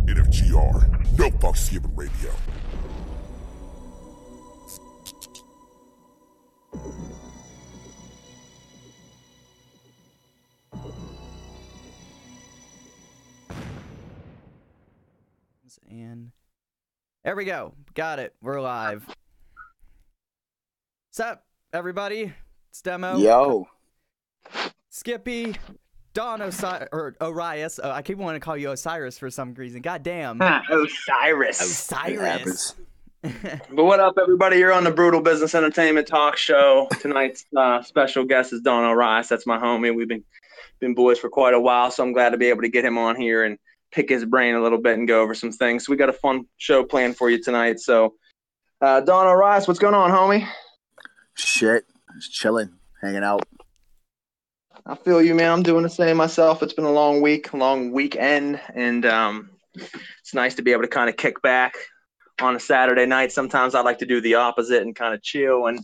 NFGR, no fucks given radio. And there we go. Got it. We're live. What's up, everybody? It's Demo. Yo. Skippy. Don Orias. I keep wanting to call you Osiris for some reason. God damn. Osiris. But what up, everybody? You're on the Brutal Business Entertainment Talk Show. Tonight's special guest is Don Orias. That's my homie. We've been boys for quite a while, so I'm glad to be able to get him on here and pick his brain a little bit and go over some things. So we got a fun show planned for you tonight. So, Don Orias, what's going on, homie? Shit. Just chilling, hanging out. I feel you, man. I'm doing the same myself. It's been a long week, long weekend, and it's nice to be able to kind of kick back on a Saturday night. Sometimes I like to do the opposite and kind of chill and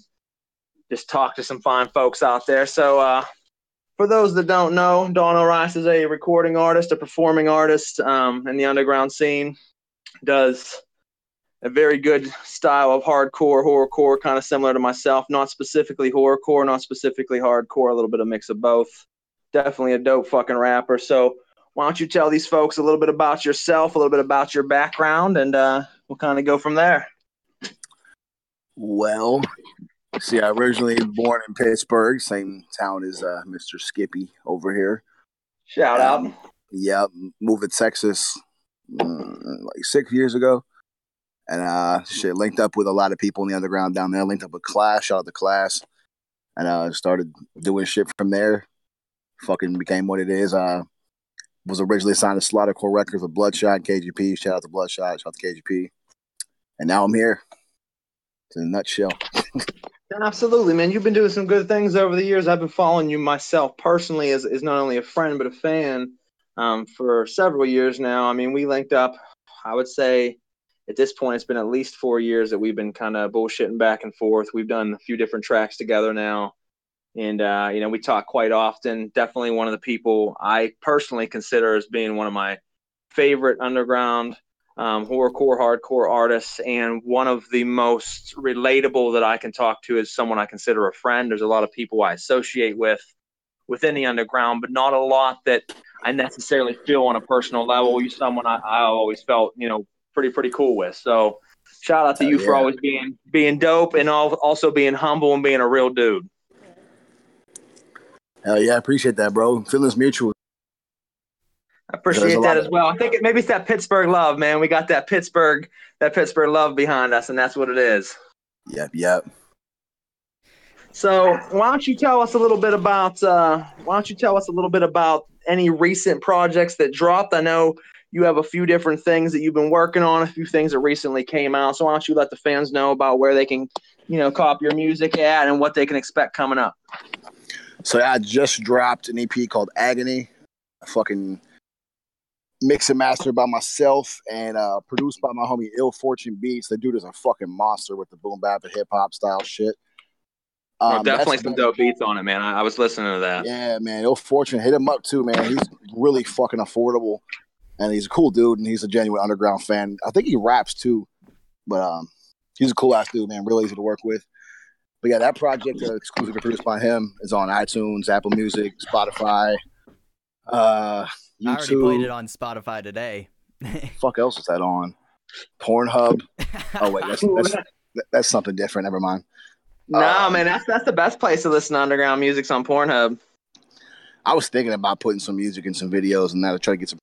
just talk to some fine folks out there. So for those that don't know, Don Orias is a recording artist, a performing artist in the underground scene. Does a very good style of hardcore, horrorcore, kind of similar to myself. Not specifically horrorcore, not specifically hardcore, a little bit of mix of both. Definitely a dope fucking rapper. So why don't you tell these folks a little bit about yourself, a little bit about your background, and we'll kind of go from there. Well, see, I originally born in Pittsburgh, same town as Mr. Skippy over here. Shout out. Yep, moved to Texas like 6 years ago. And linked up with a lot of people in the underground down there. Linked up with Class, shout out to Class. And started doing shit from there. Fucking became what it is. Was originally signed to Slaughtercore Records with Bloodshot, KGP. Shout out to Bloodshot, shout out to KGP. And now I'm here. It's in a nutshell. Absolutely, man. You've been doing some good things over the years. I've been following you myself personally as not only a friend but a fan for several years now. I mean, we linked up, I would say, at this point, it's been at least 4 years that we've been kind of bullshitting back and forth. We've done a few different tracks together now. And, we talk quite often. Definitely one of the people I personally consider as being one of my favorite underground horrorcore, hardcore artists, and one of the most relatable that I can talk to is someone I consider a friend. There's a lot of people I associate with within the underground, but not a lot that I necessarily feel on a personal level. You're someone I always felt, pretty cool with. So shout out to you for always being dope and also being humble and being a real dude. Hell yeah, I appreciate that, bro. Feelings mutual. I appreciate that as well. I think maybe it's that Pittsburgh love, man. We got that Pittsburgh love behind us, and that's what it is. Yep. So why don't you tell us a little bit about any recent projects that dropped? I know you have a few different things that you've been working on, a few things that recently came out. So why don't you let the fans know about where they can, cop your music at and what they can expect coming up? So I just dropped an EP called Agony. Fucking mix and master by myself and produced by my homie Ill Fortune Beats. The dude is a fucking monster with the boom bap and hip hop style shit. Definitely some dope beats on it, man. I was listening to that. Yeah, man. Ill Fortune, hit him up too, man. He's really fucking affordable. And he's a cool dude, and he's a genuine underground fan. I think he raps too, but he's a cool ass dude, man. Real easy to work with. But yeah, that project exclusively produced by him is on iTunes, Apple Music, Spotify, YouTube. I already played it on Spotify today. Fuck else is that on? Pornhub. Oh wait, that's something different. Never mind. No, man, that's the best place to listen to underground music's on Pornhub. I was thinking about putting some music in some videos and that to try to get some.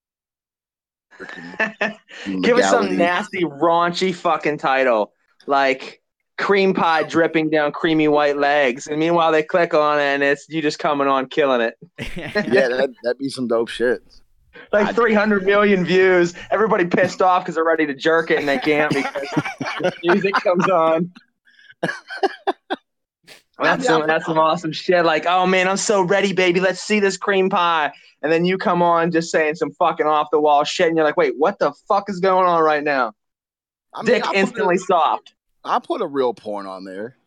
Give us some nasty, raunchy fucking title like cream pie dripping down creamy white legs, and meanwhile they click on it and it's you just coming on killing it. Yeah, that'd be some dope shit. Like 300 million views. Everybody pissed off because they're ready to jerk it and they can't because the music comes on. That's some awesome shit. Like, oh man, I'm so ready, baby. Let's see this cream pie. And then you come on just saying some fucking off the wall shit, and you're like, wait, what the fuck is going on right now? Dick instantly soft. I'll put a real porn on there.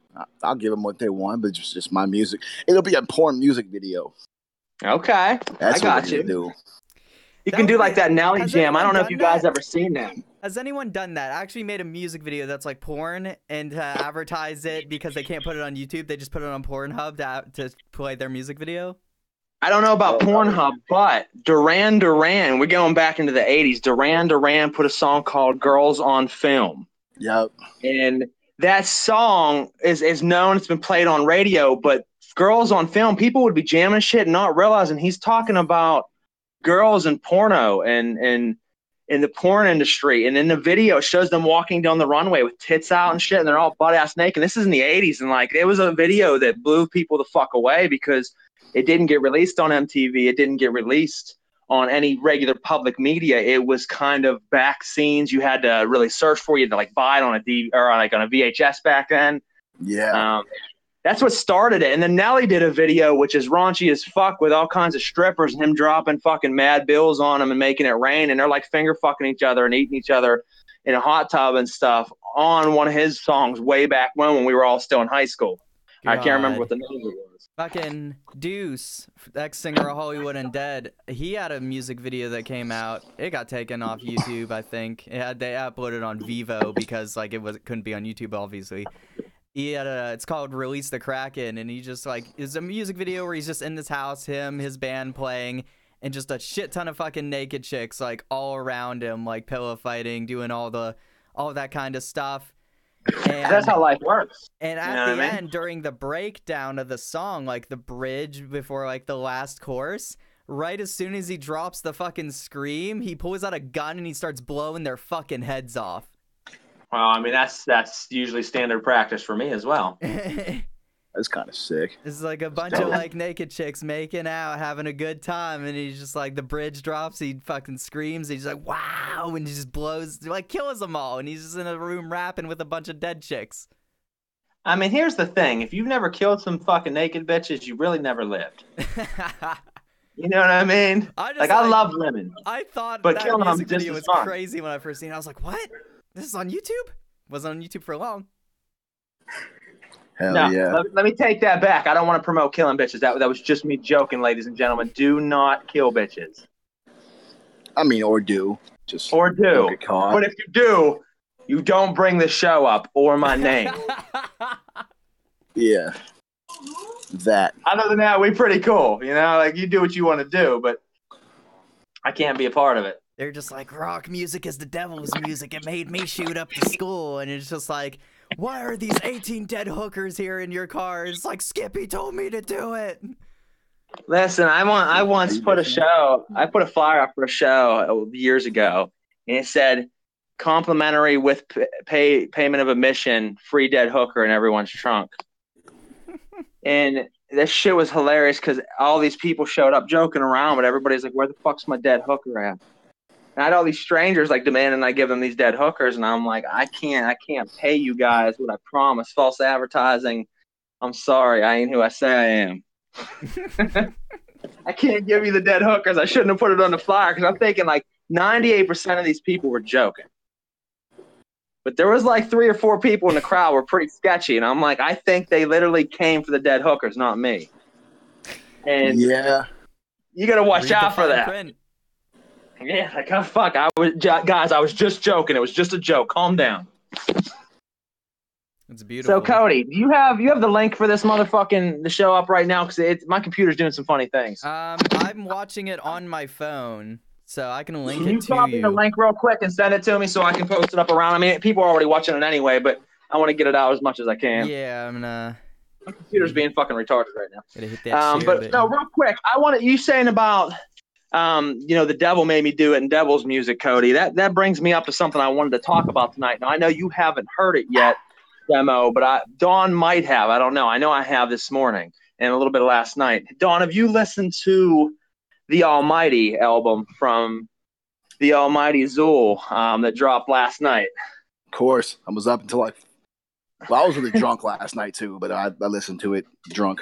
I'll give them what they want, but just my music. It'll be a porn music video. Okay, That's I got what you. Do. You can do like that Nelly Has jam. I anyone don't know if done you guys that? ever seen that. Has anyone done that? I actually made a music video that's like porn, and to advertise it because they can't put it on YouTube, they just put it on Pornhub to play their music video. I don't know about Pornhub, but Duran Duran, we're going back into the 80s. Duran Duran put a song called Girls on Film. Yep. And that song is known, it's been played on radio, but Girls on Film, people would be jamming shit and not realizing he's talking about girls in porno and in the porn industry. And in the video, it shows them walking down the runway with tits out and shit, and they're all butt-ass naked. This is in the 80s, and like it was a video that blew people the fuck away because it didn't get released on MTV. It didn't get released on any regular public media. It was kind of back scenes you had to really search for. You had to like buy it on on a VHS back then. Yeah. That's what started it. And then Nelly did a video which is raunchy as fuck with all kinds of strippers and him dropping fucking mad bills on them and making it rain. And they're like finger fucking each other and eating each other in a hot tub and stuff on one of his songs way back when we were all still in high school. I can't remember what the name of it was. Fucking Deuce, ex-singer of Hollywood Undead, he had a music video that came out. It got taken off YouTube, I think. They uploaded it on Vivo because like it couldn't be on YouTube, obviously. He had it's called Release the Kraken, and he just like it's a music video where he's just in this house, his band playing, and just a shit ton of fucking naked chicks like all around him, like pillow fighting, doing all that kind of stuff. And that's how life works. And at the end, during the breakdown of the song, like the bridge before like the last chorus, right as soon as he drops the fucking scream, he pulls out a gun and he starts blowing their fucking heads off. Well, I mean, that's usually standard practice for me as well. That's kind of sick. It's like a bunch of like naked chicks making out, having a good time, and he's just like the bridge drops, he fucking screams, he's like wow, and he just blows, like kills them all, and he's just in a room rapping with a bunch of dead chicks. I mean, here's the thing: if you've never killed some fucking naked bitches, you really never lived. You know what I mean? I love women. I thought but that music video was crazy when I first seen it. I was like, what? This is on YouTube? Wasn't on YouTube for long. Hell no, yeah. Let me take that back. I don't want to promote killing bitches. That was just me joking, ladies and gentlemen. Do not kill bitches. I mean, or do. Or do. Don't get caught. But if you do, you don't bring the show up or my name. Yeah. That. Other than that, we're pretty cool. You know, like you do what you want to do, but I can't be a part of it. They're just like, rock music is the devil's music. It made me shoot up to school. And it's just like, why are these 18 dead hookers here in your car? It's like, Skippy told me to do it. Listen, I once put a show. I put a flyer up for a show years ago, and it said, complimentary with payment of admission, free dead hooker in everyone's trunk. And this shit was hilarious because all these people showed up joking around, but everybody's like, where the fuck's my dead hooker at? And I had all these strangers like demanding I give them these dead hookers, and I'm like, I can't pay you guys what I promised. False advertising. I'm sorry, I ain't who I say I am. I can't give you the dead hookers. I shouldn't have put it on the flyer because I'm thinking like 98% of these people were joking. But there was like 3 or 4 people in the crowd were pretty sketchy, and I'm like, I think they literally came for the dead hookers, not me. And yeah, you got to watch out for that. Print. Yeah, like, oh, fuck. I was just joking. It was just a joke. Calm down. It's beautiful. So, Cody, do you have the link for this the show up right now? Because my computer's doing some funny things. I'm watching it on my phone, so I can link it to you. Can you copy the link real quick and send it to me so I can post it up around? I mean, people are already watching it anyway, but I want to get it out as much as I can. Yeah, I'm gonna. My computer's being fucking retarded right now. Gotta hit that share but button. no, real quick, I want you saying about. The devil made me do it in devil's music, Cody. That brings me up to something I wanted to talk about tonight. Now, I know you haven't heard it yet, Demo, but Dawn might have. I don't know. I know I have this morning and a little bit last night. Dawn, have you listened to the Almighty album from the Almighty Zool that dropped last night? of course. I was up until I was really drunk last night too, but I listened to it drunk.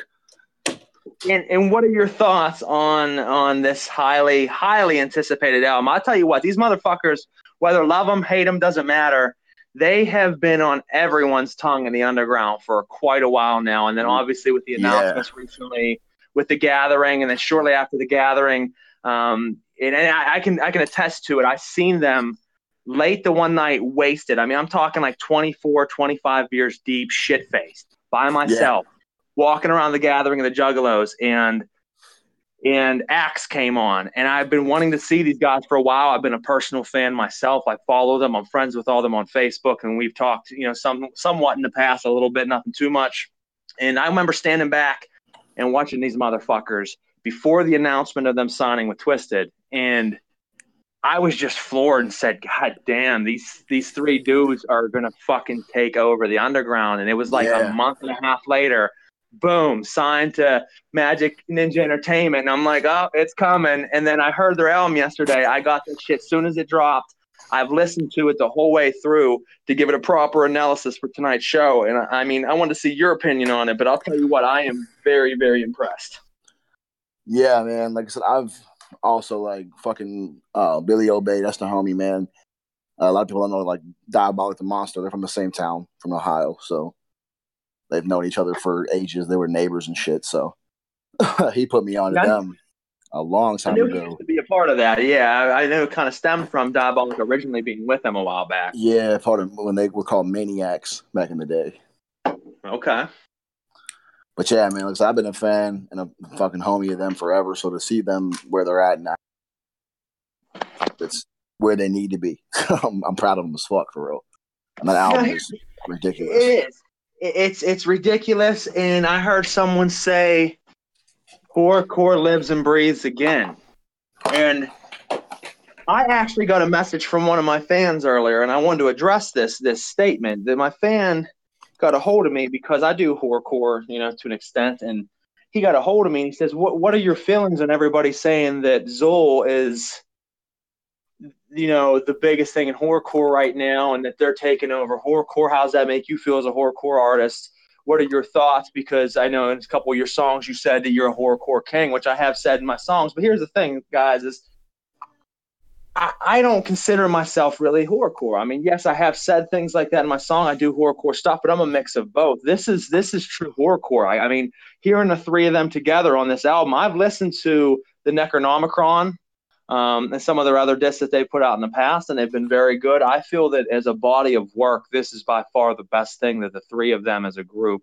And what are your thoughts on this highly, highly anticipated album? I'll tell you what, these motherfuckers, whether love them, hate them, doesn't matter. They have been on everyone's tongue in the underground for quite a while now. And then obviously with the announcements recently with The Gathering, and then shortly after The Gathering, And I can attest to it. I seen them late the one night wasted. I mean, I'm talking like 24, 25 beers deep, shit faced by myself, walking around the gathering of the Juggalos, and Axe came on, and I've been wanting to see these guys for a while. I've been a personal fan myself. I follow them. I'm friends with all of them on Facebook, and we've talked, somewhat in the past, a little bit, nothing too much. And I remember standing back and watching these motherfuckers before the announcement of them signing with Twisted, and I was just floored and said, God damn, these three dudes are gonna fucking take over the underground. And it was like a month and a half later, boom, signed to Magic Ninja Entertainment. And I'm like, oh, it's coming. And then I heard their album yesterday. I got that shit as soon as it dropped. I've listened to it the whole way through to give it a proper analysis for tonight's show. And I mean, I want to see your opinion on it, but I'll tell you what, I am very, very impressed. Yeah, man. Like I said, I've also like fucking Billy Obey. That's the homie, man. A lot of people don't know like Diabolic the Monster. They're from the same town, from Ohio. So they've known each other for ages. They were neighbors and shit. So he put me on to them a long time ago. He used to be a part of that. Yeah, I know it kind of stemmed from Diabolic originally being with them a while back. Yeah, part of when they were called Maniacs back in the day. Okay. But yeah, man, like, I've been a fan and a fucking homie of them forever. So to see them where they're at now, it's where they need to be. I'm proud of them as fuck, for real. And that album is ridiculous. It is. It's ridiculous. And I heard someone say, horrorcore lives and breathes again. And I actually got a message from one of my fans earlier, and I wanted to address this statement. That my fan got a hold of me because I do horrorcore, to an extent, and he got a hold of me and he says, "What are your feelings on everybody saying that Zool is, the biggest thing in horrorcore right now, and that they're taking over horrorcore? How does that make you feel as a horrorcore artist? What are your thoughts? Because I know in a couple of your songs you said that you're a horrorcore king, which I have said in my songs. But here's the thing, guys, is I don't consider myself really horrorcore. I mean, yes, I have said things like that in my song. I do horrorcore stuff, but I'm a mix of both. This is true horrorcore. I mean, hearing the three of them together on this album, I've listened to the Necronomicon and some of their other discs that they put out in the past, and they've been very good. I feel that as a body of work, this is by far the best thing that the three of them as a group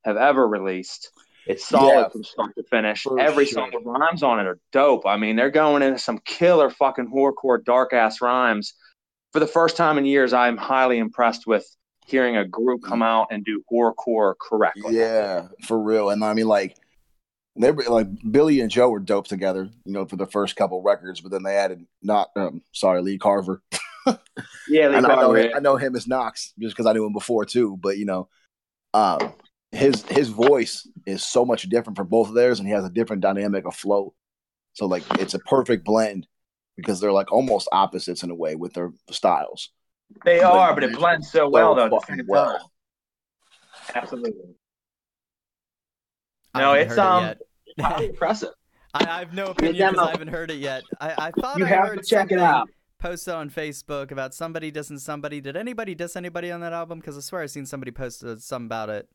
have ever released. It's solid from start to finish. Every song with rhymes on it are dope. I mean, they're going into some killer fucking horrorcore dark-ass rhymes. For the first time in years, I'm highly impressed with hearing a group come out and do horrorcore correctly. Yeah, for real. And I mean, like, they were like Billy and Joe were dope together, for the first couple records, but then they added Lee Carver. Yeah, Lee Carver. I know him as Knox just because I knew him before too, but his voice is so much different from both of theirs, and he has a different dynamic of flow. So like it's a perfect blend because they're like almost opposites in a way with their styles. They are, but it blends so well though. At the same time. Absolutely. No, it's impressive. I have no opinion because I haven't heard it yet. I thought you I have heard to check it out. Posted on Facebook about somebody dissing somebody. Did anybody diss anybody on that album? Because I swear I've seen somebody post something about it.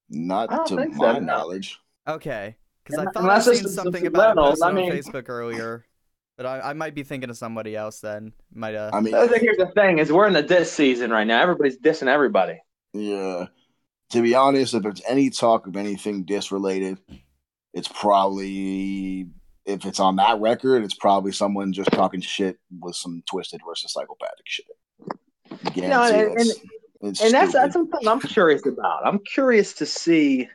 Not to my knowledge. Okay, because I thought I'd seen something about it posted on Facebook earlier. But I might be thinking of somebody else then. I mean, here's the thing: is we're in the diss season right now. Everybody's dissing everybody. Yeah. To be honest, if there's any talk of anything diss related, it's probably, if it's on that record, it's probably someone just talking shit with some Twisted versus Psychopathic shit. And that's something I'm curious about. I'm curious to see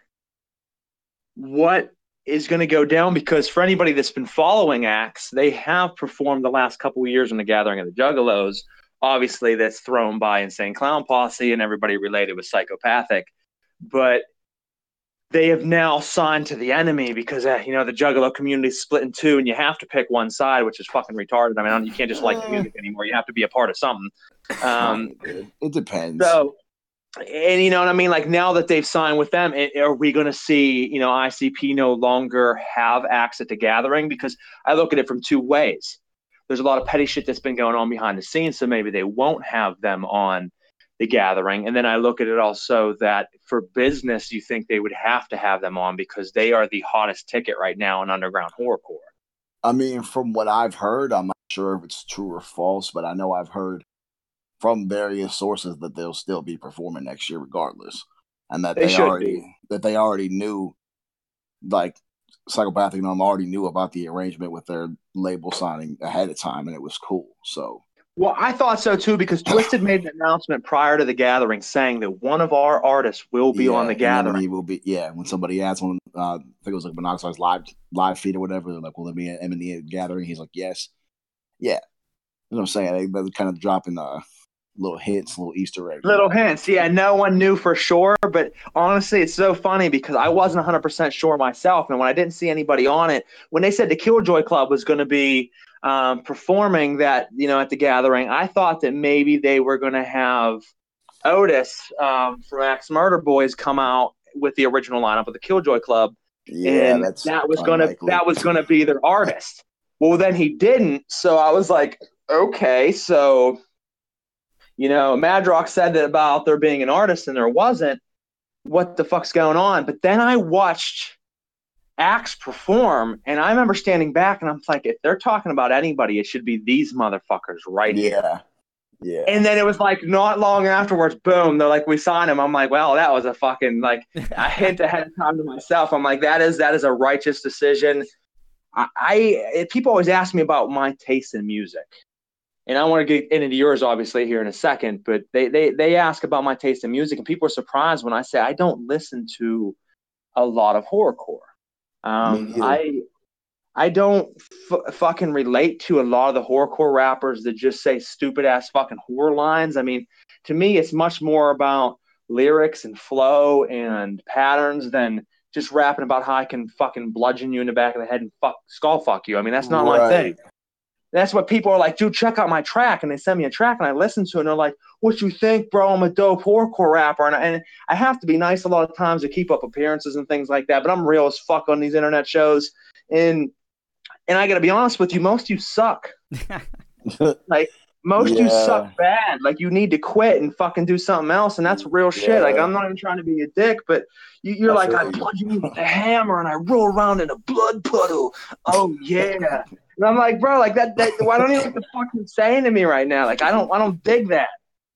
what is going to go down, because for anybody that's been following Axe, they have performed the last couple of years in the Gathering of the Juggalos. Obviously, that's thrown by Insane Clown Posse and everybody related with Psychopathic. But they have now signed to the enemy because, the Juggalo community is split in two and you have to pick one side, which is fucking retarded. I mean, you can't just like the music anymore. You have to be a part of something. It depends. So, and you know what I mean? Like now that they've signed with them, are we going to see, ICP no longer have Axe at the Gathering? Because I look at it from two ways. There's a lot of petty shit that's been going on behind the scenes, so maybe they won't have them on the Gathering. And then I look at it also that for business, you think they would have to have them on because they are the hottest ticket right now in underground horrorcore. I mean, from what I've heard, I'm not sure if it's true or false, but I know I've heard from various sources that they'll still be performing next year regardless, and They should be. that they already knew, like Psychopathic Gnome already knew about the arrangement with their label signing ahead of time, and it was cool. So. Well, I thought so too because Twisted made an announcement prior to the gathering saying that one of our artists will be on the And then gathering. he will be. Yeah, when somebody asked him, I think it was like Monoxide's live feed or whatever. They're like, "Will there be him in the gathering?" He's like, "Yes." Yeah, you know what I'm saying. They kind of dropping little hints, little Easter eggs. Little hints. Yeah, no one knew for sure, but honestly, it's so funny because I wasn't 100% sure myself. And when I didn't see anybody on it, when they said the Killjoy Club was going to be performing that, at the gathering, I thought that maybe they were going to have Otis from Axe Murder Boys come out with the original lineup of the Killjoy Club. Yeah, And that's that was unlikely. gonna be their artist. Well, then he didn't, so I was like, okay, so Madrox said that about there being an artist and there wasn't. What the fuck's going on? But then I watched Axe perform, and I remember standing back and I'm like, if they're talking about anybody, it should be these motherfuckers right here. Yeah. And then it was like not long afterwards, boom, they're like, we signed him. I'm like, well, that was a fucking like a hint ahead of time to myself. I'm like, that is a righteous decision. People always ask me about my taste in music. And I want to get into yours obviously here in a second, but they ask about my taste in music, and people are surprised when I say I don't listen to a lot of horrorcore. Me neither. I don't fucking relate to a lot of the horrorcore rappers that just say stupid ass fucking horror lines. I mean, to me, it's much more about lyrics and flow and patterns than just rapping about how I can fucking bludgeon you in the back of the head and skull fuck you. I mean, that's not my thing. That's what people are like, dude, check out my track. And they send me a track and I listen to it and they're like, what you think, bro? I'm a dope horrorcore rapper. And I have to be nice a lot of times to keep up appearances and things like that. But I'm real as fuck on these internet shows. And I got to be honest with you, most of you suck. Like, most of you suck bad. Like, you need to quit and fucking do something else. And that's real shit. Like, I'm not even trying to be a dick, but you're like, I punch you with a hammer and I roll around in a blood puddle. Oh, yeah. And I'm like, bro, like that why don't you know what the fuck you're saying to me right now? Like, I don't dig that.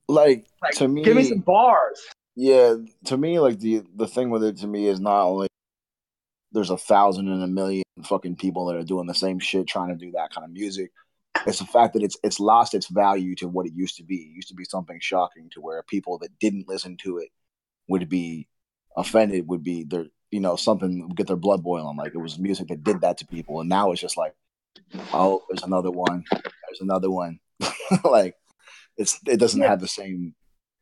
Like to me, give me some bars. Yeah, to me, like the thing with it to me is not only there's 1,000 and a million fucking people that are doing the same shit trying to do that kind of music. It's the fact that it's lost its value to what it used to be. It used to be something shocking to where people that didn't listen to it would be offended, would be their something would get their blood boiling. Like it was music that did that to people, and now it's just like, oh, there's another one. There's another one. Like it doesn't have the same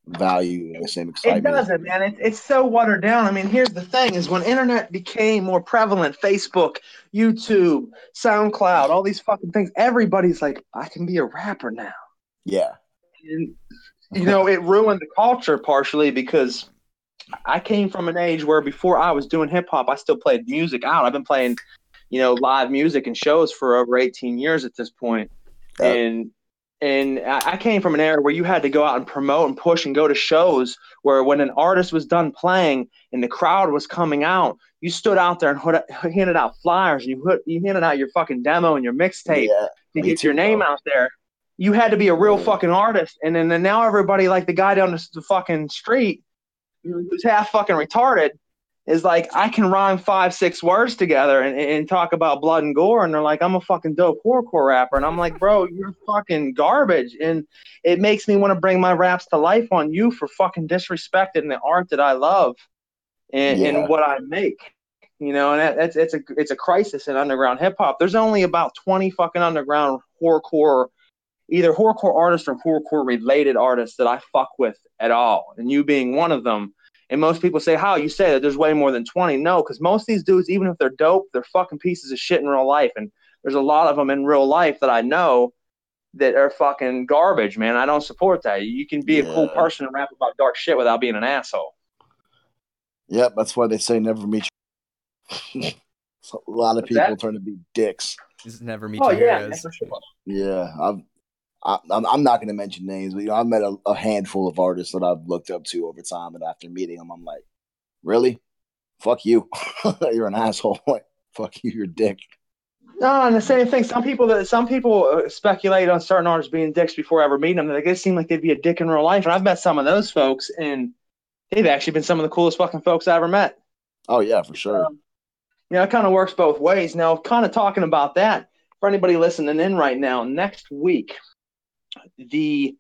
value and the same excitement. It doesn't, man. It's so watered down. I mean, here's the thing: is when internet became more prevalent, Facebook, YouTube, SoundCloud, all these fucking things, everybody's like, I can be a rapper now. Yeah. And it ruined the culture partially because I came from an age where before I was doing hip hop, I still played music out. I've been playing, live music and shows for over 18 years at this point. Yep. And I came from an era where you had to go out and promote and push and go to shows where when an artist was done playing and the crowd was coming out, you stood out there and handed out flyers. You handed out your fucking demo and your mixtape to get your name out there. You had to be a real fucking artist. And then now everybody, like the guy down the fucking street who's half fucking retarded, is like, I can rhyme 5-6 words together and talk about blood and gore, and they're like, I'm a fucking dope horrorcore rapper, and I'm like, bro, you're fucking garbage, and it makes me want to bring my raps to life on you for fucking disrespecting the art that I love and what I make, and it's a crisis in underground hip hop. There's only about 20 fucking underground horrorcore, either horrorcore artists or horrorcore related artists that I fuck with at all, and you being one of them. And most people say, how? You say that there's way more than 20. No, because most of these dudes, even if they're dope, they're fucking pieces of shit in real life. And there's a lot of them in real life that I know that are fucking garbage, man. I don't support that. You can be a cool person and rap about dark shit without being an asshole. Yep, that's why they say never meet you. So a lot of people turn to be dicks. Just never meet your heroes. For sure. Yeah, I'm not going to mention names, but I've met a handful of artists that I've looked up to over time, and after meeting them, I'm like, really? Fuck you. You're an asshole. Fuck you, you're a dick. No, and the same thing. Some people speculate on certain artists being dicks before ever meeting them. They just seem like they'd be a dick in real life. And I've met some of those folks, and they've actually been some of the coolest fucking folks I ever met. Oh yeah, for sure. It kind of works both ways. Now, kind of talking about that for anybody listening in right now, next week, the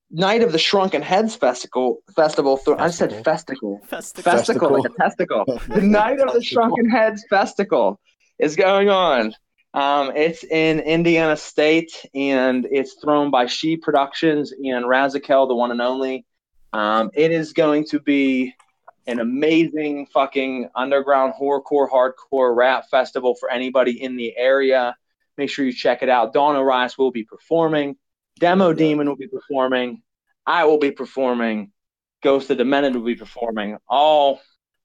Night of the Shrunken Heads festival. I said festival. Festival like a testicle. The Night of the Shrunken Heads festival is going on. It's in Indiana State, and it's thrown by She Productions and Razakel, the one and only. It is going to be an amazing fucking underground horrorcore, hardcore rap festival for anybody in the area. Make sure you check it out. Don Orias will be performing. Demo Demon will be performing. I will be performing. Ghost of Demented will be performing. All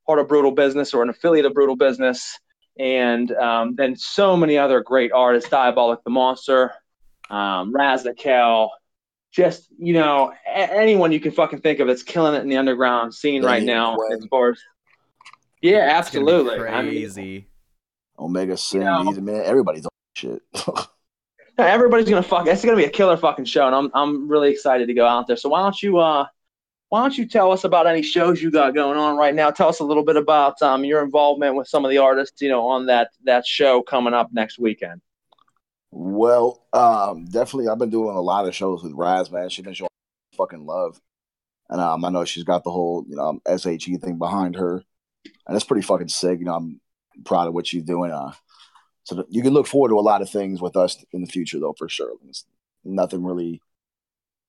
part of Brutal Business or an affiliate of Brutal Business. And then so many other great artists. Diabolic the Monster, Razakel, just, anyone you can fucking think of that's killing it in the underground scene right now. As far as, yeah, absolutely. It's gonna be crazy. Omega Sin, man, everybody's on shit. Everybody's gonna it's gonna be a killer fucking show, and I'm really excited to go out there. So why don't you tell us about any shows you got going on right now? Tell us a little bit about your involvement with some of the artists, on that show coming up next weekend. Well, definitely, I've been doing a lot of shows with Raz, man. She's been showing fucking love, and I know she's got the whole SHE thing behind her, and it's pretty fucking sick. I'm proud of what she's doing. So you can look forward to a lot of things with us in the future, though, for sure. It's nothing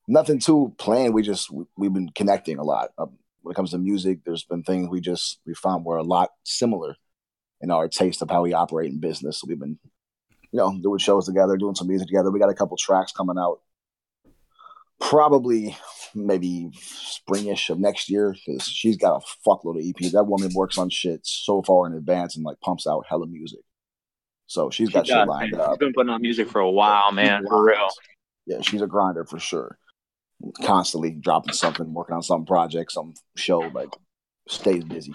nothing too planned. We've been connecting a lot. When it comes to music, there's been things we found were a lot similar in our taste of how we operate in business. So we've been doing shows together, doing some music together. We got a couple tracks coming out probably maybe springish of next year because she's got a fuckload of EPs. That woman works on shit so far in advance and pumps out hella music. So she's got shit lined up. She's been putting out music for a while, man, for real. Yeah, she's a grinder for sure. Constantly dropping something, working on some project, some show, stays busy.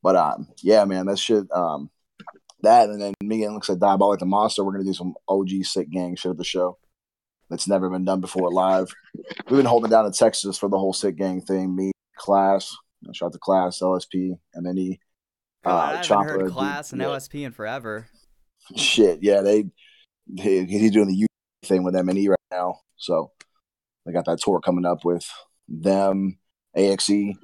But yeah, man, that shit. That and then me and looks like Diabolic the Monster. We're gonna do some OG sick gang shit at the show that's never been done before live. We've been holding down in Texas for the whole sick gang thing. Me, Class, shout out to Class, LSP, and then I haven't heard Class and LSP in forever. Shit, yeah, he's doing the U thing with M&E right now, so they got that tour coming up with them, AXE,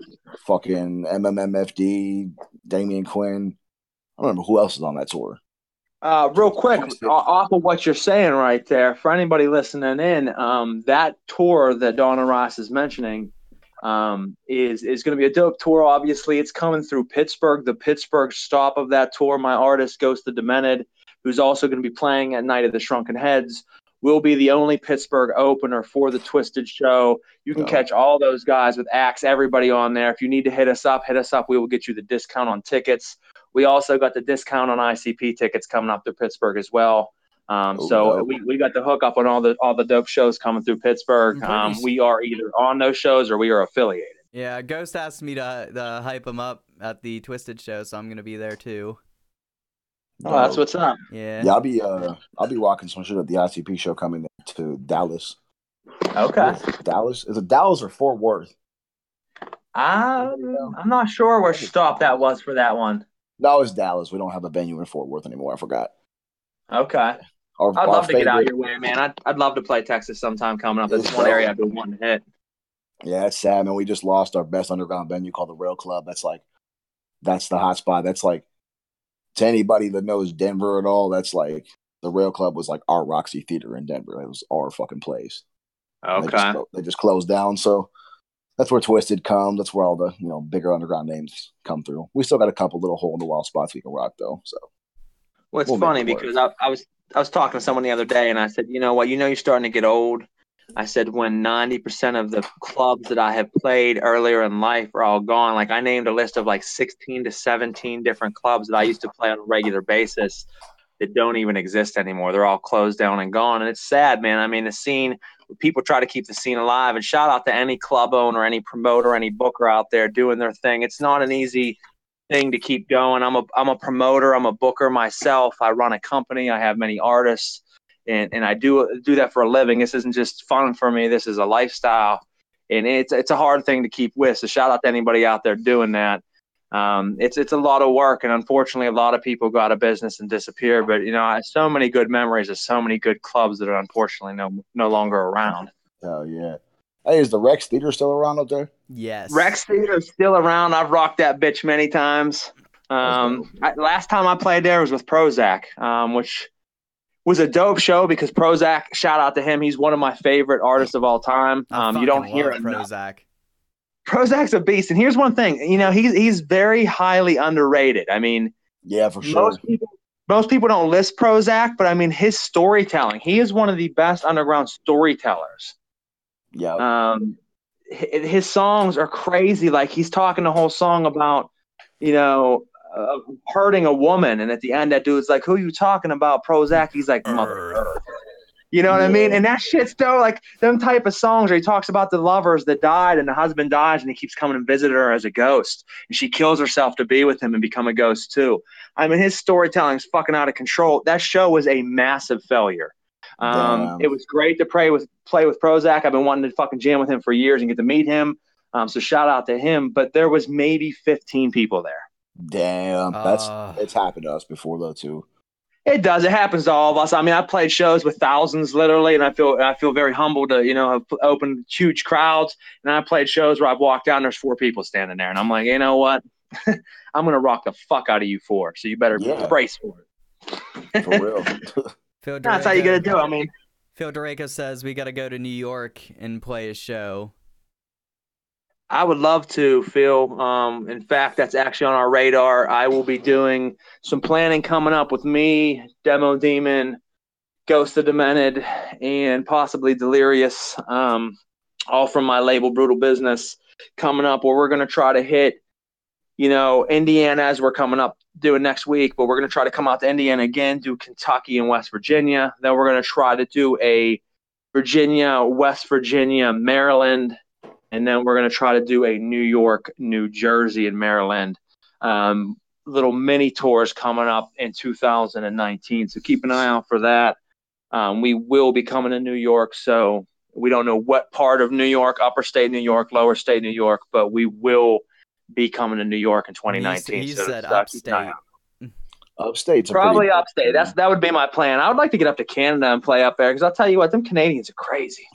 fucking MMMFD, Damian Quinn. I don't remember who else is on that tour. Real quick, off of what you're saying right there, for anybody listening in, that tour that Don Orias is mentioning is going to be a dope tour. Obviously, it's coming through Pittsburgh. The Pittsburgh stop of that tour, my artist Ghost of Demented, who's also going to be playing at Night of the Shrunken Heads, will be the only Pittsburgh opener for the Twisted show. You can catch all those guys with Axe, everybody on there. If you need to hit us up. We will get you the discount on tickets. We also got the discount on ICP tickets coming up to Pittsburgh as well. So we got the hook up on all the dope shows coming through Pittsburgh. We are either on those shows or we are affiliated. Yeah, Ghost asked me to hype him up at the Twisted show, so I'm gonna be there too. Oh, that's what's up. Yeah. Yeah, I'll be rocking some shit at the ICP show coming to Dallas. Okay. Dallas? Is it Dallas or Fort Worth? I'm not sure where stop that was for that one. No, it's Dallas. We don't have a venue in Fort Worth anymore. I forgot. Okay. I'd love to get out your way, man. I'd love to play Texas sometime coming up. That's one area I've been wanting to hit. Yeah, it's sad, man. We just lost our best underground venue called the Rail Club. That's the hot spot. That's to anybody that knows Denver at all, that's the Rail Club was our Roxy Theater in Denver. It was our fucking place. Okay. They just closed down. So that's where Twisted comes. That's where all the bigger underground names come through. We still got a couple little hole in the wall spots we can rock though. So it's funny because I was talking to someone the other day and I said, you know what, you're starting to get old. I said when 90% of the clubs that I have played earlier in life are all gone. I named a list of 16 to 17 different clubs that I used to play on a regular basis that don't even exist anymore. They're all closed down and gone. And it's sad, man. I mean, the scene, people try to keep the scene alive, and shout out to any club owner, any promoter, any booker out there doing their thing. It's not an easy thing to keep going. I'm a promoter. I'm a booker myself. I run a company. I have many artists, and I do that for a living. This isn't just fun for me. This is a lifestyle, and it's a hard thing to keep with. So shout out to anybody out there doing that. It's a lot of work, and unfortunately, a lot of people go out of business and disappear. But I have so many good memories of so many good clubs that are unfortunately no longer around. Hell yeah! Hey, is the Rex Theater still around up there? Yes. Rex Theater is still around. I've rocked that bitch many times. Last time I played there was with Prozac, which was a dope show because Prozac, shout out to him, he's one of my favorite artists of all time. You don't hear Prozac. Prozac's a beast, and here's one thing, he's very highly underrated. I mean, yeah, for sure. Most people don't list Prozac, but I mean his storytelling. He is one of the best underground storytellers. Yeah. His songs are crazy. Like he's talking the whole song about, hurting a woman, and at the end that dude's like, "Who you talking about, Prozac?" He's like, "Mother Earth." You know what I mean? And that shit's still like them type of songs where he talks about the lovers that died and the husband dies and he keeps coming and visit her as a ghost. And she kills herself to be with him and become a ghost too. I mean, his storytelling's fucking out of control. That show was a massive failure. It was great to play with Prozac. I've been wanting to fucking jam with him for years and get to meet him. So shout out to him. But there was maybe 15 people there. Damn. It's happened to us before though too. It does. It happens to all of us. I mean, I've played shows with thousands, literally, and I feel very humbled to, have opened huge crowds. And I played shows where I've walked down, there's 4 people standing there, and I'm like, you know what? I'm gonna rock the fuck out of you 4. So you better brace for it. For real. That's how you gotta do it. I mean, Phil Duraco says we gotta go to New York and play a show. I would love to, Phil. In fact, that's actually on our radar. I will be doing some planning coming up with me, Demo Demon, Ghost of Demented, and possibly Delirious, all from my label Brutal Business, coming up where we're going to try to hit, Indiana as we're coming up doing next week, but we're going to try to come out to Indiana again, do Kentucky and West Virginia. Then we're going to try to do a Virginia, West Virginia, Maryland, and then we're going to try to do a New York, New Jersey, and Maryland. Little mini tours coming up in 2019. So keep an eye out for that. We will be coming to New York. So we don't know what part of New York, upper state New York, lower state New York, but we will be coming to New York in 2019. He said upstate. Upstate's probably upstate. That would be my plan. I would like to get up to Canada and play up there because I'll tell you what, them Canadians are crazy.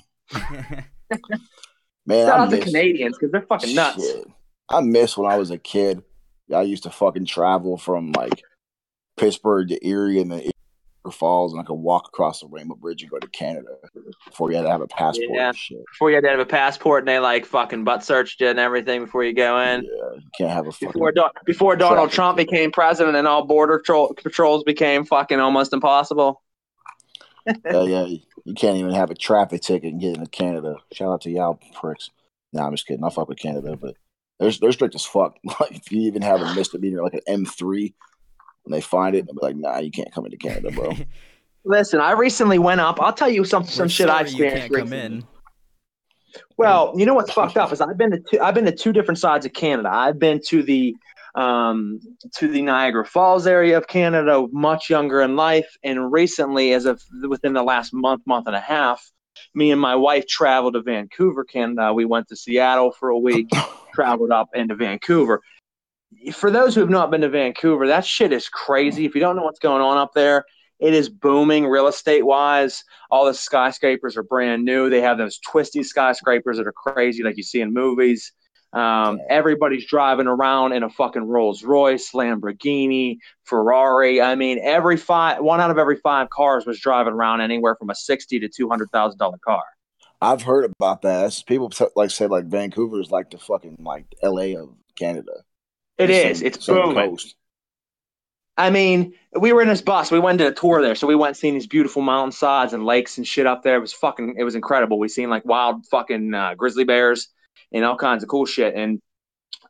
Man, shout out to Canadians because they're fucking nuts. Shit. I miss when I was a kid. I used to fucking travel from like Pittsburgh to Erie and then Erie Falls, and I could walk across the Rainbow Bridge and go to Canada before you had to have a passport and shit. Before you had to have a passport and they like fucking butt searched you and everything before you go in. Yeah, you can't have a fucking before Donald Trump became president and all border patrols became fucking almost impossible. Yeah, you can't even have a traffic ticket and get into Canada. Shout out to y'all pricks. Nah, I'm just kidding. I fuck with Canada, but they're strict as fuck. Like if you even have a misdemeanor like an M3, when they find it, they'll be like, nah, you can't come into Canada, bro. Listen, I recently went up. I'll tell you some shit I experienced recently. Well, you know what's fucked up is I've been to 2 different sides of Canada. I've been to the Niagara Falls area of Canada, much younger in life, and recently, within the last month and a half, me and my wife traveled to Vancouver, Canada. We went to Seattle for a week, traveled up into Vancouver. For those who have not been to Vancouver, that shit is crazy. If you don't know what's going on up there, it is booming real estate wise. All the skyscrapers are brand new. They have those twisty skyscrapers that are crazy like you see in movies. Everybody's driving around in a fucking Rolls Royce, Lamborghini, Ferrari. I mean, 1 out of every 5 cars was driving around anywhere from a $60,000 to $200,000 car. I've heard about that. People say Vancouver is like the fucking like LA of Canada. It is. It's booming. Coast. I mean, we were in this bus. We went to a tour there, so we went and seen these beautiful mountainsides and lakes and shit up there. It was incredible. We seen like wild fucking grizzly bears and all kinds of cool shit. And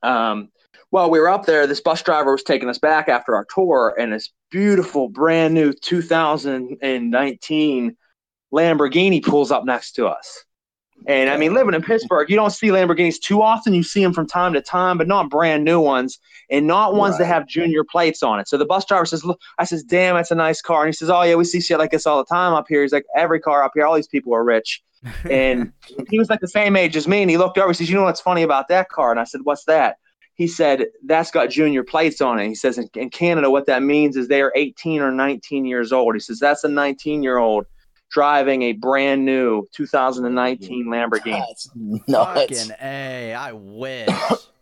while we were up there, this bus driver was taking us back after our tour, and this beautiful, brand new 2019 Lamborghini pulls up next to us. And I mean, living in Pittsburgh, you don't see Lamborghinis too often. You see them from time to time, but not brand new ones, and not ones that have junior plates on it. So the bus driver says, "Look," I says, "Damn, that's a nice car." And he says, "Oh yeah, we see shit like this all the time up here." He's like, "Every car up here, all these people are rich." And he was like the same age as me, and he looked over. He says, "You know what's funny about that car?" And I said, "What's that?" He said, "That's got junior plates on it." He says, in Canada, what that means is they are 18 or 19 years old. He says, "That's a 19-year-old driving a brand new 2019 Lamborghini." That's nuts. Fucking A, I wish.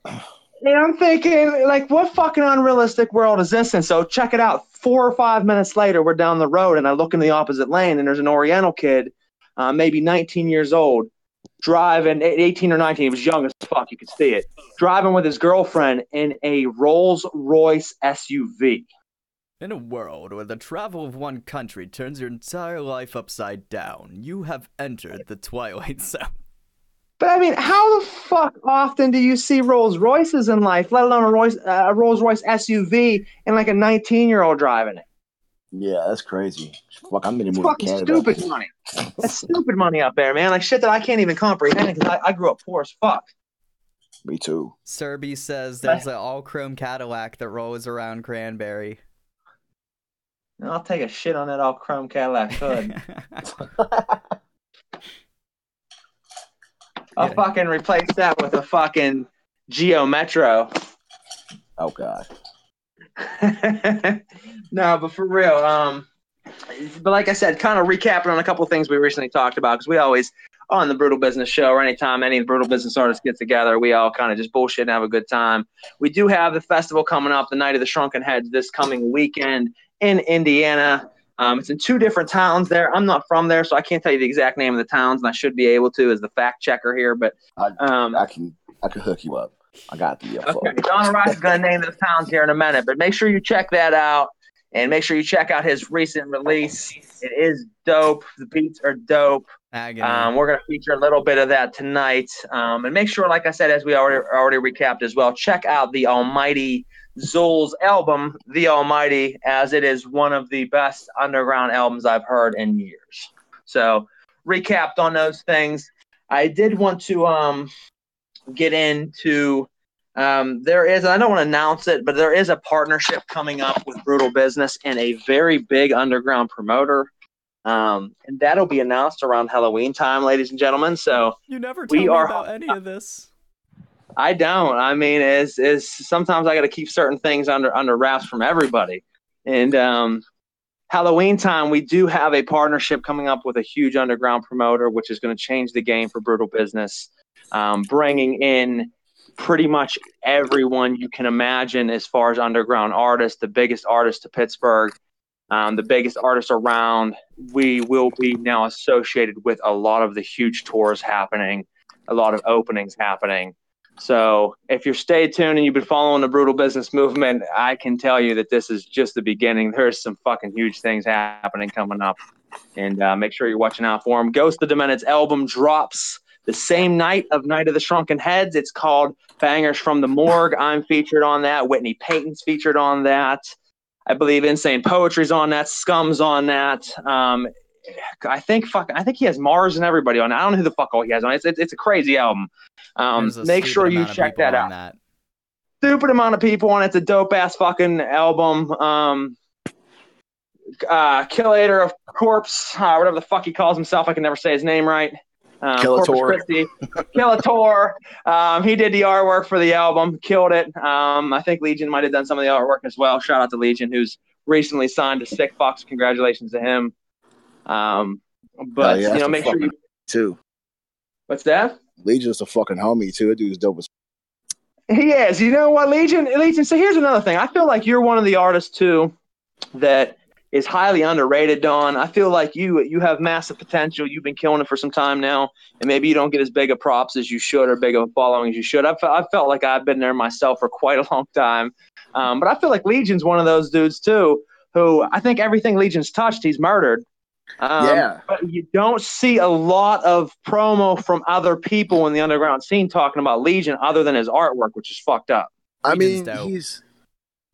And I'm thinking, like, what fucking unrealistic world is this in? So check it out. 4 or 5 minutes later, we're down the road, and I look in the opposite lane, and there's an Oriental kid, maybe 19 years old, driving, 18 or 19. He was young as fuck. You could see it. Driving with his girlfriend in a Rolls-Royce SUV. In a world where the travel of one country turns your entire life upside down, you have entered the Twilight Zone. But I mean, how the fuck often do you see Rolls Royces in life, let alone a Rolls Royce SUV and like a 19-year-old driving it? Yeah, that's crazy. Fuck, I'm gonna move to Fucking Canada. stupid money. That's stupid money up there, man. Like shit that I can't even comprehend because I grew up poor as fuck. Me too. Serby says there's an all-chrome Cadillac that rolls around Cranberry. I'll take a shit on that all chrome Cadillac hood. I'll fucking replace that with a fucking Geo Metro. Oh god. No, but for real, but like I said, kind of recapping on a couple of things we recently talked about, because we always, on the Brutal Business Show or anytime any of the Brutal Business artists get together, we all kind of just bullshit and have a good time. We do have the festival coming up, the Night of the Shrunken Heads, this coming weekend in Indiana. It's in 2 different towns there. I'm not from there, so I can't tell you the exact name of the towns, and I should be able to as the fact checker here. But I can hook you up. I got the info. Okay, Don Orias is going to name those towns here in a minute, but make sure you check that out, and make sure you check out his recent release. It is dope. The beats are dope. Agony. We're going to feature a little bit of that tonight, and make sure, like I said, as we already recapped as well, check out the Almighty Zul's album, The Almighty, as it is one of the best underground albums I've heard in years. So, recapped on those things. I did want to get into there is, I don't want to announce it, but there is a partnership coming up with Brutal Business and a very big underground promoter. And that'll be announced around Halloween time, ladies and gentlemen. So you never told me about any of this. I don't. I mean, is sometimes I got to keep certain things under wraps from everybody. And Halloween time, we do have a partnership coming up with a huge underground promoter, which is going to change the game for Brutal Business, bringing in pretty much everyone you can imagine as far as underground artists, the biggest artists to Pittsburgh, the biggest artists around. We will be now associated with a lot of the huge tours happening, a lot of openings happening. So if you're stayed tuned and you've been following the Brutal Business movement, I can tell you that this is just the beginning. There's some fucking huge things happening coming up, and make sure you're watching out for them. Ghost of Demented's album drops the same night of Night of the Shrunken Heads. It's called Bangers from the Morgue. I'm featured on that. Whitney Payton's featured on that. I believe Insane Poetry's on that. Scum's on that. I think he has Mars and everybody on it. I don't know who the fuck all he has on it. It's a crazy album. Make sure you check that out. Stupid amount of people on it. It's a dope ass fucking album. Killator of Corpse, whatever the fuck he calls himself. I can never say his name right. Killator. Killator. He did the artwork for the album, killed it. I think Legion might have done some of the artwork as well. Shout out to Legion, who's recently signed to Sick Fox. Congratulations to him. But yeah, you know, make sure you too. What's that? Legion's a fucking homie too. That dude's dope as. He is. You know what, Legion? So here's another thing. I feel like you're one of the artists too that is highly underrated, Don. I feel like you have massive potential. You've been killing it for some time now, and maybe you don't get as big of props as you should or big of a following as you should. I've felt like I've been there myself for quite a long time. But I feel like Legion's one of those dudes too who I think everything Legion's touched, he's murdered. But you don't see a lot of promo from other people in the underground scene talking about Legion other than his artwork, which is fucked up. I mean,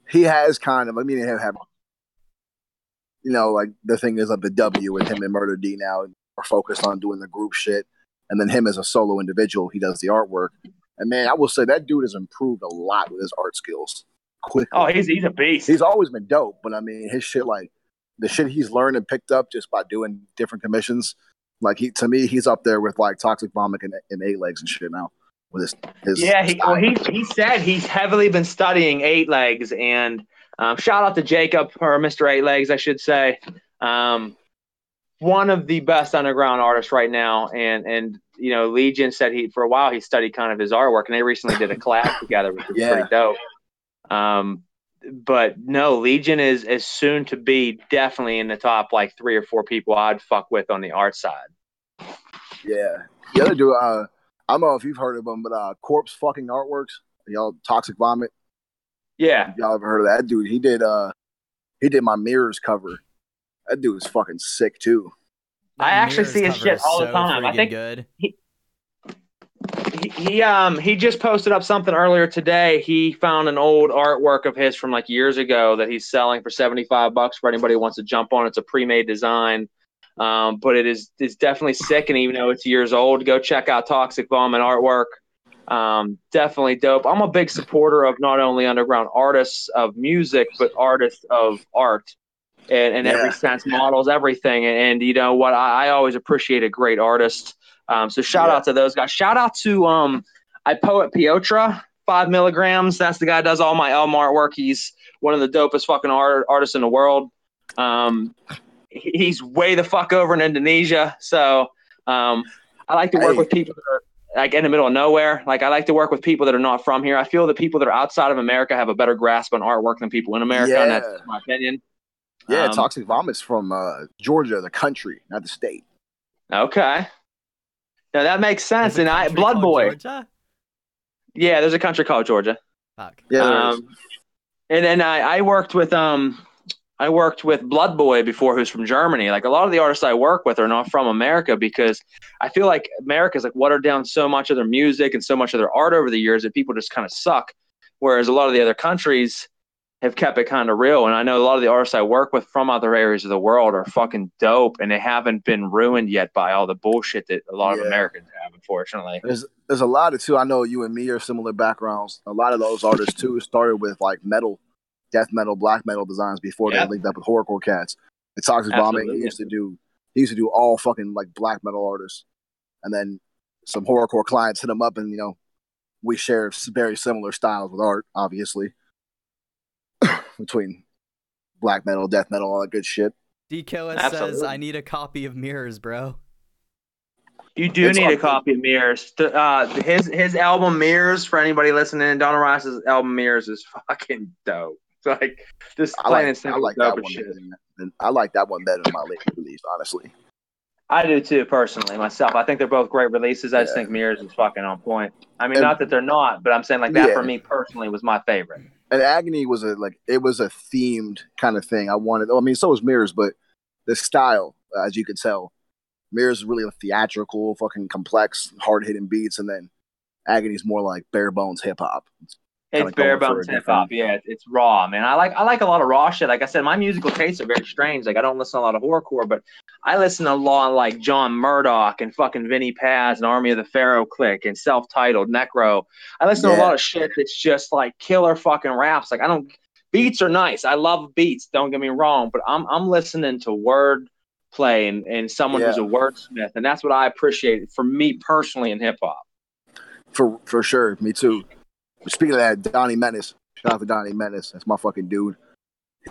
he has kind of. I mean, have you know, like the thing is of the W with him and Murder D now are focused on doing the group shit. and then him as a solo individual, he does the artwork. And man, I will say that dude has improved a lot with his art skills quickly. Oh, he's a beast. He's always been dope, but I mean, his shit, like the shit he's learned and picked up just by doing different commissions, like to me, he's up there with like Toxic Vomit and Eight Legs and shit now. With his yeah, he said he's heavily been studying Eight Legs, and shout out to Jacob, or Mr. Eight Legs, I should say. One of the best underground artists right now, and you know, Legion said for a while he studied kind of his artwork, and they recently did a collab together, which is pretty dope. But no, Legion is soon to be definitely in the top like 3 or 4 people I'd fuck with on the art side. Yeah, the other dude, I don't know if you've heard of him, but Corpse fucking Artworks, y'all, Toxic Vomit. Yeah, y'all ever heard of that dude? He did my Mirrors cover. That dude is fucking sick too. I actually see his shit all the time. I think good. He just posted up something earlier today. He found an old artwork of his from like years ago that he's selling for $75 for anybody who wants to jump on. It's a pre-made design, but it's definitely sick. And even though it's years old, go check out Toxic Vomit artwork. Definitely dope. I'm a big supporter of not only underground artists of music, but artists of art. In every sense, models, everything. And you know what? I always appreciate a great artist. So shout out to those guys. Shout out to I Poet Piotra, 5 milligrams. That's the guy who does all my album artwork. He's one of the dopest fucking artists in the world. He's way the fuck over in Indonesia. So I like to work with people that are like in the middle of nowhere. Like I like to work with people that are not from here. I feel the people that are outside of America have a better grasp on artwork than people in America. And that's my opinion. Yeah, Toxic Vomit's from Georgia, the country, not the state. Okay. Now that makes sense. And Blood Boy. Georgia? Yeah, there's a country called Georgia. Fuck. Yeah. And then I worked with Blood Boy before, who's from Germany. Like a lot of the artists I work with are not from America because I feel like America's like watered down so much of their music and so much of their art over the years that people just kind of suck. Whereas a lot of the other countries have kept it kind of real. And I know a lot of the artists I work with from other areas of the world are fucking dope, and they haven't been ruined yet by all the bullshit that a lot of Americans have, unfortunately. There's a lot of, too. I know you and me are similar backgrounds. A lot of those artists, too, started with like metal, death metal, black metal designs before they linked up with horrorcore cats. And Toxic Vomit, he used to do all fucking like black metal artists. And then some horrorcore clients hit him up, and, you know, we share very similar styles with art, obviously. Between black metal, death metal, all that good shit. DKOS says, I need a copy of Mirrors, bro. You do need a copy of Mirrors. His album Mirrors, for anybody listening, Don Orias' album Mirrors is fucking dope. Like, just plain and simple. I like that one better than my latest release, honestly. I do too, personally, myself. I think they're both great releases. I just think Mirrors is fucking on point. I mean, not that they're not, but I'm saying like that for me personally was my favorite. And Agony was a themed kind of thing. So was Mirrors, but the style, as you could tell, Mirrors is really a theatrical, fucking complex, hard hitting beats, and then Agony's more like bare bones hip hop. It's bare bones hip hop. Yeah, it's raw, man. I like a lot of raw shit. Like I said, my musical tastes are very strange. Like I don't listen to a lot of horrorcore, but I listen to a lot like John Murdoch and fucking Vinnie Paz and Army of the Pharaoh Clique and Self-Titled Necro. I listen to a lot of shit that's just like killer fucking raps. Like beats are nice. I love beats. Don't get me wrong, but I'm listening to word play and someone who's a wordsmith, and that's what I appreciate for me personally in hip hop. For sure, me too. Speaking of that, Donnie Menace. Shout out to Donnie Menace. That's my fucking dude.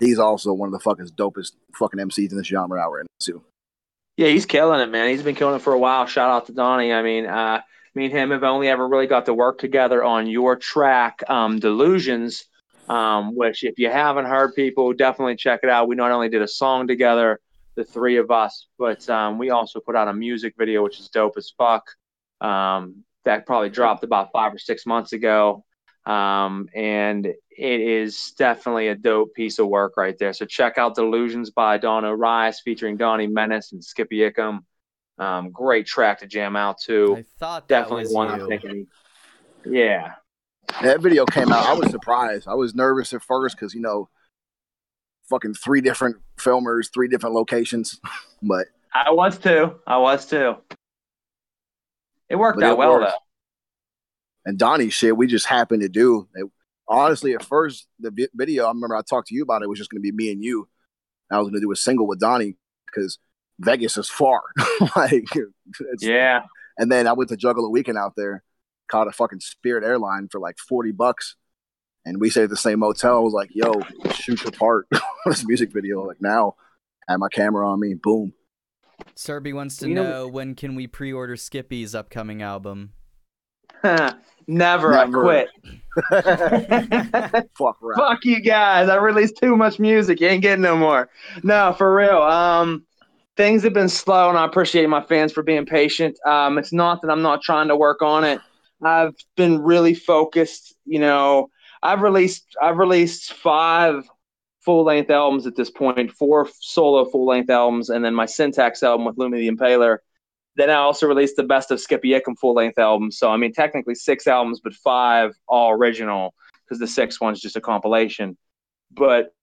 He's also one of the fucking dopest fucking MCs in this genre out right now, too. Yeah, he's killing it, man. He's been killing it for a while. Shout out to Donnie. I mean, me and him have only ever really got to work together on your track, Delusions, which if you haven't heard, people, definitely check it out. We not only did a song together, the three of us, but we also put out a music video, which is dope as fuck. That probably dropped about 5 or 6 months ago. And it is definitely a dope piece of work right there. So check out Delusions by Don Orias featuring Donnie Menace and Skippy Ickham. Great track to jam out to. I thought definitely that was one you. I'm thinking. Yeah. That video came out. I was surprised. I was nervous at first because, you know, fucking 3 different filmers, 3 different locations. But I was too. It worked but out it well worked. though. And Donnie shit, we just happened to do. Honestly, at first, the video, I remember I talked to you about it, was just going to be me and you. I was going to do a single with Donnie because Vegas is far. Like, Yeah. and then I went to juggle a weekend out there, caught a fucking Spirit airline for like $40. And we stayed at the same motel. I was like, yo, let's shoot your part on this music video. Like, now, I had my camera on me, boom. Serby wants to know, when can we pre-order Skippy's upcoming album? Never. I quit. Fuck right. Fuck you guys. I released too much music. You ain't getting no more. No, for real. Things have been slow, and I appreciate my fans for being patient. It's not that I'm not trying to work on it. I've been really focused. You know, I've released 5 full-length albums at this point, 4 solo full-length albums, and then my Syntax album with Lumi the Impaler. Then I also released the Best of Skippy Ickham full-length album. So, I mean, technically 6 albums, but 5 all original because the 6th one's just a compilation. But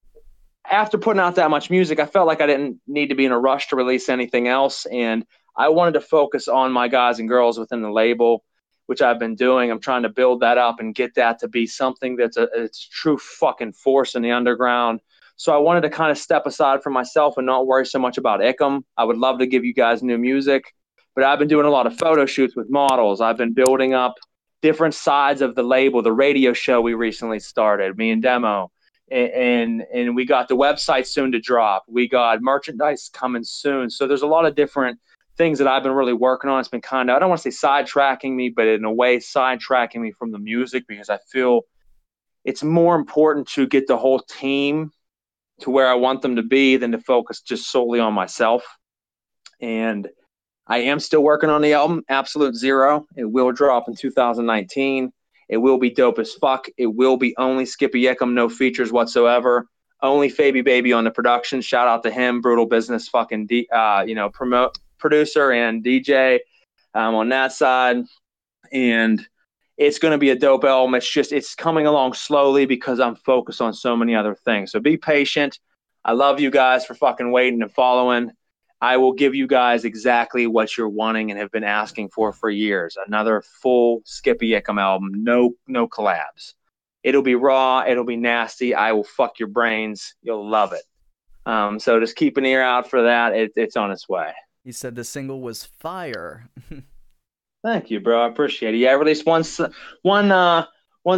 after putting out that much music, I felt like I didn't need to be in a rush to release anything else. And I wanted to focus on my guys and girls within the label, which I've been doing. I'm trying to build that up and get that to be something that's it's a true fucking force in the underground. So I wanted to kind of step aside from myself and not worry so much about Ickham. I would love to give you guys new music, but I've been doing a lot of photo shoots with models. I've been building up different sides of the label, the radio show we recently started, me and Demo. And we got the website soon to drop. We got merchandise coming soon. So there's a lot of different things that I've been really working on. It's been kind of, I don't want to say sidetracking me, but in a way sidetracking me from the music, because I feel it's more important to get the whole team to where I want them to be than to focus just solely on myself. And I am still working on the album, Absolute Zero. It will drop in 2019. It will be dope as fuck. It will be only Skippy Ickham, no features whatsoever. Only Faby Baby on the production. Shout out to him, Brutal Business fucking producer and DJ on that side. And it's going to be a dope album. It's coming along slowly because I'm focused on so many other things. So be patient. I love you guys for fucking waiting and following. I will give you guys exactly what you're wanting and have been asking for years. Another full Skippy Ickham album. No collabs. It'll be raw. It'll be nasty. I will fuck your brains. You'll love it. So just keep an ear out for that. It's on its way. He said the single was fire. Thank you, bro. I appreciate it. Yeah, I released one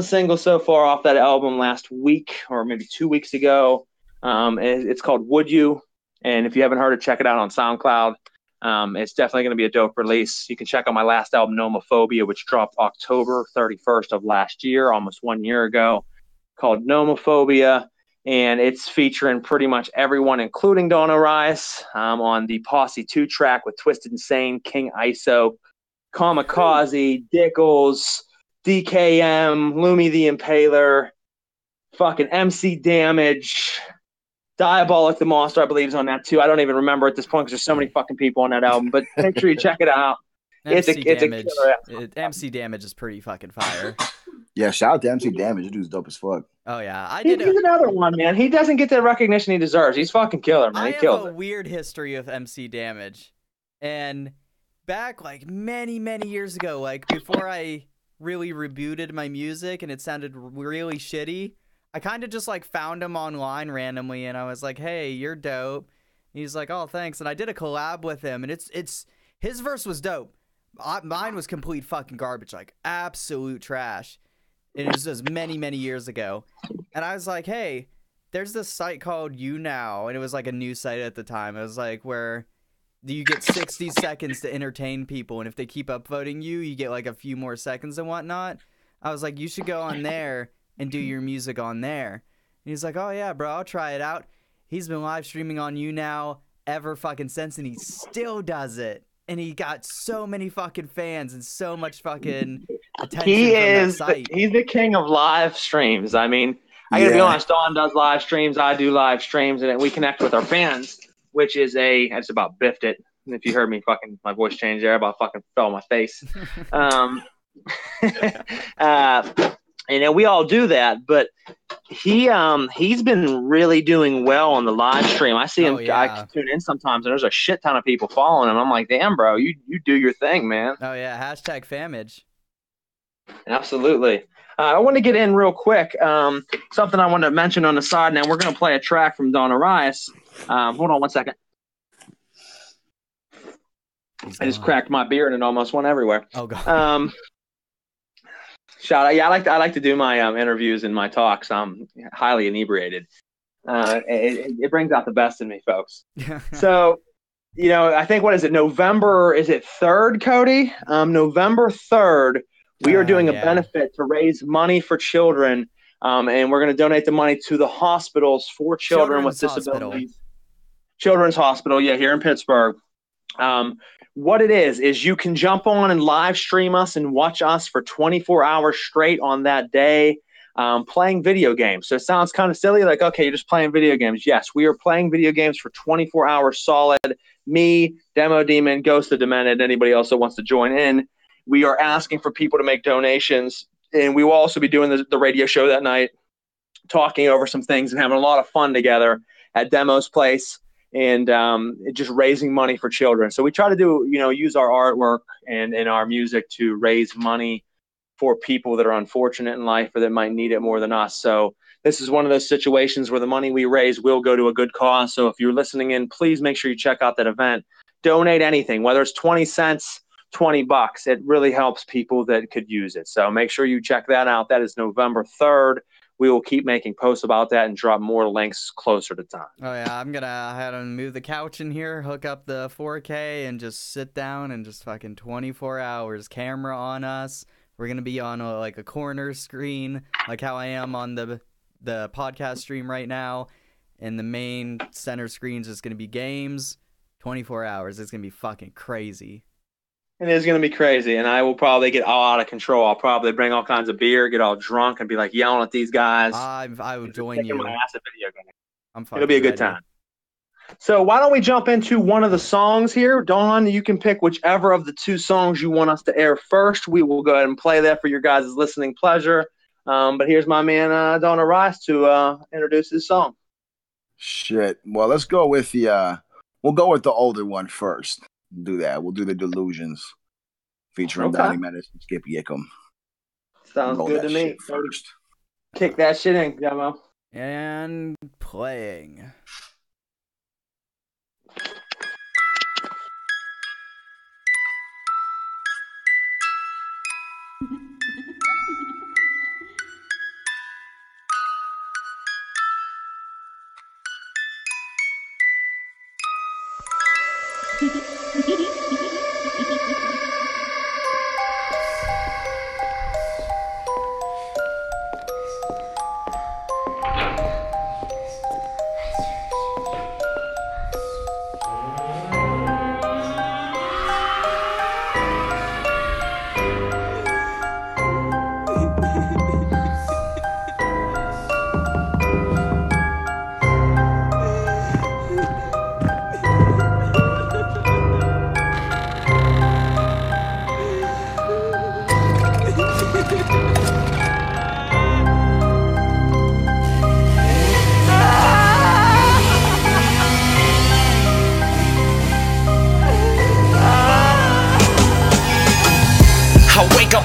single so far off that album last week or maybe 2 weeks ago. It's called Would You? And if you haven't heard it, check it out on SoundCloud. It's definitely going to be a dope release. You can check out my last album, Nomophobia, which dropped October 31st of last year, almost 1 year ago, called Nomophobia. And it's featuring pretty much everyone, including Don Orias, on the Posse 2 track with Twisted Insane, King ISO, Kamikaze, Dickles, DKM, Lumi the Impaler, fucking MC Damage, Diabolic the Monster, I believe, is on that too. I don't even remember at this point because there's so many fucking people on that album. But make sure you check it out. It's a killer. MC Damage is pretty fucking fire. Yeah, shout out to MC Damage. That dude's dope as fuck. Oh yeah, He's another one, man. He doesn't get the recognition he deserves. He's fucking killer, man. He kills it. I have a weird history of MC Damage, and back like many years ago, like before I really rebooted my music and it sounded really shitty, I kind of just like found him online randomly, and I was like, "Hey, you're dope." And he's like, "Oh, thanks." And I did a collab with him, and it's his verse was dope. Mine was complete fucking garbage, like absolute trash. It was just many years ago, and I was like, "Hey, there's this site called You Now," and it was like a news site at the time. It was like where you get 60 seconds to entertain people, and if they keep upvoting you, you get like a few more seconds and whatnot. I was like, you should go on there and do your music on there. And he's like, oh yeah, bro, I'll try it out. He's been live streaming on You Now ever fucking since, and he still does it. And he got so many fucking fans and so much fucking attention he's the king of live streams. I mean, I gotta be honest, Don does live streams, I do live streams, and we connect with our fans, which is I just about biffed it. And if you heard me fucking, my voice change there, I about fucking fell on my face. And we all do that, but he's been really doing well on the live stream. I see him. I tune in sometimes, and there's a shit ton of people following him. I'm like, damn, bro, you do your thing, man. Oh yeah, hashtag Famage. Absolutely. I want to get in real quick. Something I wanted to mention on the side. Now we're going to play a track from Don Orias. Hold on one second. I just cracked my beer and it almost went everywhere. Oh god. Shout out! Yeah, I like to do my interviews and my talks. I'm highly inebriated. It brings out the best in me, folks. So, I think, what is it? November? Is it 3rd, Cody? November 3rd. We are doing a benefit to raise money for children, and we're going to donate the money to the hospitals for children with disabilities. Children's Hospital, here in Pittsburgh. What it is you can jump on and live stream us and watch us for 24 hours straight on that day, playing video games. So it sounds kind of silly, like, okay, you're just playing video games. Yes, we are playing video games for 24 hours solid. Me, Demo Demon, Ghost of Demented, anybody else that wants to join in. We are asking for people to make donations, and we will also be doing the radio show that night, talking over some things and having a lot of fun together at Demo's place. And just raising money for children. So we try to do, use our artwork and our music to raise money for people that are unfortunate in life or that might need it more than us. So this is one of those situations where the money we raise will go to a good cause. So if you're listening in, please make sure you check out that event. Donate anything, whether it's 20 cents, $20. It really helps people that could use it. So make sure you check that out. That is November 3rd. We will keep making posts about that and drop more links closer to time. Oh, yeah. I'm going to have to move the couch in here, hook up the 4K, and just sit down and just fucking 24 hours, camera on us. We're going to be on a corner screen, like how I am on the podcast stream right now. And the main center screen is going to be games, 24 hours. It's going to be fucking crazy. It is going to be crazy, and I will probably get all out of control. I'll probably bring all kinds of beer, get all drunk, and be like yelling at these guys. I will join you. My ass at video games. It'll be a good time. So why don't we jump into one of the songs here? Dawn, you can pick whichever of the 2 songs you want us to air first. We will go ahead and play that for your guys' listening pleasure. But here's my man Don Orias to introduce his song. Shit. Well, let's go with we'll go with the older one first. Do that. We'll do the Delusions featuring Donnie Menace and Skip Yickham. Sounds good to me. First. Kick that shit in, Demo. And playing.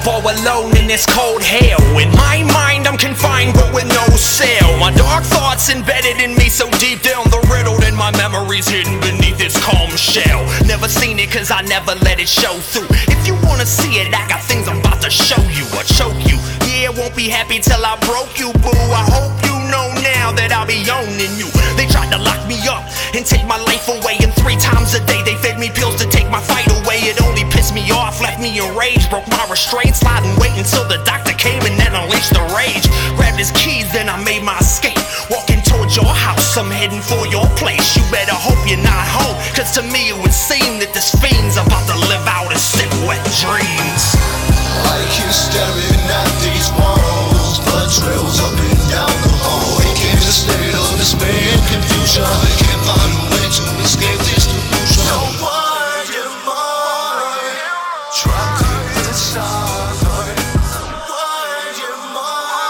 All alone in this cold hell. In my mind I'm confined but with no cell. My dark thoughts embedded in me so deep down the riddled, and my memories hidden beneath this calm shell. Never seen it cause I never let it show through. If you wanna see it, I got things I'm about to show you or choke you. Yeah, won't be happy till I broke you, boo. I hope you know now that I'll be owning you. They tried to lock me up and take my life away, and 3 times a day they fed me pills to take my fight away. It only pissed me off, left me enraged, broke my restraint, sliding, wait until the doctor came and then unleashed the rage. Grabbed his keys, then I made my escape, walking towards your house, I'm heading for your place. You better hope you're not home, cause to me it would seem that this fiend's about to live out his sick, wet dreams. I keep staring at these walls, blood trails up and down the hall. It came to a state of despair and confusion. I can't find a way to escape this delusion. No wonder more, trapped in the dark. Wonder more.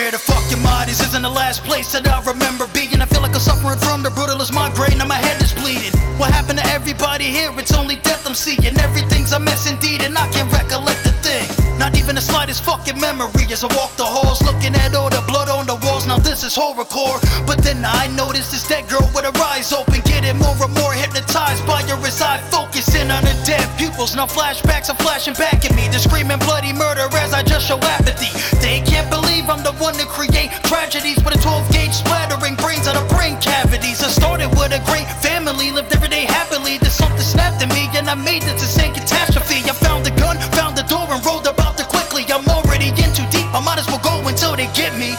where the fuck your mind is. Isn't the last place that I remember being. I feel like I'm suffering from the brutalist migraine and my head is bleeding. What happened to everybody here? It's only death I'm seeing. Everything's a mess indeed and I can't recollect a thing. Not even the slightest fucking memory as I walk the halls, looking at all the blood on the walls. Now this is horrorcore. But then I noticed this dead girl with her eyes open, getting more and more hypnotized by her as I focus in on her dead pupils. Now flashbacks are flashing back at me. They're screaming bloody murder as I just show apathy. They can't believe I'm the one to create tragedies with a 12-gauge splattering brains out of brain cavities. I started with a great family, lived every day happily. Then something snapped at me and I made this insane catastrophe. I found a gun, found the door and rolled about too quickly. I'm already in too deep, I might as well go until they get me.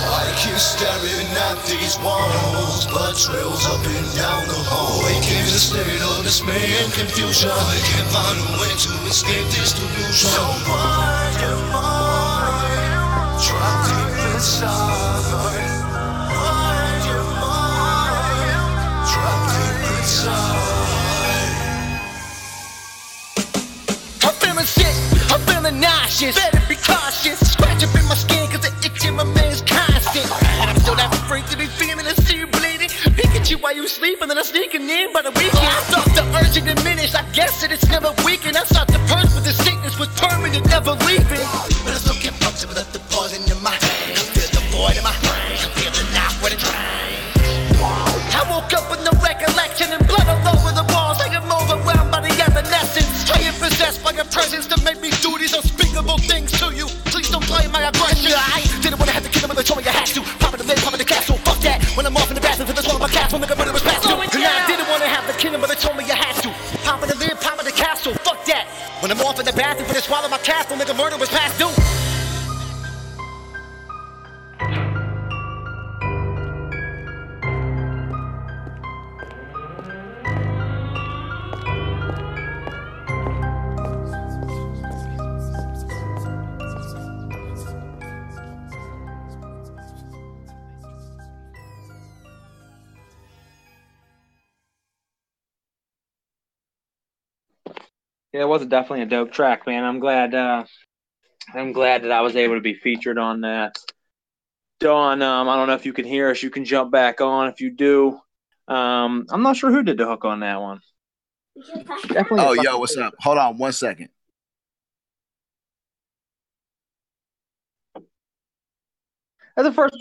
I keep staring at these walls, blood trails up and down the hall. Waking in a state of dismay and confusion. I can't find a way to escape this delusion. So why am I trapped deep inside? Why am I trapped deep inside? I'm feeling sick, I'm feeling nauseous. Better be cautious. Scratch up in my skin cause the itch in my man's constant. And I'm still that freak to be feeling and see you bleeding. Peek at you while you sleep and then I'm sneaking in by the weekend. I thought the urge to diminish, I guess that it's never weakened. I thought the purge with the sickness was permanent, never leaving. But it's looking punctured with the poison in my brain. I feel the void in my brain. I feel the knife with it. I woke up with no recollection and blood all over the walls. I am overwhelmed by the evanescence. I am possessed by your presence to make me do these unspeakable things to you. Please don't play my aggression. I didn't want to have to kill him, but they told me I had to. Pop in the lid, pop in the castle, fuck that. When I'm off in the bathroom, then swallow my castle, make a murderous bastard. And I didn't want to have to kill him, but they told me I had to. Pop in the lid, pop in the castle, fuck that. When I'm off in the bathroom, then swallow my castle, make a murderous past due. Yeah, it was definitely a dope track, man. I'm glad that I was able to be featured on that. Don, I don't know if you can hear us. You can jump back on if you do. I'm not sure who did the hook on that one. Definitely. Oh, yo, what's up? Hold on 1 second. That's the first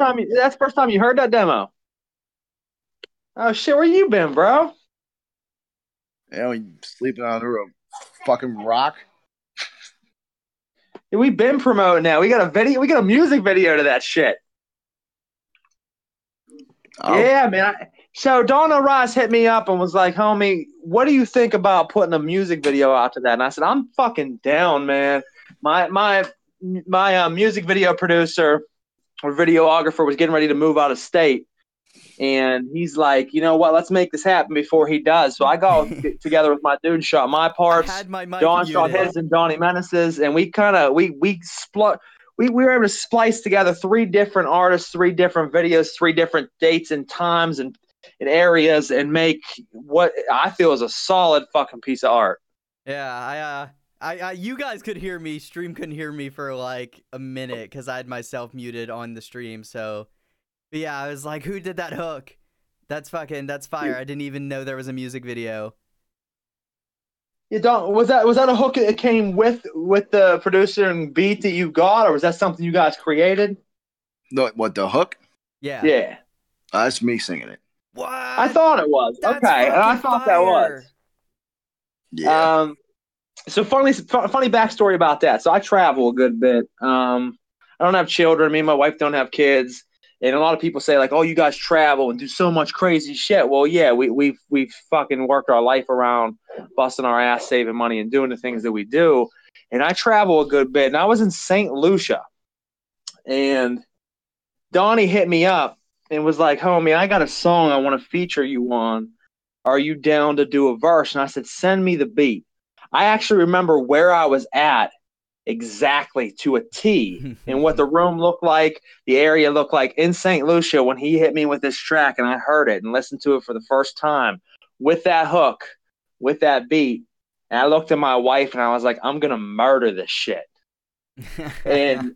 time you heard that demo. Oh shit, where you been, bro? Yeah, we sleeping under a fucking rock. Yeah, we've been promoting that. We got a video. We got a music video to that shit. Oh. Yeah, man. So Don Orias hit me up and was like, "Homie, what do you think about putting a music video out to that?" And I said, "I'm fucking down, man. My music video producer or videographer was getting ready to move out of state, and he's like, you know what? Let's make this happen before he does." So I got together with my dude, shot my parts. I had my mic Don shot muted. his and Donnie Menace's, and we were able to splice together 3 different artists, 3 different videos, 3 different dates and times and areas, and make what I feel is a solid fucking piece of art. Yeah, I you guys could hear me. Stream couldn't hear me for like a minute because I had myself muted on the stream. So, but yeah, I was like, "Who did that hook? That's fire." I didn't even know there was a music video. You don't was that a hook that came with the producer and beat that you got, or was that something you guys created? What, the hook? Yeah. Yeah. That's me singing it. What? I thought it was. That's okay, and I fucking thought that fire. was. Yeah. So funny backstory about that. So I travel a good bit. I don't have children. Me and my wife don't have kids. And a lot of people say like, "Oh, you guys travel and do so much crazy shit." Well, yeah, we've fucking worked our life around busting our ass, saving money, and doing the things that we do. And I travel a good bit. And I was in St. Lucia, and Donnie hit me up and was like, "Homie, I got a song I want to feature you on. Are you down to do a verse?" And I said, "Send me the beat." I actually remember where I was at exactly to a T and what the room looked like, the area looked like in St. Lucia when he hit me with this track, and I heard it and listened to it for the first time with that hook, with that beat. And I looked at my wife and I was like, "I'm going to murder this shit." And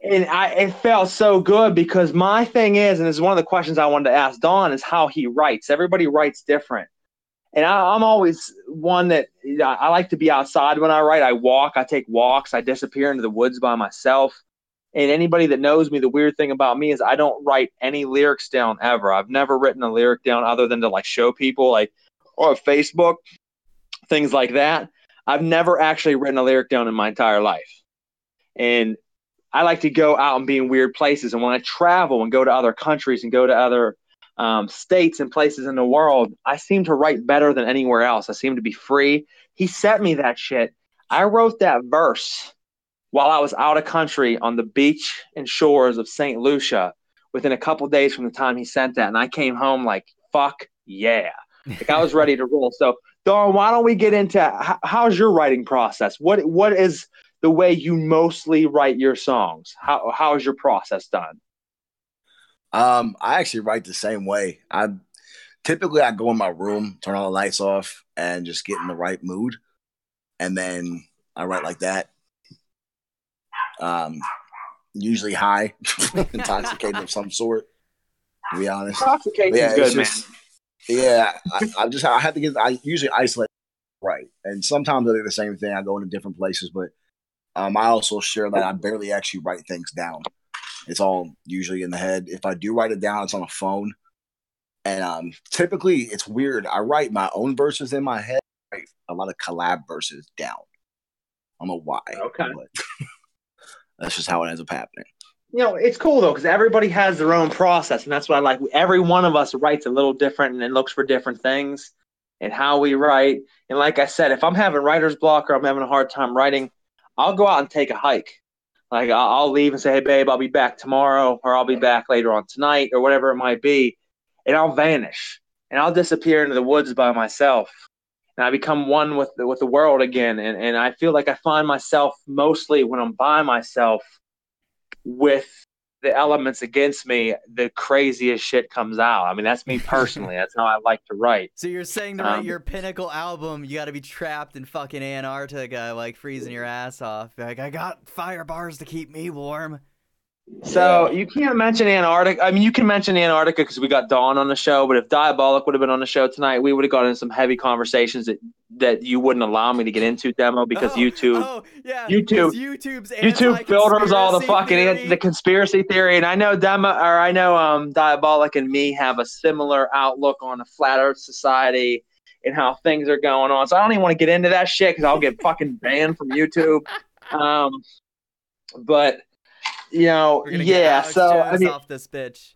And it felt so good because my thing is, and this is one of the questions I wanted to ask Don, is how he writes. Everybody writes different. And I'm always one that I like to be outside when I write. I walk, I take walks, I disappear into the woods by myself. And anybody that knows me, the weird thing about me is I don't write any lyrics down ever. I've never written a lyric down other than to like show people, like, or Facebook, things like that. I've never actually written a lyric down in my entire life. And I like to go out and be in weird places. And when I travel and go to other countries and go to other states and places in the world, I seem to write better than anywhere else. I seem to be free. He sent me that shit. I wrote that verse while I was out of country on the beach and shores of St. Lucia within a couple of days from the time he sent that. And I came home like, fuck yeah. Like I was ready to roll. So, Don, why don't we get into how's your writing process? What is the way you mostly write your songs? How is your process done? I actually write the same way. I go in my room, turn all the lights off, and just get in the right mood, and then I write like that. Usually high, intoxicated of some sort. To be honest, Intoxicated is good, man. Yeah, I have to get. I usually isolate, right, and sometimes I do the same thing. I go into different places, but I also share that I barely actually write things down. It's all usually in the head. If I do write it down, it's on a phone. And typically, it's weird. I write my own verses in my head. I write a lot of collab verses down. I don't know why. Okay. But that's just how it ends up happening. You know, it's cool though because everybody has their own process, and that's what I like. Every one of us writes a little different and looks for different things and how we write. And like I said, if I'm having writer's block or I'm having a hard time writing, I'll go out and take a hike. Like I'll leave and say, "Hey, babe, I'll be back tomorrow," or "I'll be back later on tonight," or whatever it might be, and I'll vanish and I'll disappear into the woods by myself, and I become one with the world again. And I feel like I find myself mostly when I'm by myself with the elements against me, the craziest shit comes out. I mean, that's me personally. That's how I like to write. So you're saying to write your pinnacle album, you got to be trapped in fucking Antarctica, like freezing your ass off. Like, I got fire bars to keep me warm. So you can't mention Antarctica. I mean, you can mention Antarctica because we got Dawn on the show. But if Diabolic would have been on the show tonight, we would have gotten into some heavy conversations that you wouldn't allow me to get into, Demo, because YouTube filters all the fucking the conspiracy theory. And I know Diabolic and me have a similar outlook on the flat Earth society and how things are going on. So I don't even want to get into that shit because I'll get fucking banned from YouTube. But you know, yeah. So I mean, off this bitch.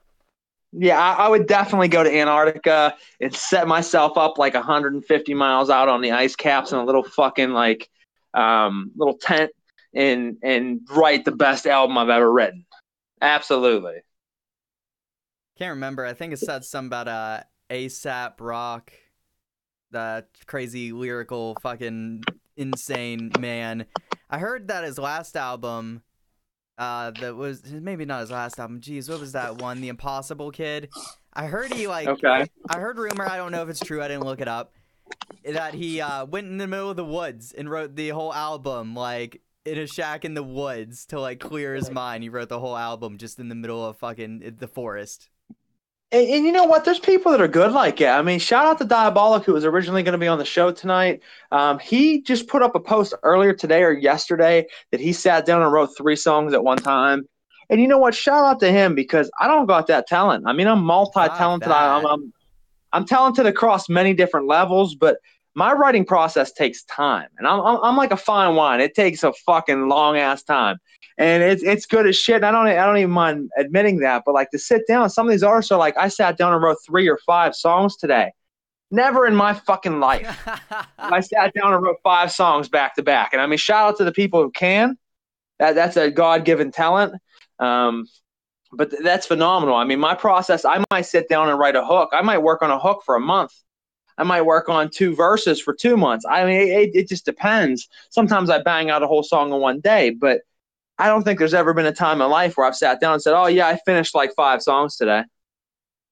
Yeah, I would definitely go to Antarctica and set myself up like 150 miles out on the ice caps in a little fucking like little tent and write the best album I've ever written. Absolutely. Can't remember. I think it said something about ASAP Rock, that crazy lyrical fucking insane man. I heard that his last album. That was maybe not his last album. Jeez, what was that one? The Impossible Kid. I heard he like. Okay. I heard rumor. I don't know if it's true. I didn't look it up. That he went in the middle of the woods and wrote the whole album like in a shack in the woods to like clear his mind. He wrote the whole album just in the middle of fucking the forest. And you know what? There's people that are good like it. I mean, shout out to Diabolic, who was originally going to be on the show tonight. He just put up a post earlier today or yesterday that he sat down and wrote 3 songs at one time. And you know what? Shout out to him because I don't got that talent. I mean, I'm multi-talented. I'm talented across many different levels, but my writing process takes time. And I'm like a fine wine. It takes a fucking long ass time. And it's good as shit. And I don't even mind admitting that. But like to sit down, some of these artists are like, I sat down and wrote 3 or 5 songs today. Never in my fucking life. I sat down and wrote 5 songs back to back. And I mean, shout out to the people who can. That's a God-given talent. But that's phenomenal. I mean, my process, I might sit down and write a hook. I might work on a hook for a month. I might work on 2 verses for 2 months. I mean, it just depends. Sometimes I bang out a whole song in one day, but I don't think there's ever been a time in life where I've sat down and said, oh, yeah, I finished like 5 songs today.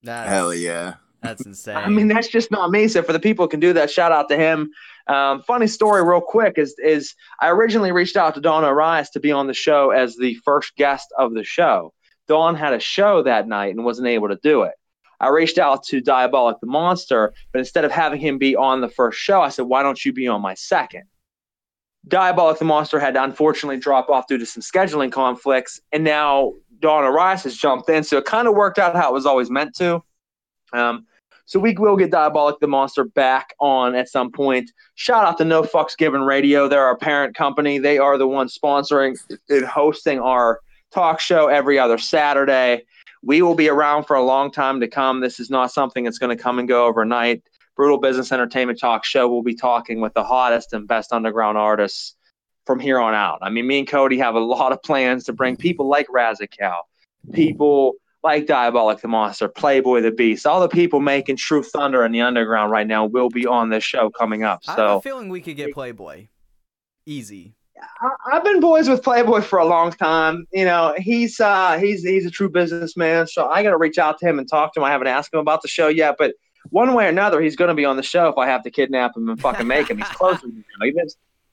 Hell yeah. That's insane. I mean, that's just not me. So for the people who can do that, shout out to him. Funny story, real quick, is I originally reached out to Don Orias to be on the show as the first guest of the show. Don had a show that night and wasn't able to do it. I reached out to Diabolic the Monster, but instead of having him be on the first show, I said, why don't you be on my second? Diabolic the Monster had to unfortunately drop off due to some scheduling conflicts, and now Don Orias has jumped in, so it kind of worked out how it was always meant to. So we will get Diabolic the Monster back on at some point. Shout out to No Fucks Given Radio. They're our parent company. They are the ones sponsoring and hosting our talk show every other Saturday. We will be around for a long time to come. This is not something that's going to come and go overnight. Brutal Business Entertainment Talk Show will be talking with the hottest and best underground artists from here on out. I mean, me and Cody have a lot of plans to bring people like Razzical, people like Diabolic the Monster, Playboy the Beast, all the people making true thunder in the underground right now will be on this show coming up. I have So a feeling we could get Playboy. Easy. I've been boys with Playboy for a long time. You know, he's a true businessman. So I got to reach out to him and talk to him. I haven't asked him about the show yet, but one way or another, he's going to be on the show if I have to kidnap him and fucking make him. He's close to me.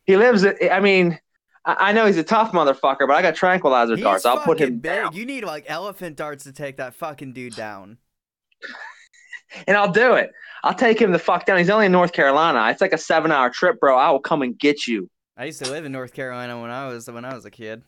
He lives. I mean, I know he's a tough motherfucker, but I got tranquilizer darts. I'll put him big. down. You need like elephant darts to take that fucking dude down. And I'll do it. I'll take him the fuck down. He's only in North Carolina. It's like a 7-hour trip, bro. I will come and get you. I used to live in North Carolina when I was a kid.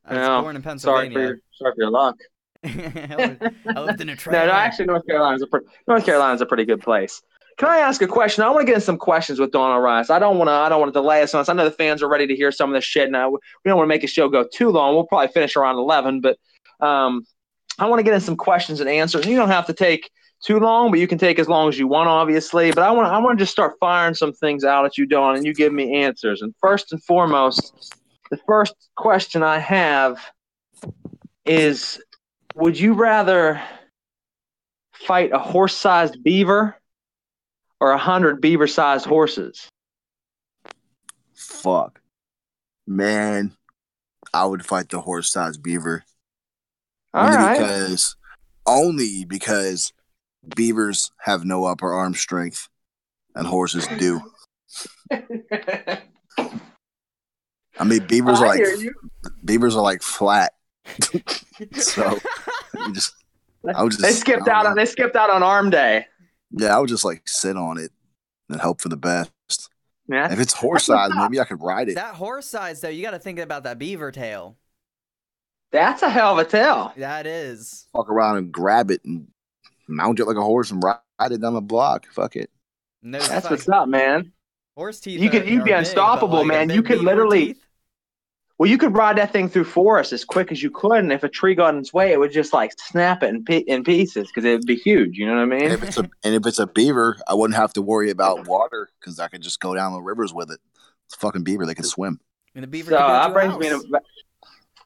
I was born in Sorry Pennsylvania. for your luck. I lived in a trailer. No, actually, North Carolina's a pretty good place. Can I ask a question? I want to get in some questions with Don Orias. I don't want to delay us on this. I know the fans are ready to hear some of this shit. Now we don't want to make a show go too long. We'll probably finish around 11, but I want to get in some questions and answers. You don't have to take too long, but you can take as long as you want, obviously. But I want to just start firing some things out at you, Don, and you give me answers. And first and foremost, the first question I have is: would you rather fight a horse-sized beaver or 100 beaver-sized horses? Fuck. Man, I would fight the horse-sized beaver. All right. Only because beavers have no upper arm strength and horses do. I mean, beavers are like flat. So they skipped out on arm day. Yeah, I would just like sit on it and hope for the best. Yeah. If it's horse size, maybe I could ride it. That horse size though, you got to think about that beaver tail. That's a hell of a tail. That is. Walk around and grab it and mount it like a horse and ride it down the block. Fuck it. No, that's what's up, man. Horse teeth. You'd be unstoppable, like man. You could literally. Teeth? Well, you could ride that thing through forest as quick as you could, and if a tree got in its way, it would just like snap it in pieces because it would be huge. You know what I mean? And if it's a beaver, I wouldn't have to worry about water because I could just go down the rivers with it. It's a fucking beaver; they can swim. And the beaver. So that brings me to.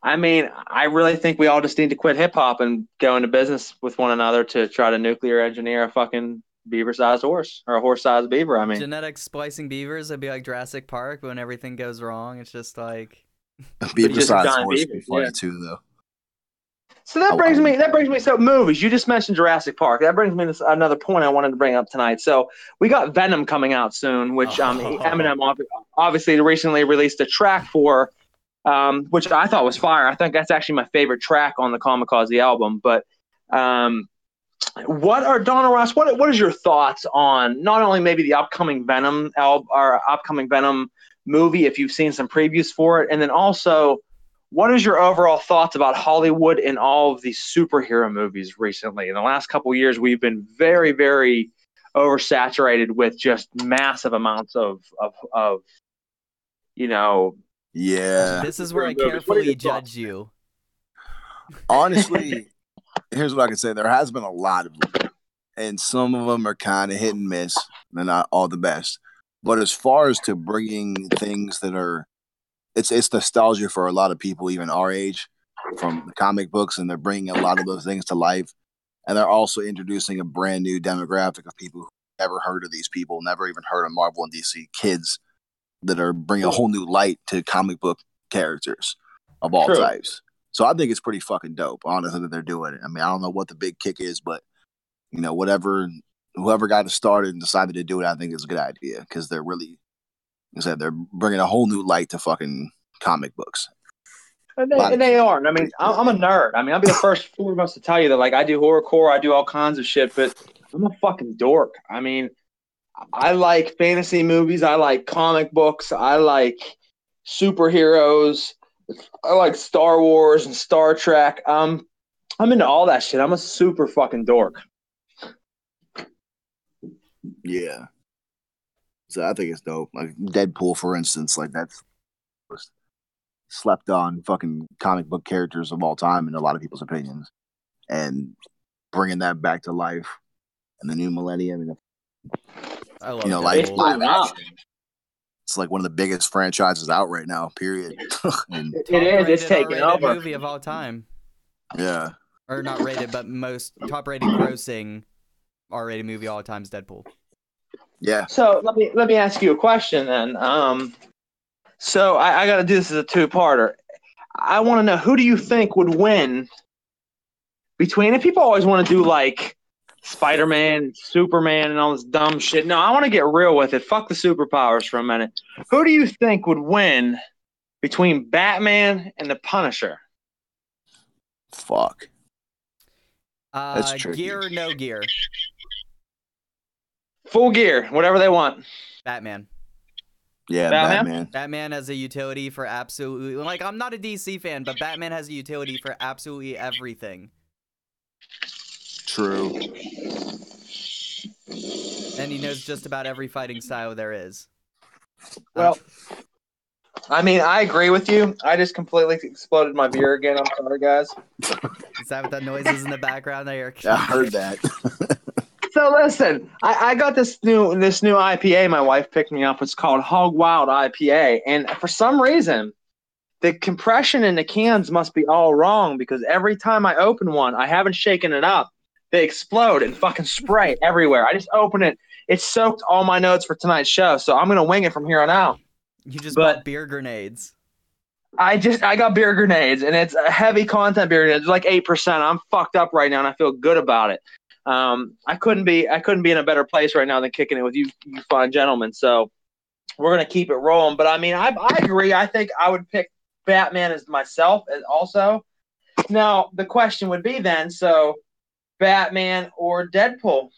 I mean, I really think we all just need to quit hip hop and go into business with one another to try to nuclear engineer a fucking beaver-sized horse or a horse-sized beaver. I mean, genetic splicing beavers would be like Jurassic Park, but when everything goes wrong, it's just like. A beaver-sized horse would be funny too, though. So that brings me. So movies. You just mentioned Jurassic Park. That brings me to another point I wanted to bring up tonight. So we got Venom coming out soon, which Eminem obviously recently released a track for, which I thought was fire. I think that's actually my favorite track on the Kamikaze album. But what are Don Orias? What is your thoughts on not only maybe the upcoming Venom album or upcoming Venom movie, if you've seen some previews for it, and then also what is your overall thoughts about Hollywood and all of these superhero movies recently? In the last couple of years, we've been very, very oversaturated with just massive amounts of Yeah. This is where I carefully judge you. Honestly, here's what I can say: there has been a lot of them, and some of them are kind of hit and miss. They're not all the best. But as far as to bringing things that are, it's nostalgia for a lot of people, even our age, from the comic books, and they're bringing a lot of those things to life. And they're also introducing a brand new demographic of people who never heard of these people, never even heard of Marvel and DC, kids that are bringing a whole new light to comic book characters of all types. So I think it's pretty fucking dope, honestly, that they're doing it. I mean, I don't know what the big kick is, but whoever got it started and decided to do it, I think is a good idea because they're really, like I said, they're bringing a whole new light to fucking comic books. And they are. I mean, I'm a nerd. I mean, I'll be the first foremost to tell you that, like, I do horrorcore, I do all kinds of shit, but I'm a fucking dork. I mean, I like fantasy movies, I like comic books, I like superheroes, I like Star Wars and Star Trek. I'm into all that shit. I'm a super fucking dork. Yeah. So I think it's dope. Like Deadpool, for instance, like that's slept on fucking comic book characters of all time in a lot of people's opinions, and bringing that back to life in the new millennium. I love like Deadpool. live action. It's like one of the biggest franchises out right now. Period. And It is. It's Top-rated taking R-rated over. movie of all time, yeah, or not rated, but most top-rated grossing R-rated movie of all time is Deadpool. yeah. So let me ask you a question then. So I got to do this as a two-parter. I want to know, who do you think would win between? And people always want to do like Spider-Man, Superman, and all this dumb shit. No, I want to get real with it. Fuck the superpowers for a minute. Who do you think would win between Batman and the Punisher? Fuck. That's tricky. Gear or no gear? Full gear, whatever they want. Batman. Yeah, Batman? Batman has a utility for absolutely, like, I'm not a DC fan, but Batman has a utility for absolutely everything. True. And he knows just about every fighting style there is. Well, I mean, I agree with you. I just completely exploded my beer again. I'm sorry, guys. Is that what that noise is in the background there? I heard that. So listen, I got this new IPA my wife picked me up. It's called Hog Wild IPA, and for some reason, the compression in the cans must be all wrong because every time I open one, I haven't shaken it up. They explode and fucking spray everywhere. I just open it. It soaked all my notes for tonight's show, so I'm gonna wing it from here on out. You just bought beer grenades. I got beer grenades, and it's a heavy content beer grenades. It's like 8%. I'm fucked up right now, and I feel good about it. I couldn't be in a better place right now than kicking it with you fine gentlemen. So we're gonna keep it rolling. But I mean, I agree. I think I would pick Batman as myself as also. Now the question would be then, so Batman or Deadpool?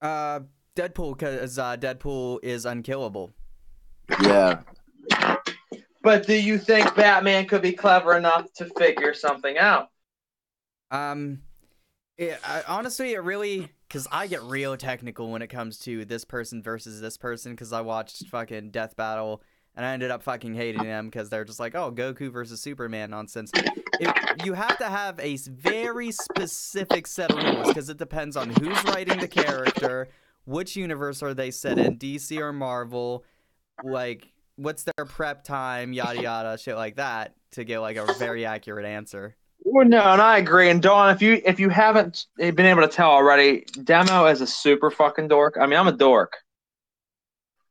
Deadpool, because Deadpool is unkillable. Yeah. But do you think Batman could be clever enough to figure something out? Honestly, it really, because I get real technical when it comes to this person versus this person, because I watched fucking Death Battle, and I ended up fucking hating them because they're just like, oh, Goku versus Superman nonsense. You have to have a very specific set of rules, because it depends on who's writing the character, which universe are they set in, DC or Marvel, like, what's their prep time, yada yada, shit like that, to get like a very accurate answer. Well, no, and I agree. And Dawn, if you haven't been able to tell already, Demo is a super fucking dork. I mean, I'm a dork.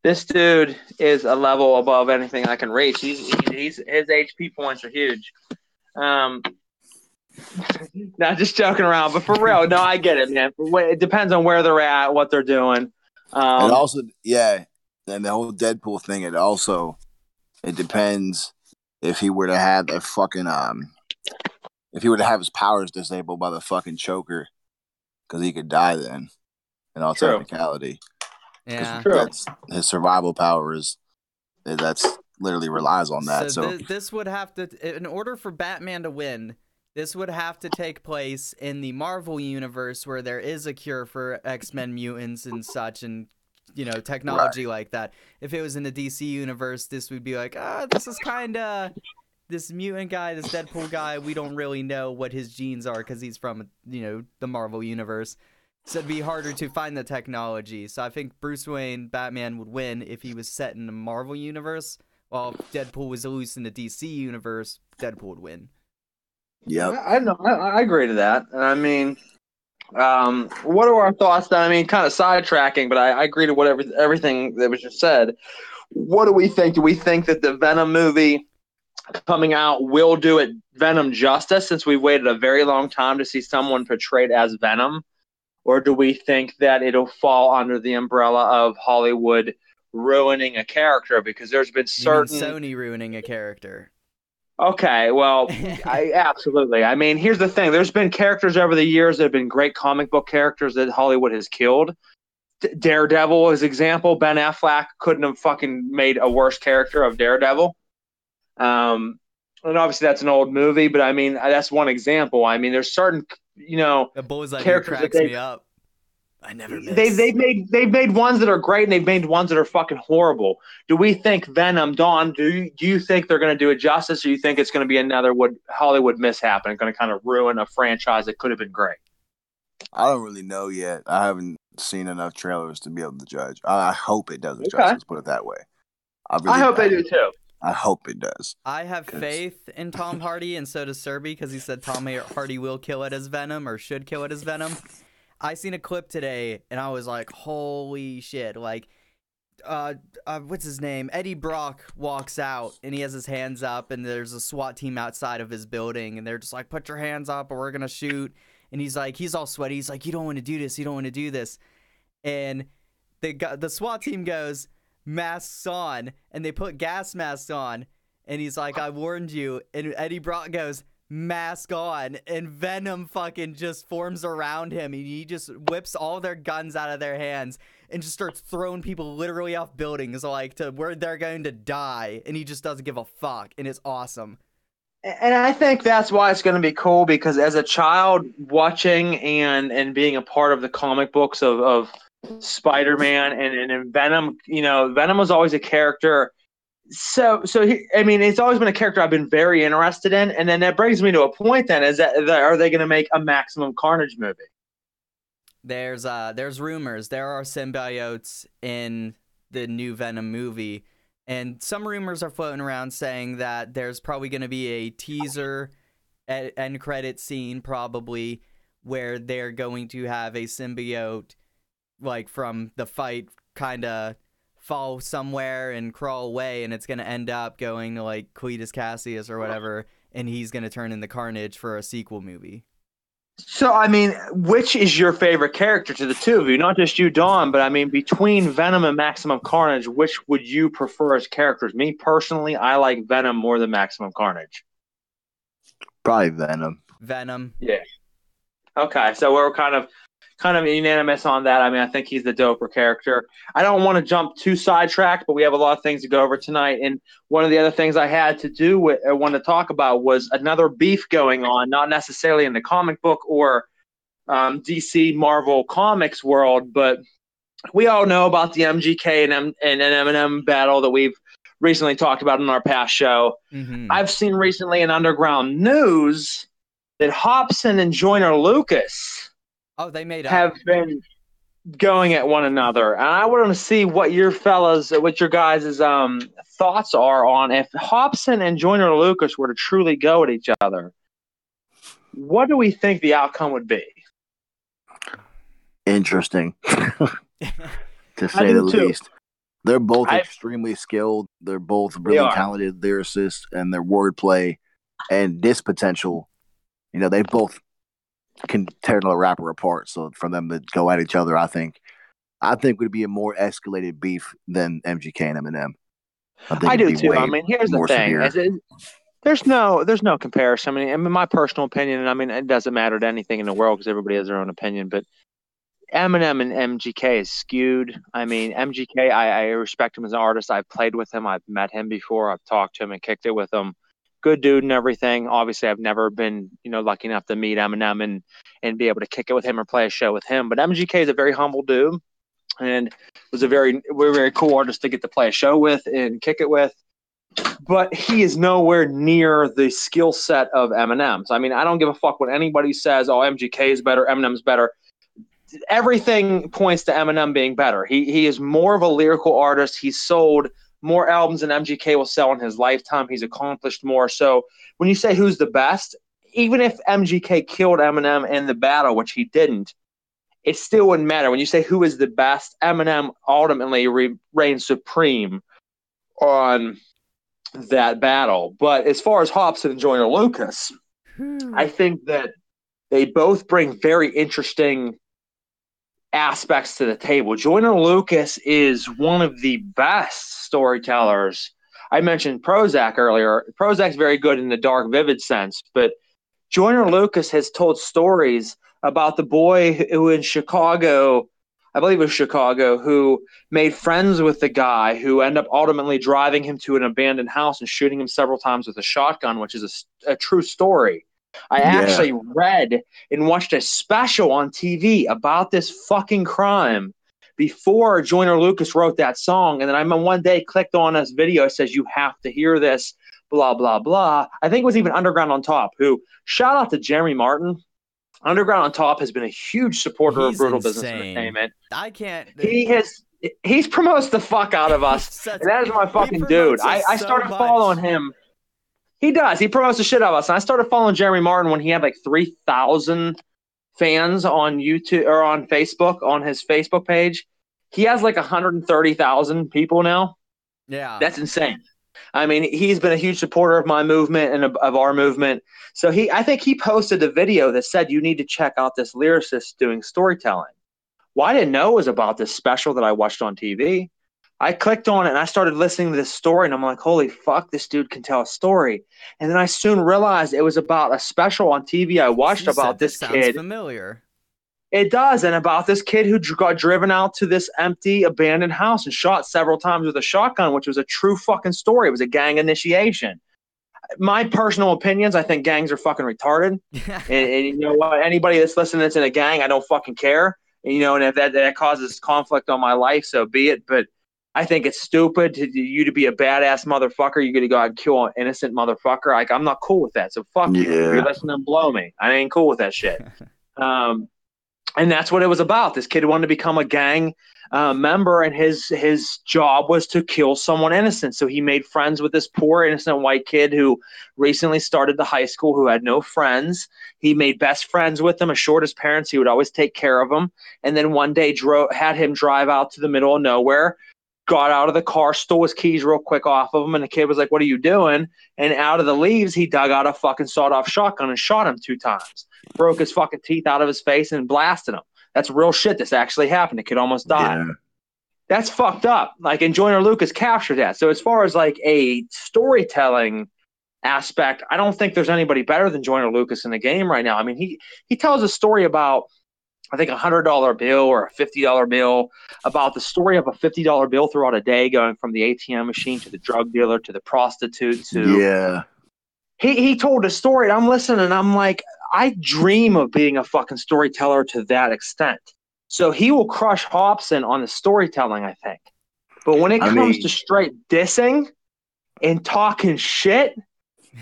This dude is a level above anything I can reach. He's his HP points are huge. Not just joking around, but for real, no, I get it, man. It depends on where they're at, what they're doing. And also, yeah, and the whole Deadpool thing. It depends if he were to have a fucking if he were to have his powers disabled by the fucking choker, because he could die then. In all technicality, yeah, that's his survival power that's literally relies on that. So this would have to, in order for Batman to win, this would have to take place in the Marvel universe where there is a cure for X-Men mutants and such, and technology like that. If it was in the DC universe, this would be like, this is kind of this mutant guy, this Deadpool guy. We don't really know what his genes are because he's from the Marvel universe. So it'd be harder to find the technology. So I think Bruce Wayne, Batman would win if he was set in the Marvel universe, while if Deadpool was loose in the DC universe, Deadpool would win. Yeah, I know. I agree to that. And I mean, what are our thoughts then? I mean, kind of sidetracking, but I agree to everything that was just said. What do we think? Do we think that the Venom movie coming out will do it Venom justice, since we've waited a very long time to see someone portrayed as Venom? or do we think that it'll fall under the umbrella of Hollywood ruining a character? Because there's been You mean certain. Sony ruining a character? Okay, well, absolutely. I mean, here's the thing. There's been characters over the years that have been great comic book characters that Hollywood has killed. Daredevil is example. Ben Affleck couldn't have fucking made a worse character of Daredevil. And obviously that's an old movie, but I mean, that's one example. I mean, there's certain, The Bullseye dude characters that cracks me up. I never miss. they've made ones that are great, and they've made ones that are fucking horrible. Do we think Venom, Dawn? Do you think they're going to do it justice, or you think it's going to be another Hollywood mishap and going to kind of ruin a franchise that could have been great? I don't really know yet. I haven't seen enough trailers to be able to judge. I hope it does it justice. Put it that way. I hope they do too. I hope it does. I have faith in Tom Hardy, and so does Serby, because he said Tom Hardy will kill it as Venom, or should kill it as Venom. I seen a clip today, and I was like, holy shit. Like, what's his name? Eddie Brock walks out, and he has his hands up, and there's a SWAT team outside of his building, and they're just like, put your hands up, or we're going to shoot. And he's like, he's all sweaty. He's like, you don't want to do this. You don't want to do this. And the SWAT team goes, masks on, and they put gas masks on, and he's like, I warned you. And Eddie Brock goes, mask on, and Venom fucking just forms around him, and he just whips all their guns out of their hands and just starts throwing people literally off buildings, like to where they're going to die, and he just doesn't give a fuck, and it's awesome. And I think that's why it's going to be cool, because as a child watching and being a part of the comic books of Spider-Man and Venom, Venom was always a character. I mean, it's always been a character I've been very interested in. And then that brings me to a point then, is that are they going to make a Maximum Carnage movie? There's rumors. There are symbiotes in the new Venom movie. And some rumors are floating around saying that there's probably going to be a teaser end credit scene, probably, where they're going to have a symbiote, like, from the fight, kind of fall somewhere and crawl away, and it's going to end up going to, like, Cletus Cassius or whatever, and he's going to turn into Carnage for a sequel movie. So, I mean, which is your favorite character to the two of you? Not just you, Don, but I mean, between Venom and Maximum Carnage, which would you prefer as characters? Me, personally, I like Venom more than Maximum Carnage. Probably Venom. Venom. Yeah. Okay, so we're kind of unanimous on that. I mean, I think he's the doper character. I don't want to jump too sidetracked, but we have a lot of things to go over tonight. And one of the other things I had want to talk about was another beef going on, not necessarily in the comic book or DC Marvel Comics world, but we all know about the MGK and Eminem battle that we've recently talked about in our past show. Mm-hmm. I've seen recently in Underground News that Hobson and Joyner Lucas they made up. have been going at one another, and I want to see what your guys' thoughts are on if Hobson and Joyner Lucas were to truly go at each other. What do we think the outcome would be? Interesting, to say the least. They're both extremely skilled. They're both really talented lyricists, and their wordplay and disc potential. They both can tear the rapper apart. So for them to go at each other, I think would be a more escalated beef than MGK and Eminem. I do too. I mean, here's the thing: there's no comparison. I mean, in my personal opinion, and I mean, it doesn't matter to anything in the world because everybody has their own opinion. But Eminem and MGK is skewed. I mean, MGK, I respect him as an artist. I've played with him. I've met him before. I've talked to him and kicked it with him. Good dude and everything. Obviously, I've never been, lucky enough to meet Eminem and be able to kick it with him or play a show with him. But MGK is a very humble dude and was very cool artist to get to play a show with and kick it with. But he is nowhere near the skill set of Eminem. So, I mean, I don't give a fuck what anybody says. Oh, MGK is better. Eminem's better. Everything points to Eminem being better. He is more of a lyrical artist. He's sold more albums than MGK will sell in his lifetime. He's accomplished more. So when you say who's the best, even if MGK killed Eminem in the battle, which he didn't, it still wouldn't matter. When you say who is the best, Eminem ultimately reigns supreme on that battle. But as far as Hobson and Joyner Lucas, I think that they both bring very interesting aspects to the table. Joyner Lucas is one of the best storytellers. I mentioned Prozac earlier. Prozac's very good in the dark, vivid sense, but Joyner Lucas has told stories about the boy who in Chicago, I believe it was Chicago, who made friends with the guy who ended up ultimately driving him to an abandoned house and shooting him several times with a shotgun, which is a true story. I actually read and watched a special on TV about this fucking crime before Joyner Lucas wrote that song. And then I one day clicked on this video. It says, you have to hear this, blah, blah, blah. I think it was even Underground on Top, who, shout out to Jeremy Martin. Underground on Top has been a huge supporter of Brutal Business Entertainment. I can't. He's promotes the fuck out of us. And that is my fucking dude. I started following him. He does. He promotes the shit out of us. And I started following Jeremy Martin when he had like 3,000 fans on YouTube or on Facebook, on his Facebook page. He has like 130,000 people now. Yeah. That's insane. I mean, he's been a huge supporter of my movement and of our movement. So I think he posted a video that said, you need to check out this lyricist doing storytelling. Well, I didn't know it was about this special that I watched on TV. I clicked on it and I started listening to this story and I'm like, holy fuck, this dude can tell a story. And then I soon realized it was about a special on TV I watched about this kid. Sounds familiar. It does, and about this kid who got driven out to this empty, abandoned house and shot several times with a shotgun, which was a true fucking story. It was a gang initiation. My personal opinions, I think gangs are fucking retarded. and you know what? Anybody that's listening that's in a gang, I don't fucking care. And, you know, and if that causes conflict on my life, so be it. But I think it's stupid you to be a badass motherfucker. You're going to go out and kill an innocent motherfucker. Like, I'm not cool with that. So fuck you. If you're listening, blow me. I ain't cool with that shit. And that's what it was about. This kid wanted to become a gang member, and his job was to kill someone innocent. So he made friends with this poor innocent white kid who recently started the high school, who had no friends. He made best friends with him, assured his parents he would always take care of him. And then one day had him drive out to the middle of nowhere, got out of the car, stole his keys real quick off of him, and the kid was like, what are you doing? And out of the leaves, he dug out a fucking sawed-off shotgun and shot him 2 times. Broke his fucking teeth out of his face and blasted him. That's real shit. This actually happened. The kid almost died. Yeah. That's fucked up. Like, and Joyner Lucas captured that. So as far as like a storytelling aspect, I don't think there's anybody better than Joyner Lucas in the game right now. I mean, he tells a story about, I think, $100 bill or a $50 bill, about the story of a $50 bill throughout a day, going from the ATM machine to the drug dealer to the prostitute to. Yeah. He told a story, and I'm listening, and I'm like, I dream of being a fucking storyteller to that extent. So he will crush Hobson on the storytelling, I think. But when it comes to straight dissing and talking shit,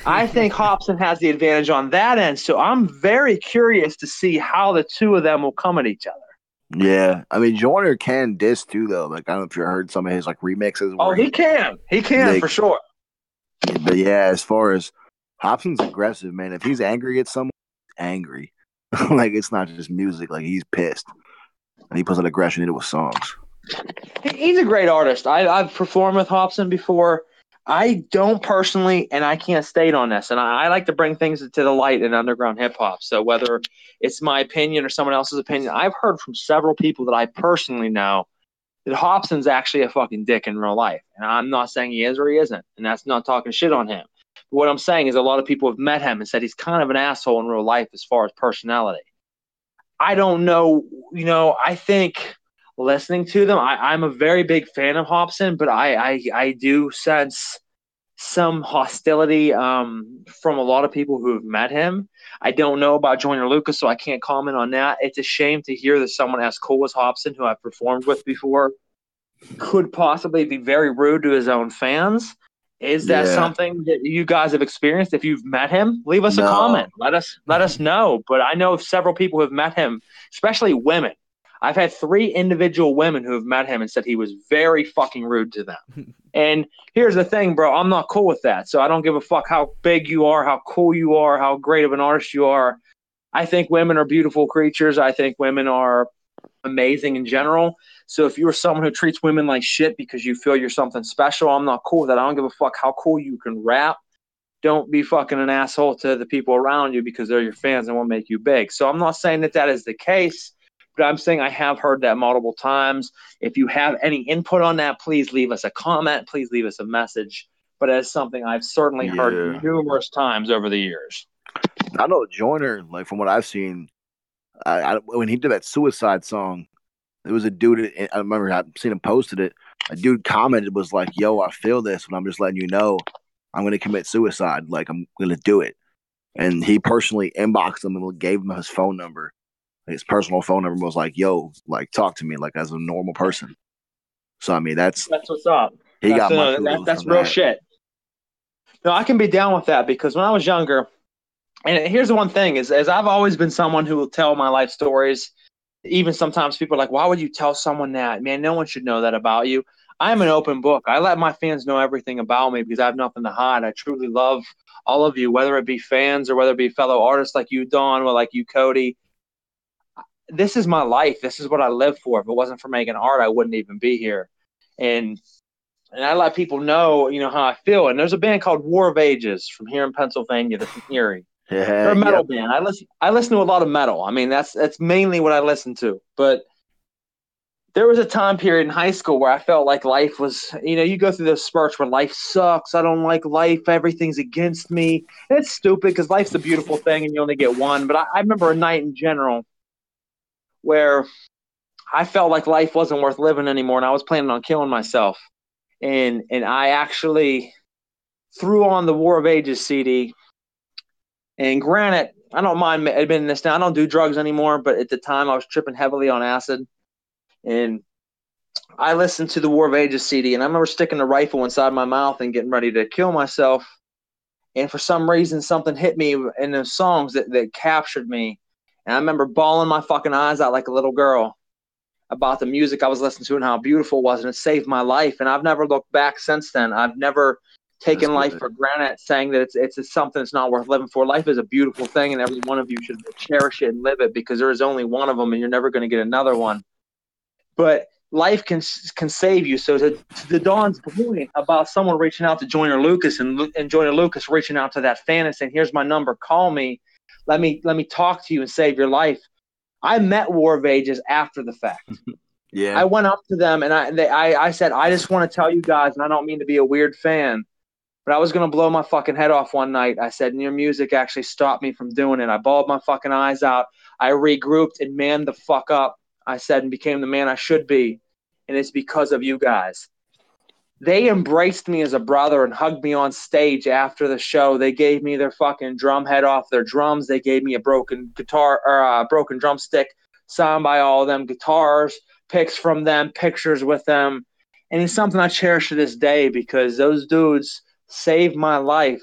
I think Hobson has the advantage on that end. So I'm very curious to see how the two of them will come at each other. Yeah. I mean, Joyner can diss too, though. Like, I don't know if you heard some of his like remixes. Oh, he can. He can, like, for sure. But yeah, as far as Hobson's aggressive, man. If he's angry at someone, he's angry. Like, it's not just music. Like, he's pissed. And he puts that aggression into his songs. He's a great artist. I've performed with Hobson before. I don't personally, and I can't state on this, and I like to bring things to the light in underground hip-hop. So whether it's my opinion or someone else's opinion, I've heard from several people that I personally know that Hobson's actually a fucking dick in real life. And I'm not saying he is or he isn't, and that's not talking shit on him. What I'm saying is a lot of people have met him and said he's kind of an asshole in real life as far as personality. I don't know. You know, I think listening to them, I'm a very big fan of Hobson, but I do sense some hostility from a lot of people who have met him. I don't know about Joyner Lucas, so I can't comment on that. It's a shame to hear that someone as cool as Hobson, who I've performed with before, could possibly be very rude to his own fans. Is that something that you guys have experienced? If you've met him, leave us a comment. Let us know. But I know several people who have met him, especially women. I've had 3 individual women who have met him and said he was very fucking rude to them. And here's the thing, bro. I'm not cool with that. So I don't give a fuck how big you are, how cool you are, how great of an artist you are. I think women are beautiful creatures. I think women are amazing in general. So if you're someone who treats women like shit because you feel you're something special, I'm not cool with that. I don't give a fuck how cool you can rap. Don't be fucking an asshole to the people around you because they're your fans and won't make you big. So I'm not saying that is the case, But I'm saying I have heard that multiple times. If you have any input on that, please leave us a comment. Please leave us a message. But it's something I've certainly heard numerous times over the years. I know Joyner, like from what I've seen, when he did that Suicide song, there was a dude, I remember I've seen him posted it. A dude commented, was like, yo, I feel this, and I'm just letting you know I'm going to commit suicide. Like, I'm going to do it. And he personally inboxed him and gave him his phone number, his personal phone number, was like, yo, like, talk to me like as a normal person. So, I mean, that's what's up. He got my kudos. That's real shit. No, I can be down with that because when I was younger, and here's the one thing is I've always been someone who will tell my life stories. Even sometimes people are like, why would you tell someone that? Man, no one should know that about you. I'm an open book. I let my fans know everything about me because I have nothing to hide. I truly love all of you, whether it be fans or whether it be fellow artists like you, Don, or like you, Cody. This is my life. This is what I live for. If it wasn't for making art, I wouldn't even be here. And I let people know, how I feel. And there's a band called War of Ages from here in Pennsylvania that's in Erie. They're a metal band. I listen to a lot of metal. I mean, that's mainly what I listen to. But there was a time period in high school where I felt like life was, you go through those spurts where life sucks. I don't like life. Everything's against me. And it's stupid because life's a beautiful thing and you only get one. But I remember a night in general where I felt like life wasn't worth living anymore and I was planning on killing myself. And I actually threw on the War of Ages CD. And granted, I don't mind admitting this now. I don't do drugs anymore, but at the time I was tripping heavily on acid. And I listened to the War of Ages CD, and I remember sticking a rifle inside my mouth and getting ready to kill myself. And for some reason, something hit me in those songs that captured me. And I remember bawling my fucking eyes out like a little girl about the music I was listening to and how beautiful it was, and it saved my life. And I've never looked back since then. I've never taken life for granted, saying that it's something that's not worth living for. Life is a beautiful thing, and every one of you should cherish it and live it because there is only one of them, and you're never going to get another one. But life can save you. So to Don's point about someone reaching out to Joyner Lucas and Joyner Lucas reaching out to that fan and saying, "Here's my number, call me, let me talk to you and save your life." I met War of Ages after the fact. Yeah, I went up to them and I said, "I just want to tell you guys, and I don't mean to be a weird fan, but I was going to blow my fucking head off one night." I said, "And your music actually stopped me from doing it." I bawled my fucking eyes out. I regrouped and manned the fuck up, I said, and became the man I should be. And it's because of you guys. They embraced me as a brother and hugged me on stage after the show. They gave me their fucking drum head off their drums. They gave me a broken guitar or a broken drumstick signed by all of them, guitars, pics from them, pictures with them. And it's something I cherish to this day because those dudes saved my life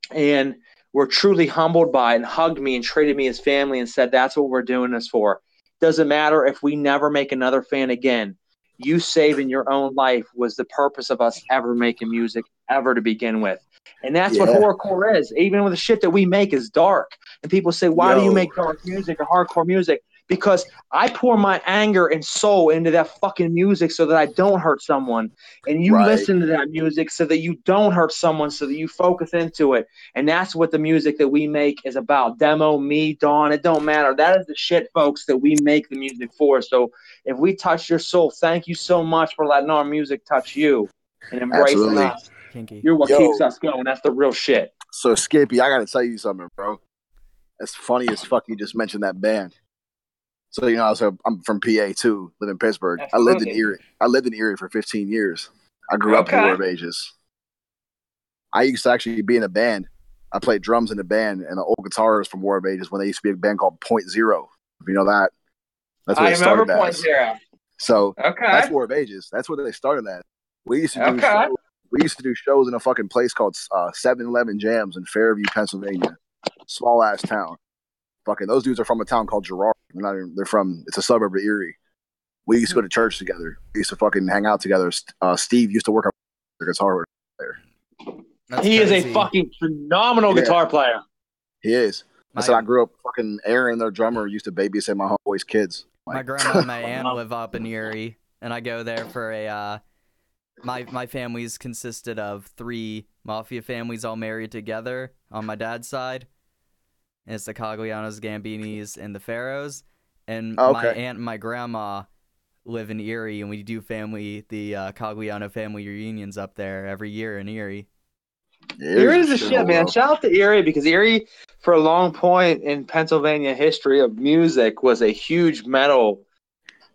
and were truly humbled by it and hugged me and treated me as family and said, "That's what we're doing this for. Doesn't matter if we never make another fan again. You saving your own life was the purpose of us ever making music ever to begin with." And that's what horrorcore is. Even with the shit that we make is dark. And people say, "Why do you make dark music or hardcore music?" Because I pour my anger and soul into that fucking music so that I don't hurt someone. And you listen to that music so that you don't hurt someone, so that you focus into it. And that's what the music that we make is about. Demo, me, Dawn, it don't matter. That is the shit, folks, that we make the music for. So if we touch your soul, thank you so much for letting our music touch you and embracing us. Kinky. You're what keeps us going. That's the real shit. So Skippy, I got to tell you something, bro. It's funny as fuck you just mentioned that band. So I'm from PA too, live in Pittsburgh. Absolutely. I lived in Erie for 15 years. I grew up in War of Ages. I used to actually be in a band. I played drums in a band, and the old guitarist from War of Ages when they used to be a band called Point Zero. If you know that, that's what I remember Point Zero. So that's War of Ages. That's where they started at. We used to do shows. We used to do shows in a fucking place called 7-Eleven Jams in Fairview, Pennsylvania, small ass town. Fucking those dudes are from a town called Girard. It's a suburb of Erie. We used to go to church together. We used to fucking hang out together. Steve used to work on the guitar player. He is a fucking phenomenal guitar player. He is. I grew up fucking Aaron, their drummer, used to babysit my homeboys' kids. My grandma and my aunt live up in Erie, and I go there for a my family's consisted of 3 mafia families all married together on my dad's side. And it's the Caglianos, Gambinis, and the Pharaohs. and Oh, my okay. aunt and my grandma live in Erie, and we do the Cogliano family reunions up there every year in Erie. Erie's the shithole, shit, man. though. Shout out to Erie, because Erie, for a long point in Pennsylvania history of music, was a huge metal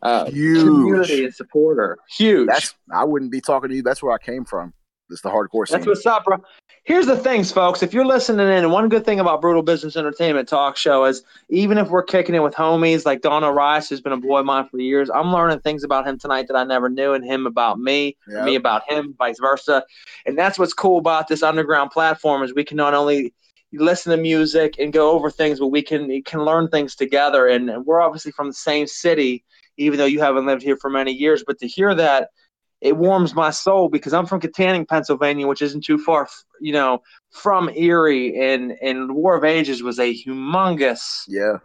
community Huge. and supporter. Huge. I wouldn't be talking to you. That's where I came from. It's the hardcore That's scene. what's up, bro. Here's the things, folks. If you're listening in, one good thing about Brutal Business Entertainment Talk Show is, even if we're kicking it with homies like Don Orias, who's been a boy of mine for years, I'm learning things about him tonight that I never knew, and him about me, or Yep. me about him, vice versa. And that's what's cool about this underground platform, is we can not only listen to music and go over things, but we can learn things together. And we're obviously from the same city, even though you haven't lived here for many years. But to hear that, it warms my soul, because I'm from Katanning, Pennsylvania, which isn't too far, from Erie, and War of Ages was a humongous Yeah.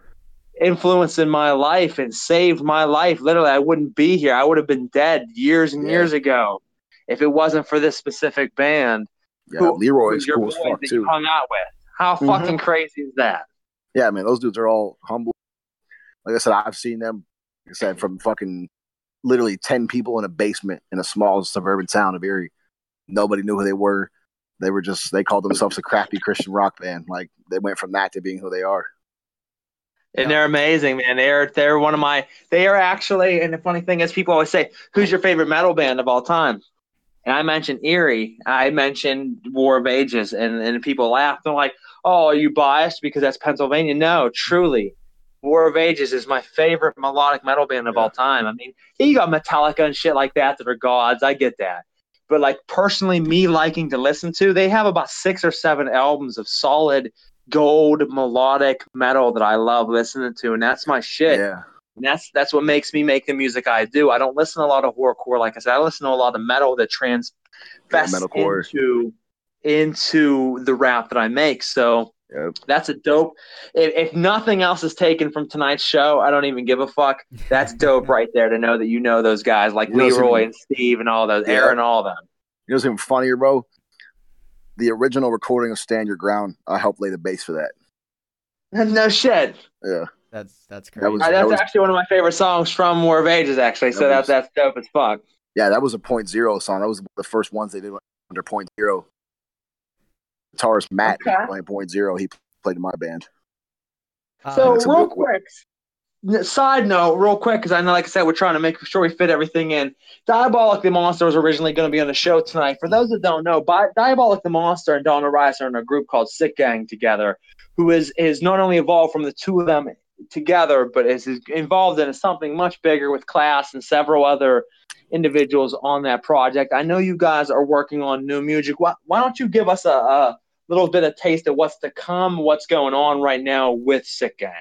influence in my life and saved my life. Literally, I wouldn't be here. I would have been dead years and years ago if it wasn't for this specific band. Yeah. Leroy's Who's your cool as boys fuck, that you too. hung out with. How fucking crazy is that? Yeah, man. Those dudes are all humble. Like I said, I've seen them, like I said, from fucking literally 10 people in a basement in a small suburban town of Erie. Nobody knew who they were. They called themselves a crappy Christian rock band. Like, they went from that to being who they are. And they're amazing, man. They're one of they are actually, and the funny thing is, people always say, who's your favorite metal band of all time? And I mentioned Erie. I mentioned War of Ages, and people laugh. They're like, oh, are you biased because that's Pennsylvania? No, truly. War of Ages is my favorite melodic metal band of all time. I mean, you got Metallica and shit like that are gods. I get that. But like, personally, me liking to listen to, they have about 6 or 7 albums of solid gold melodic metal that I love listening to, and that's my shit. Yeah. And that's what makes me make the music I do. I don't listen to a lot of horrorcore, like I said. I listen to a lot of metal that transvests metalcore. into the rap that I make. So that's a dope. If nothing else is taken from tonight's show, I don't even give a fuck. That's dope right there, to know that you know those guys like Leroy and Steve and all those, Aaron, all them. You know what's even funnier, bro? The original recording of Stand Your Ground, I helped lay the bass for that. No shit. Yeah. That's crazy. That's actually one of my favorite songs from War of Ages, actually. So that's dope as fuck. Yeah, that was a Point Zero song. That was the first ones they did under Point Zero. Guitarist Matt playing Point Zero, he played in my band. So real quick, side note, real quick, because I know, like I said, we're trying to make sure we fit everything in. Diabolic the Monster was originally going to be on the show tonight. For those that don't know, Diabolic the Monster and Don Orias are in a group called Sick Gang together, who is not only evolved from the two of them together, but is involved in something much bigger with Class and several other individuals on that project. I know you guys are working on new music. Why don't you give us a little bit of taste of what's to come, what's going on right now with Sick Gang?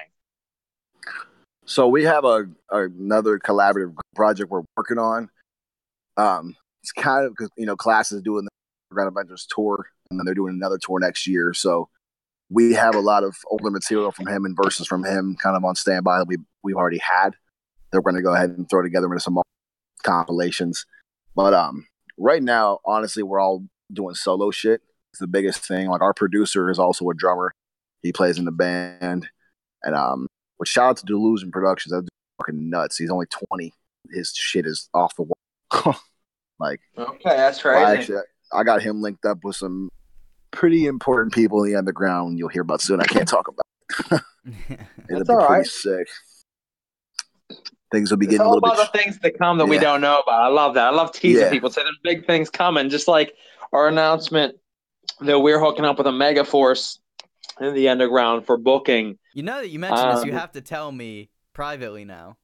So we have another collaborative project we're working on. It's kind of because Class is doing the Grand Adventures tour, and then they're doing another tour next year. So we have a lot of older material from him and verses from him kind of on standby that we've already had. That we're going to go ahead and throw together into some compilations. But right now, honestly, we're all doing solo shit. It's the biggest thing. Like, our producer is also a drummer. He plays in the band, and which, shout out to Delusion Productions. That's fucking nuts. He's only 20. His shit is off the wall. Like, okay, that's crazy. I got him linked up with some pretty important people in the underground. You'll hear about soon. I can't talk about it. It'll be pretty sick. Things will be getting a little bit. It's all about the things that come that we don't know about. I love that. I love teasing people. Say there's big things coming. Just like our announcement that we're hooking up with a mega force in the underground for booking. You know that you mentioned this. You have to tell me privately now.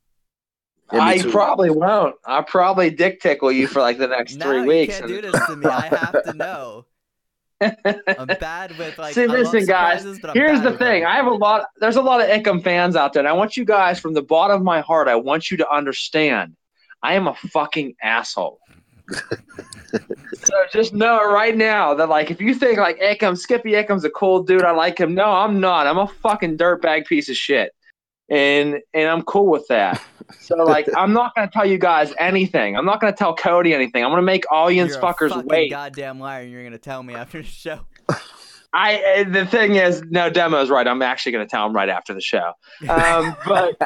I probably won't. I'll probably dick tickle you for like the next 3 weeks. You can't do this to me. I have to know. I'm bad with like. See, listen, guys. Here's the thing. There's a lot of Ickham fans out there, and I want you guys, from the bottom of my heart, I want you to understand, I am a fucking asshole. So just know right now that, like, if you think like Skippy Ickham's a cool dude, I like him. No, I'm not. I'm a fucking dirtbag piece of shit, and I'm cool with that. So, like, I'm not gonna tell you guys anything. I'm not gonna tell Cody anything. I'm gonna make all you fuckers wait. Goddamn liar! And you're gonna tell me after the show. The thing is, no, Demo's right. I'm actually gonna tell him right after the show. But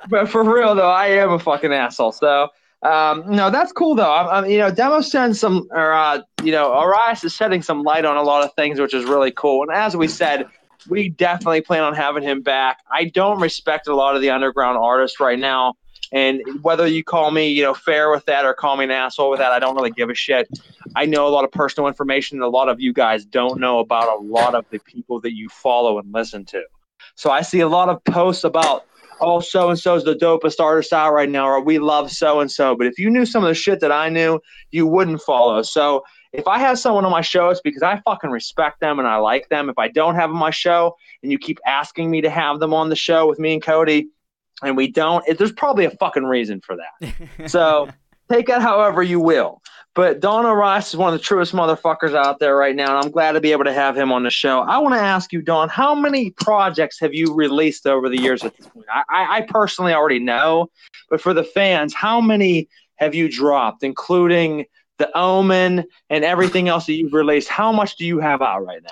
But for real though, I am a fucking asshole. So no, that's cool though. Demo sends some, Orias is shedding some light on a lot of things, which is really cool. And as we said, we definitely plan on having him back. I don't respect a lot of the underground artists right now. And whether you call me, fair with that or call me an asshole with that, I don't really give a shit. I know a lot of personal information that a lot of you guys don't know about a lot of the people that you follow and listen to. So I see a lot of posts about, oh, so-and-so is the dopest artist out right now, or we love so-and-so. But if you knew some of the shit that I knew, you wouldn't follow. So if I have someone on my show, it's because I fucking respect them and I like them. If I don't have them on my show and you keep asking me to have them on the show with me and Cody, and we don't, there's probably a fucking reason for that. So take it however you will. But Don Orias is one of the truest motherfuckers out there right now, and I'm glad to be able to have him on the show. I want to ask you, Don, how many projects have you released over the years at this point? I personally already know, but for the fans, how many have you dropped, including The Omen and everything else that you've released? How much do you have out right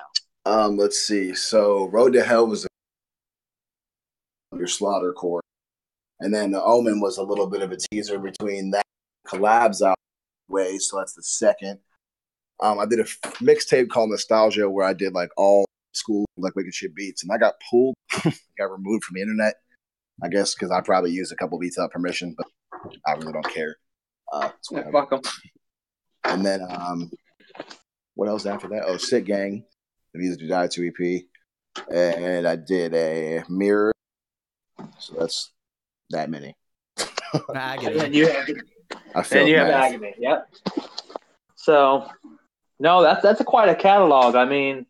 now? Let's see. So Road to Hell was under Slaughtercore. And then The Omen was a little bit of a teaser between that collabs out way. So that's the second. I did a mixtape called Nostalgia where I did like all school like wicked shit beats, and I got pulled, got removed from the internet. I guess because I probably used a couple beats without permission, but I really don't care. Fuck them. And then what else after that? Oh, Sick Gang, the Music to Die 2 EP, and I did a Mirror. So that's that many. And you have Agony. Yep. So, no, that's quite a catalog. I mean,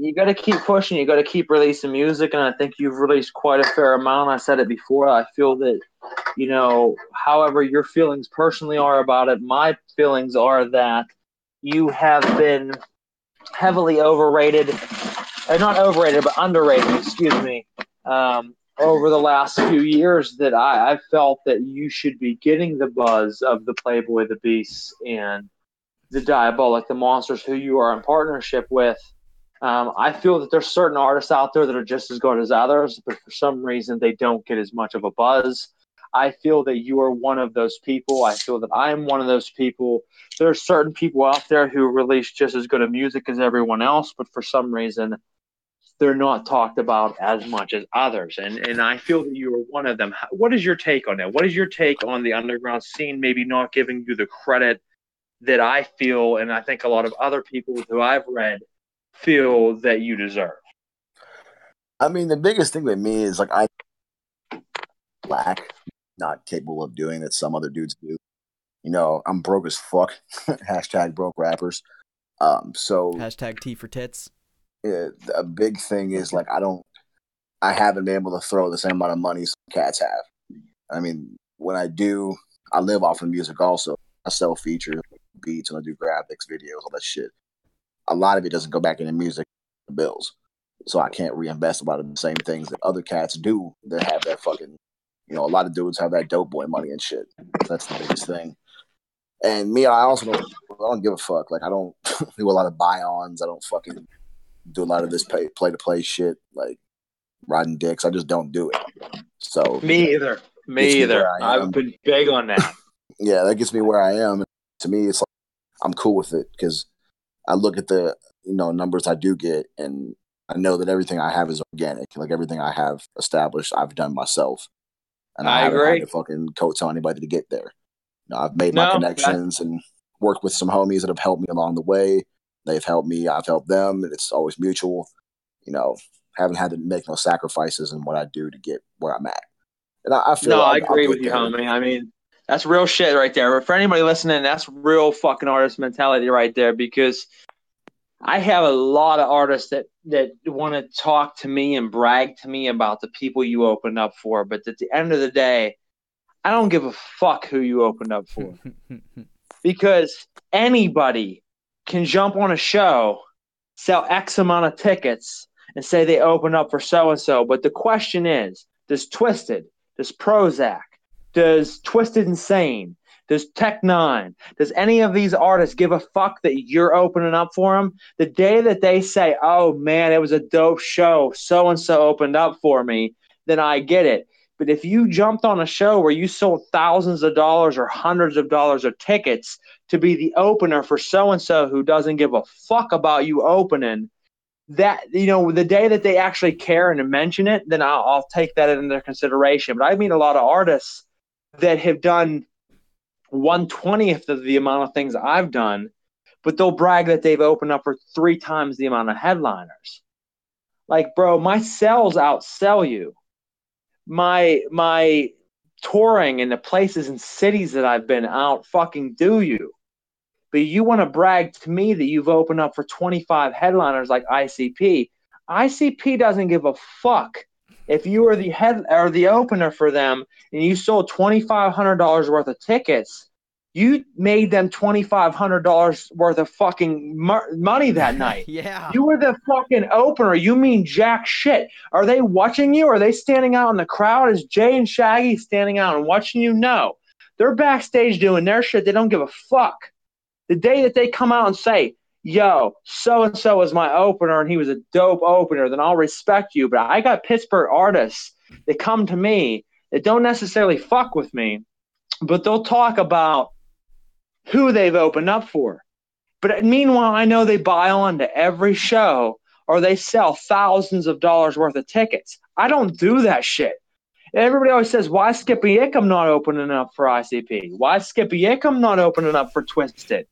you got to keep pushing. You got to keep releasing music, and I think you've released quite a fair amount. I said it before. I feel that, however your feelings personally are about it, my feelings are that you have been heavily overrated, not overrated, but underrated. Excuse me. Over the last few years, that I felt that you should be getting the buzz of the Playboy, the Beasts, and the Diabolic, the Monsters, who you are in partnership with. I feel that there's certain artists out there that are just as good as others, but for some reason they don't get as much of a buzz. I feel that you are one of those people. I feel that I am one of those people. There are certain people out there who release just as good of music as everyone else, but for some reason they're not talked about as much as others. And I feel that you are one of them. What is your take on that? What is your take on the underground scene maybe not giving you the credit that I feel, and I think a lot of other people who I've read feel that you deserve? I mean, the biggest thing with me is like I lack, not capable of doing that some other dudes do. I'm broke as fuck. Hashtag broke rappers. So hashtag T for tits. A big thing is like I haven't been able to throw the same amount of money some cats have. I mean, when I do, I live off of music also. I sell features, beats, and I do graphics, videos, all that shit. A lot of it doesn't go back into music bills. So I can't reinvest a lot of the same things that other cats do that have that fucking, a lot of dudes have that dope boy money and shit. That's the biggest thing. And me, I don't give a fuck. Like, I don't do a lot of buy-ons. I don't fucking do a lot of this play-to-play shit, like riding dicks. I just don't do it. So me either. I've been big on that. Yeah, that gets me where I am. To me, it's like I'm cool with it because I look at the numbers I do get, and I know that everything I have is organic. Like everything I have established, I've done myself, and I haven't had to fucking coattail anybody to get there. I've made my connections and worked with some homies that have helped me along the way. They've helped me. I've helped them, and it's always mutual. Haven't had to make no sacrifices in what I do to get where I'm at. And I feel I agree with you, homie. I mean, that's real shit right there. For anybody listening, that's real fucking artist mentality right there, because I have a lot of artists that want to talk to me and brag to me about the people you opened up for. But at the end of the day, I don't give a fuck who you opened up for. Because anybody can jump on a show, sell X amount of tickets, and say they opened up for so-and-so. But the question is, does Twisted, does Prozac, does Twisted Insane, does Tech Nine, does any of these artists give a fuck that you're opening up for them? The day that they say, oh, man, it was a dope show, so-and-so opened up for me, then I get it. But if you jumped on a show where you sold thousands of dollars or hundreds of dollars of tickets to be the opener for so-and-so who doesn't give a fuck about you opening, that, the day that they actually care and mention it, then I'll take that into consideration. But I meet a lot of artists that have done 1/20th of the amount of things I've done, but they'll brag that they've opened up for 3 times the amount of headliners. Like, bro, my sales outsell you. My touring and the places and cities that I've been out fucking do you. But you want to brag to me that you've opened up for 25 headliners like ICP. ICP doesn't give a fuck if you were the head or the opener for them and you sold $2,500 worth of tickets. You made them $2,500 worth of fucking money that night. Yeah. You were the fucking opener. You mean jack shit. Are they watching you? Are they standing out in the crowd? Is Jay and Shaggy standing out and watching you? No. They're backstage doing their shit. They don't give a fuck. The day that they come out and say, yo, so-and-so was my opener and he was a dope opener, then I'll respect you. But I got Pittsburgh artists that come to me that don't necessarily fuck with me, but they'll talk about who they've opened up for. But meanwhile, I know they buy on to every show or they sell thousands of dollars worth of tickets. I don't do that shit. Everybody always says, why is Skippy Ickham not opening up for ICP? Why is Skippy Ickham not opening up for Twisted?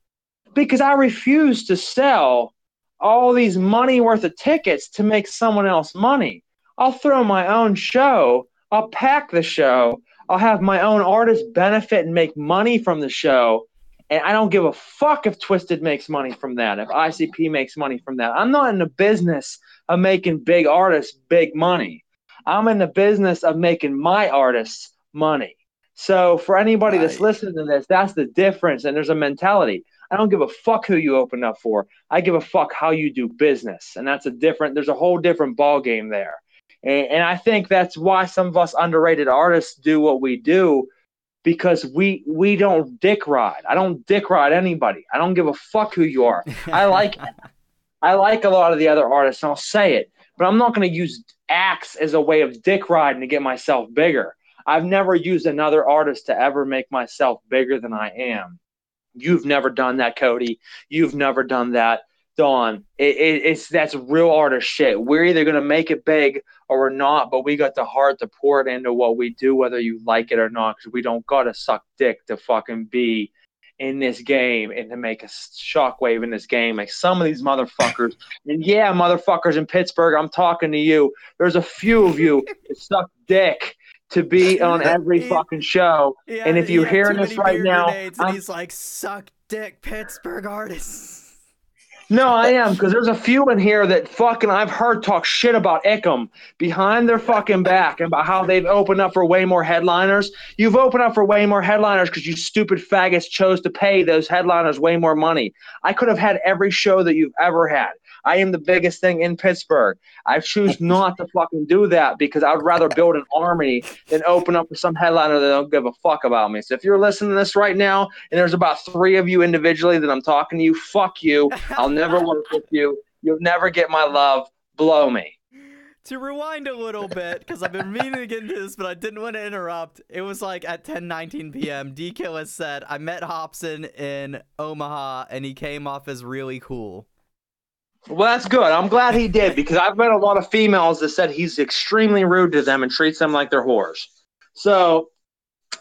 Because I refuse to sell all these money worth of tickets to make someone else money. I'll throw my own show. I'll pack the show. I'll have my own artist benefit and make money from the show. And I don't give a fuck if Twisted makes money from that, if ICP makes money from that. I'm not in the business of making big artists big money. I'm in the business of making my artists money. So for anybody that's listening to this, that's the difference. And there's a mentality. I don't give a fuck who you open up for. I give a fuck how you do business. And there's a whole different ball game there. And I think that's why some of us underrated artists do what we do, because we don't dick ride. I don't dick ride anybody. I don't give a fuck who you are. I like a lot of the other artists, and I'll say it, but I'm not going to use acts as a way of dick riding to get myself bigger. I've never used another artist to ever make myself bigger than I am. You've never done that, Cody. You've never done that, Don. That's real artist shit. We're either going to make it big or we're not, but we got the heart to pour it into what we do, whether you like it or not, because we don't got to suck dick to fucking be in this game and to make a shockwave in this game. Like some of these motherfuckers, and yeah, motherfuckers in Pittsburgh, I'm talking to you. There's a few of you that suck dick to be on every fucking show. Yeah, and if you're hearing this right now, and he's like, suck dick, Pittsburgh artists. No, I am, because there's a few in here that fucking I've heard talk shit about Ickham behind their fucking back and about how they've opened up for way more headliners. You've opened up for way more headliners because you stupid faggots chose to pay those headliners way more money. I could have had every show that you've ever had. I am the biggest thing in Pittsburgh. I choose not to fucking do that because I'd rather build an army than open up for some headliner that don't give a fuck about me. So if you're listening to this right now and there's about 3 of you individually that I'm talking to you, fuck you. I'll never work with you. You'll never get my love. Blow me. To rewind a little bit, because I've been meaning to get into this, but I didn't want to interrupt. It was like at 10:19 p.m. D-Kill said, I met Hobson in Omaha, and he came off as really cool. Well, that's good. I'm glad he did, because I've met a lot of females that said he's extremely rude to them and treats them like they're whores. So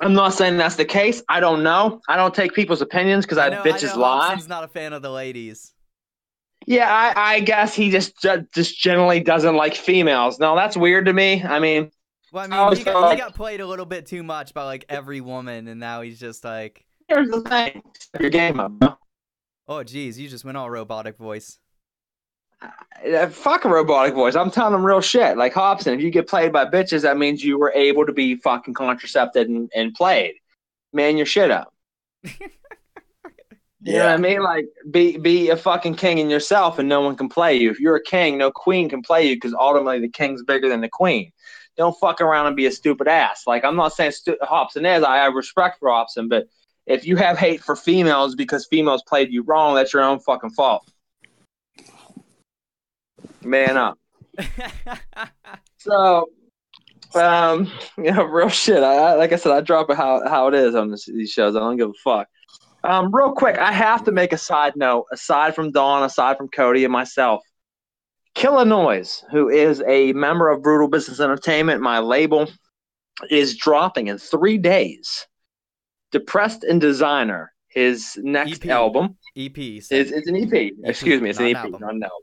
I'm not saying that's the case. I don't know. I don't take people's opinions because bitches lie. Hobson's not a fan of the ladies. Yeah, I guess he just generally doesn't like females. No, that's weird to me. I mean, well, I mean, he got played a little bit too much by like every woman, and now he's just like. Here's the thing: step your game up, bro. Oh, geez, you just went all robotic voice. Fuck a robotic voice. I'm telling them real shit. Like Hobson, if you get played by bitches, that means you were able to be fucking contracepted and played. Man your shit up. You know what I mean? Like, be a fucking king in yourself and no one can play you. If you're a king, no queen can play you because ultimately the king's bigger than the queen. Don't fuck around and be a stupid ass. Like, I'm not saying Hobson is. I have respect for Hobson, but if you have hate for females because females played you wrong, that's your own fucking fault. Man up. So, Real shit. I like I said, I drop it how it is on these shows. I don't give a fuck. Real quick, I have to make a side note. Aside from Dawn, aside from Cody and myself, Killer Noise, who is a member of Brutal Business Entertainment, my label, is dropping in 3 days. Depressed and Designer, his next EP. album. EP. It's an EP. Excuse me, it's an EP, not an album.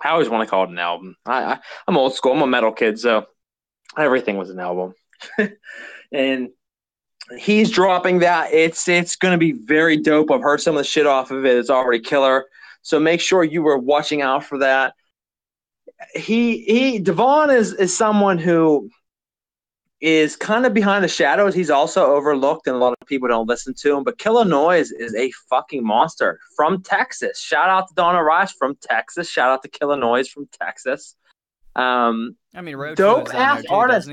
I always want to call it an album. I'm old school. I'm a metal kid, so everything was an album. And he's dropping that. It's going to be very dope. I've heard some of the shit off of it. It's already killer. So make sure you were watching out for that. Devon is someone who is kind of behind the shadows. He's also overlooked and a lot of people don't listen to him. But Killer Noise is a fucking monster from Texas. Shout out to Don Orias from Texas. Shout out to Killer Noise from Texas. Roach dope ass artist.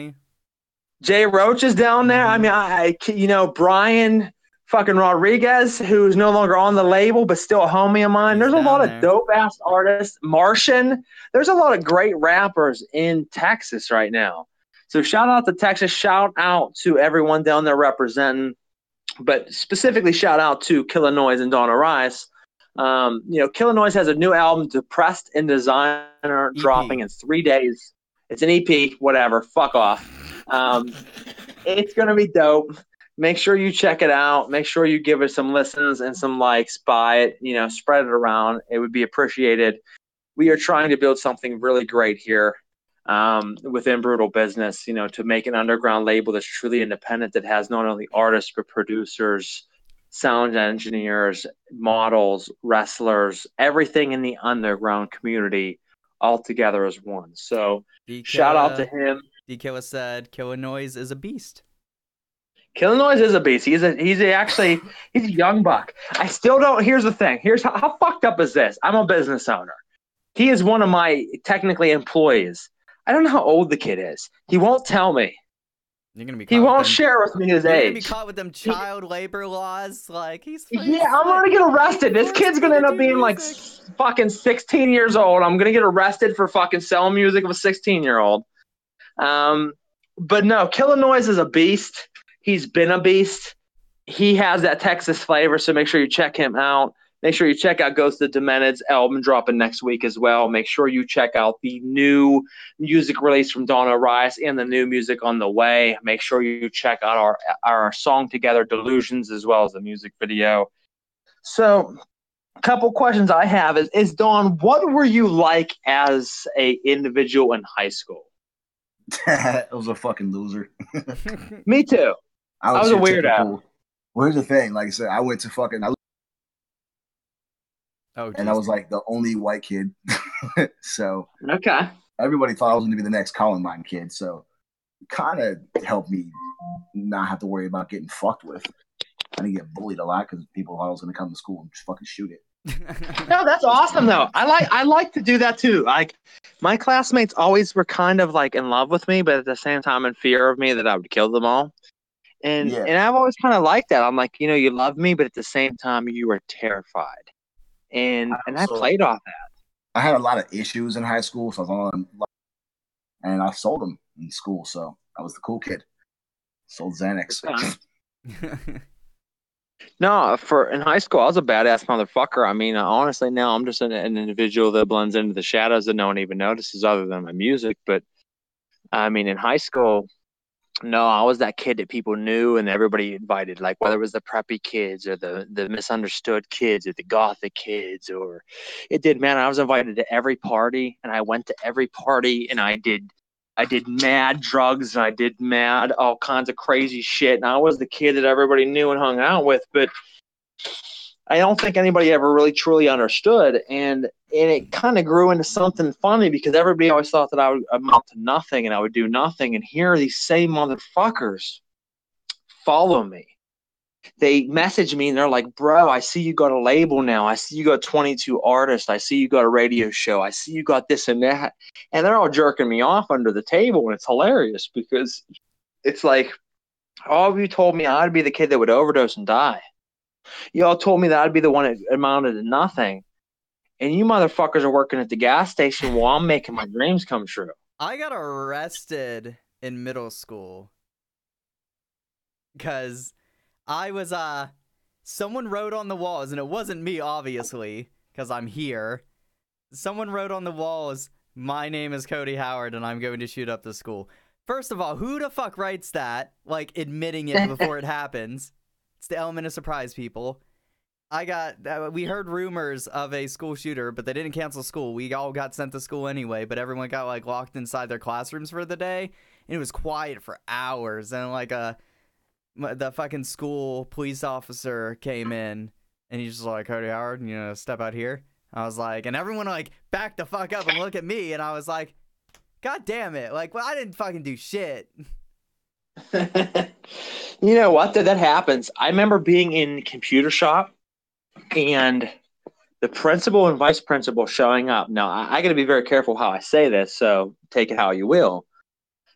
Jay Roach is down there. Mm-hmm. I mean, Brian fucking Rodriguez, who's no longer on the label, but still a homie of mine. There's a lot of dope ass artists. Martian. There's a lot of great rappers in Texas right now. So shout out to Texas. Shout out to everyone down there representing. But specifically shout out to Killer Noise and Don Orias. Killer Noise has a new album, Depressed and Designer, dropping in 3 days. It's an EP, whatever. Fuck off. It's going to be dope. Make sure you check it out. Make sure you give it some listens and some likes. Buy it. Spread it around. It would be appreciated. We are trying to build something really great here within Brutal Business, to make an underground label that's truly independent, that has not only artists but producers, sound engineers, models, wrestlers, everything in the underground community all together as one. So shout out to him. D-Killa said Killer Noise is a beast. Killer Noise is a beast. He's a young buck. I still don't. Here's the thing. Here's how fucked up is this? I'm a business owner. He is one of my technically employees. I don't know how old the kid is. He won't tell me. You're gonna be. He won't share with me his age. You're gonna be caught with them child labor laws. Like I'm gonna get arrested. This kid's gonna end up being like fucking 16 years old. I'm gonna get arrested for fucking selling music of a 16-year-old. But no, Killer Noise is a beast. He's been a beast. He has that Texas flavor, so make sure you check him out. Make sure you check out Ghost of Demented's album dropping next week as well. Make sure you check out the new music release from Don Orias and the new music on the way. Make sure you check out our song together, Delusions, as well as the music video. So a couple questions I have is Don, what were you like as a individual in high school? I was a fucking loser. Me too. I was a weirdo. Well, here's the thing. Like I said, I went to fucking... and I was like the only white kid. So okay, everybody thought I was going to be the next Columbine kid. So it kind of helped me not have to worry about getting fucked with. I didn't get bullied a lot because people thought I was going to come to school and just fucking shoot it. No, that's awesome though. I like to do that too. Like my classmates always were kind of like in love with me, but at the same time in fear of me that I would kill them all. And I've always kind of liked that. I'm like, you love me, but at the same time you are terrified. And I played off that. I had a lot of issues in high school, so I was on, and I sold them in school. So I was the cool kid. Sold Xanax. No, in high school, I was a badass motherfucker. I mean, honestly, now I'm just an individual that blends into the shadows that no one even notices other than my music. But I mean, in high school, no, I was that kid that people knew and everybody invited, like whether it was the preppy kids or the misunderstood kids or the gothic kids, or it didn't matter. I was invited to every party and I went to every party and I did mad drugs and I did mad all kinds of crazy shit. And I was the kid that everybody knew and hung out with, but I don't think anybody ever really truly understood. And it kind of grew into something funny because everybody always thought that I would amount to nothing and I would do nothing. And here these same motherfuckers follow me. They message me and they're like, bro, I see you got a label now. I see you got 22 artists. I see you got a radio show. I see you got this and that. And they're all jerking me off under the table. And it's hilarious because it's like, all of you told me I'd be the kid that would overdose and die. You all told me that I'd be the one that amounted to nothing. And you motherfuckers are working at the gas station while I'm making my dreams come true. I got arrested in middle school. Because I was, someone wrote on the walls, and it wasn't me, obviously, because I'm here. Someone wrote on the walls, "My name is Cody Howard, and I'm going to shoot up the school." First of all, who the fuck writes that? Like, admitting it before it happens. It's the element of surprise, people. We heard rumors of a school shooter, but they didn't cancel school. We all got sent to school anyway, but everyone got, like, locked inside their classrooms for the day, and it was quiet for hours, and, like, the fucking school police officer came in, and he's just like, "Cody Howard, you know, step out here." I was like, and everyone, like, backed the fuck up and look at me, and I was like, God damn it. Like, well, I didn't fucking do shit. You know what? That happens. I remember being in computer shop and the principal and vice principal showing up. Now, I got to be very careful how I say this, so take it how you will.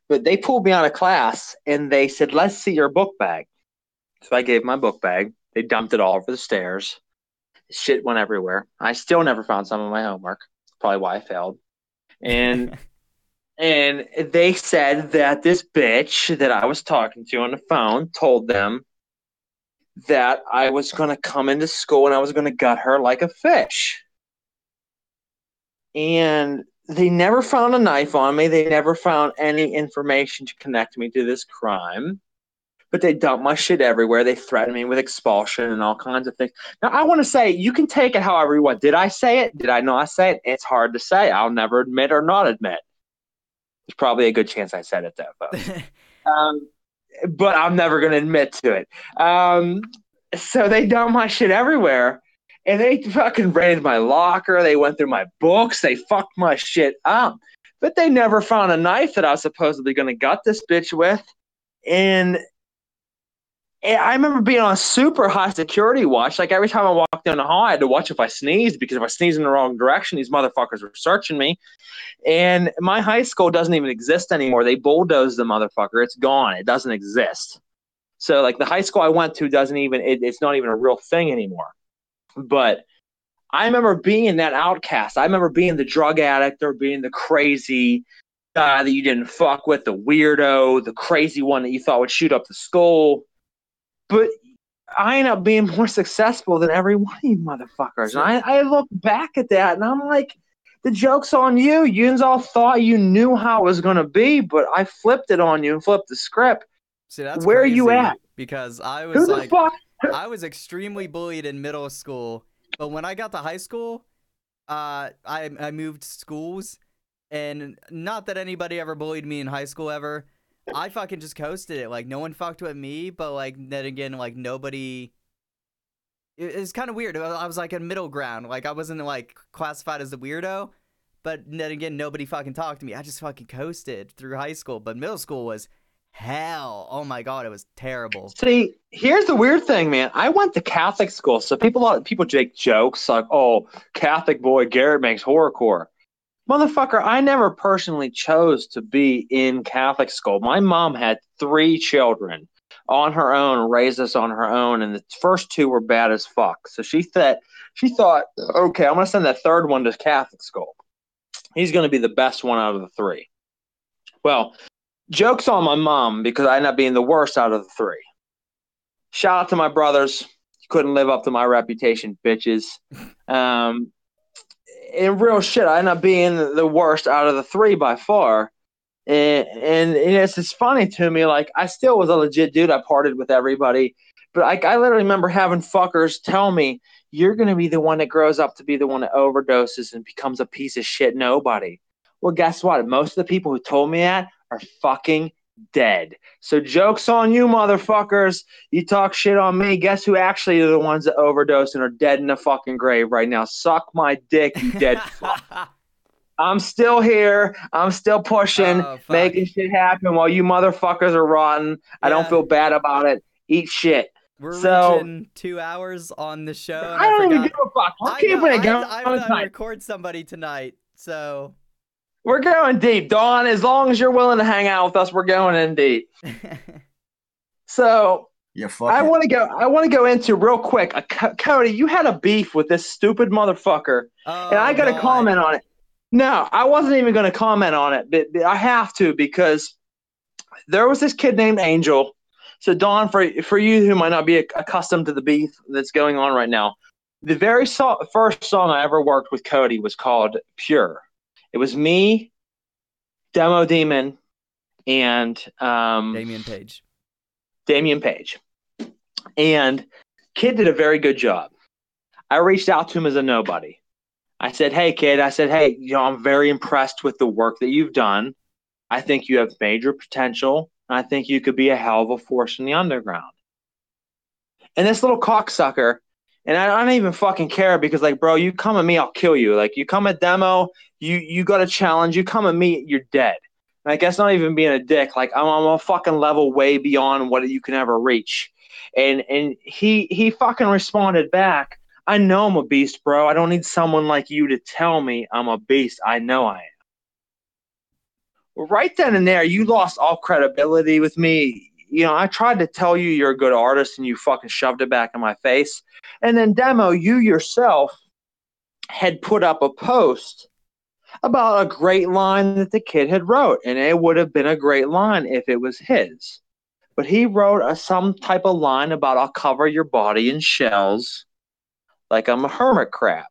But they pulled me out of class and they said, "Let's see your book bag." So I gave my book bag. They dumped it all over the stairs. Shit went everywhere. I still never found some of my homework. Probably why I failed. And and they said that this bitch that I was talking to on the phone told them that I was going to come into school and I was going to gut her like a fish. And they never found a knife on me. They never found any information to connect me to this crime. But they dumped my shit everywhere. They threatened me with expulsion and all kinds of things. Now, I want to say, you can take it however you want. Did I say it? Did I not say it? It's hard to say. I'll never admit or not admit. There's probably a good chance I said it, though, folks. But I'm never going to admit to it. So they dumped my shit everywhere. And they fucking raided my locker. They went through my books. They fucked my shit up. But they never found a knife that I was supposedly going to gut this bitch with. And I remember being on super high security watch. Like, every time I walked down the hall, I had to watch if I sneezed, because if I sneezed in the wrong direction, these motherfuckers were searching me. And my high school doesn't even exist anymore. They bulldozed the motherfucker. It's gone. It doesn't exist. So, like, the high school I went to it's not even a real thing anymore. But I remember being that outcast. I remember being the drug addict or being the crazy guy that you didn't fuck with, the weirdo, the crazy one that you thought would shoot up the school. But I ended up being more successful than every one of you motherfuckers. And I look back at that, and I'm like, the joke's on you. You all thought you knew how it was going to be, but I flipped it on you and flipped the script. See, that's where crazy, are you at? Because I was Who the fuck? I was extremely bullied in middle school, but when I got to high school, I moved schools, and not that anybody ever bullied me in high school ever. I fucking just coasted it. Like, no one fucked with me, but, like, then again, like, nobody... It's kind of weird. I was, like, in middle ground. Like, I wasn't, like, classified as the weirdo, but then again, nobody fucking talked to me. I just fucking coasted through high school, but middle school was hell. Oh, my God, it was terrible. See, here's the weird thing, man. I went to Catholic school, so people make jokes like, "Oh, Catholic boy Garrett makes horrorcore." Motherfucker, I never personally chose to be in Catholic school. My mom had 3 children on her own, raised us on her own, and the first 2 were bad as fuck. So she thought, okay, I'm going to send that third one to Catholic school. He's going to be the best one out of the 3. Well, joke's on my mom, because I ended up being the worst out of the 3. Shout out to my brothers. You couldn't live up to my reputation, bitches. In real shit, I ended up being the worst out of the 3 by far. And it's just funny to me. Like, I still was a legit dude. I partied with everybody. But I literally remember having fuckers tell me, "You're going to be the one that grows up to be the one that overdoses and becomes a piece of shit nobody." Well, guess what? Most of the people who told me that are fucking dead. So joke's on you, motherfuckers. You talk shit on me. Guess who actually are the ones that overdose and are dead in the fucking grave right now? Suck my dick, you dead fuck. I'm still here. I'm still pushing, making shit happen while you motherfuckers are rotten. I don't feel bad about it. Eat shit. We're reaching 2 hours on the show. I don't even give a fuck. I'm keeping it going. I have to record somebody tonight, so... We're going deep, Don. As long as you're willing to hang out with us, we're going in deep. So I want to go into real quick. Cody, you had a beef with this stupid motherfucker, and I got to comment on it. No, I wasn't even going to comment on it, but I have to, because There was this kid named Angel. So Don, for you who might not be accustomed to the beef that's going on right now, the very first song I ever worked with Cody was called Pure. It was me, Demo Demon, and Damian Page. And kid did a very good job. I reached out to him as a nobody. I said, hey, kid, I'm very impressed with the work that you've done. I think you have major potential. And I think you could be a hell of a force in the underground. And this little cocksucker, and I don't even fucking care because, like, bro, you come at me, I'll kill you. Like, you come at Demo, you got a challenge. You come at me, you're dead. Like, that's not even being a dick. Like, I'm a fucking level way beyond what you can ever reach. And he fucking responded back, I know I'm a beast, bro. I don't need someone like you to tell me I'm a beast. I know I am. Well, right then and there, you lost all credibility with me. You know, I tried to tell you you're a good artist, and you fucking shoved it back in my face. And then, Demo, you yourself had put up a post about a great line that the kid had wrote, and it would have been a great line if it was his. But he wrote some type of line about I'll cover your body in shells like I'm a hermit crab.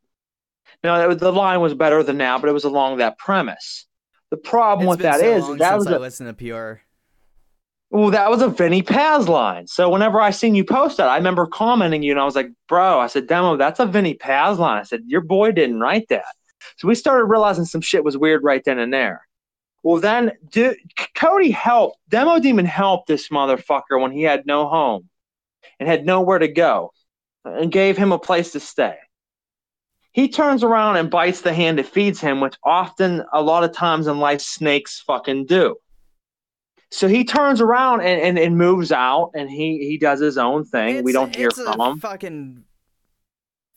Now, the line was better than that, but it was along that premise. The problem with that is that was I listened to Pure. Well, that was a Vinny Paz line. So whenever I seen you post that, I remember commenting you, and I was like, bro, I said, Demo, that's a Vinny Paz line. I said, your boy didn't write that. So we started realizing some shit was weird right then and there. Well, then Cody helped. Demo Demon helped this motherfucker when he had no home and had nowhere to go and gave him a place to stay. He turns around and bites the hand that feeds him, which often, a lot of times in life, snakes fucking do. So he turns around and moves out, and he does his own thing. We don't hear from him. It's a fucking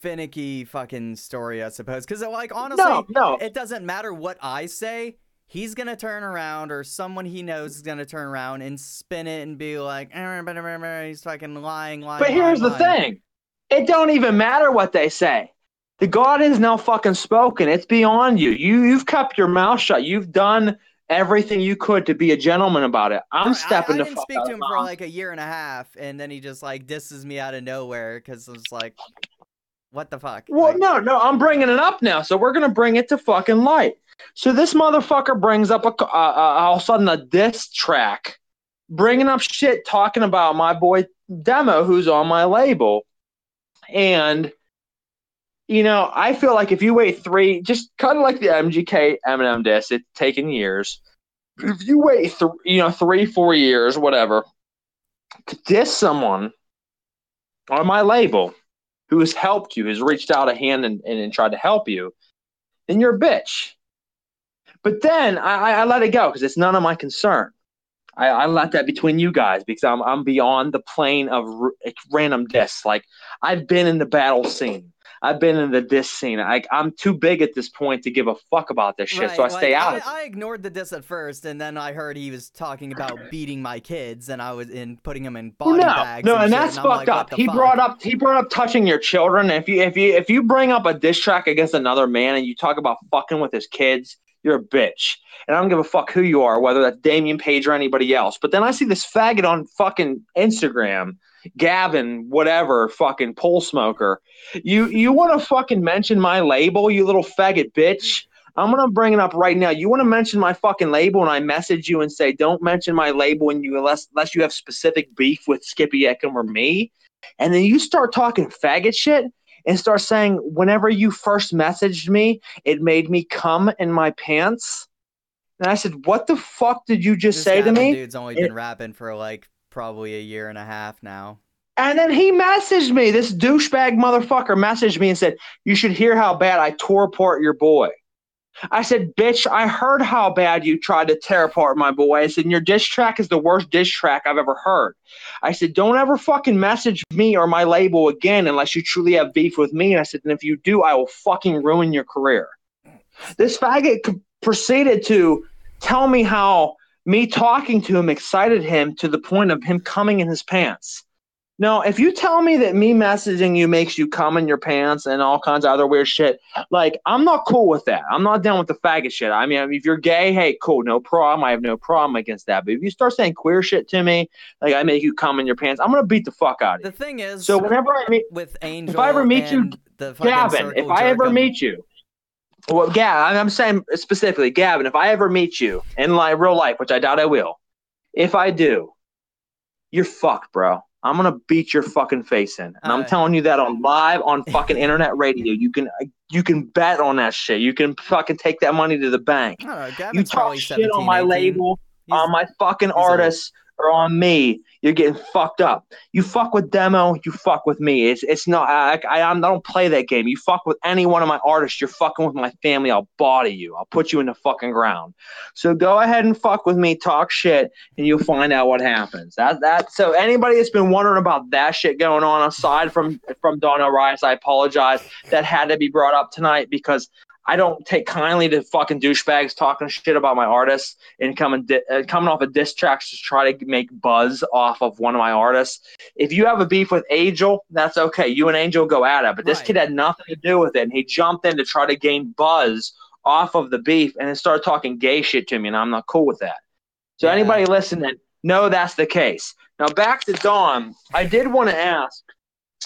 finicky fucking story, I suppose. Because, like, honestly, no. It doesn't matter what I say. He's going to turn around, or someone he knows is going to turn around and spin it and be like, he's fucking lying. But here's the thing. It don't even matter what they say. The God is now fucking spoken. It's beyond you. You've kept your mouth shut. You've done everything you could to be a gentleman about it. I'm stepping the fuck out. I didn't speak to him for like a year and a half, and then he just like disses me out of nowhere because it's like, what the fuck? Well, no, I'm bringing it up now, so we're gonna bring it to fucking light. So this motherfucker brings up all of a sudden a diss track, bringing up shit, talking about my boy Demo, who's on my label, and you know, I feel like if you wait just kind of like the MGK Eminem diss, it's taken years. If you wait, 3-4 years, whatever, to diss someone on my label who has helped you, has reached out a hand and tried to help you, then you're a bitch. But then I let it go because it's none of my concern. I let that between you guys because I'm beyond the plane of random diss. Like, I've been in the battle scene. I've been in the diss scene. I'm too big at this point to give a fuck about this shit, so I stay out of it. I ignored the diss at first, and then I heard he was talking about beating my kids, and I was putting them in body bags. And that's fucked up. He brought up touching your children. If you bring up a diss track against another man and you talk about fucking with his kids, you're a bitch. And I don't give a fuck who you are, whether that's Damian Page or anybody else. But then I see this faggot on fucking Instagram, Gavin, whatever, fucking pole smoker. You want to fucking mention my label, you little faggot bitch? I'm going to bring it up right now. You want to mention my fucking label, and I message you and say, don't mention my label unless you have specific beef with Skippy Eckham or me. And then you start talking faggot shit and start saying, whenever you first messaged me, it made me cum in my pants. And I said, what the fuck did you just say to me? This dude's only been rapping for like probably a year and a half now. And then he messaged me, this douchebag motherfucker messaged me and said, you should hear how bad I tore apart your boy. I said, bitch, I heard how bad you tried to tear apart my boy. I said, your diss track is the worst diss track I've ever heard. I said, don't ever fucking message me or my label again unless you truly have beef with me. And I said, and if you do, I will fucking ruin your career. This faggot proceeded to tell me how me talking to him excited him to the point of him coming in his pants. No, if you tell me that me messaging you makes you cum in your pants and all kinds of other weird shit, like, I'm not cool with that. I'm not down with the faggot shit. I mean, if you're gay, hey, cool, no problem. I have no problem against that. But if you start saying queer shit to me, like I make you cum in your pants, I'm gonna beat the fuck out of you. The thing is, So whenever I meet, with if I ever Angel meet you, and the fucking Gavin, if circle I jerk ever of meet you, well, Gavin, I'm saying specifically, Gavin, if I ever meet you in like real life, which I doubt I will, if I do, you're fucked, bro. I'm gonna beat your fucking face in, and I'm telling you that on live on fucking internet radio. You can bet on that shit. You can fucking take that money to the bank. I don't know, You Gavin's talk probably shit on 17, my 18. label, He's on my fucking old. artists, or on me, you're getting fucked up. You fuck with Demo, you fuck with me. It's not. I don't play that game. You fuck with any one of my artists, you're fucking with my family. I'll body you. I'll put you in the fucking ground. So go ahead and fuck with me, talk shit, and you'll find out what happens. So anybody that's been wondering about that shit going on, aside from Don Orias, I apologize. That had to be brought up tonight because I don't take kindly to fucking douchebags talking shit about my artists and coming off of diss tracks to try to make buzz off of one of my artists. If you have a beef with Angel, that's okay. You and Angel go at it. But this kid had nothing to do with it, and he jumped in to try to gain buzz off of the beef and then started talking gay shit to me, and I'm not cool with that. So anybody listening, know that's the case. Now back to Dawn. I did want to ask.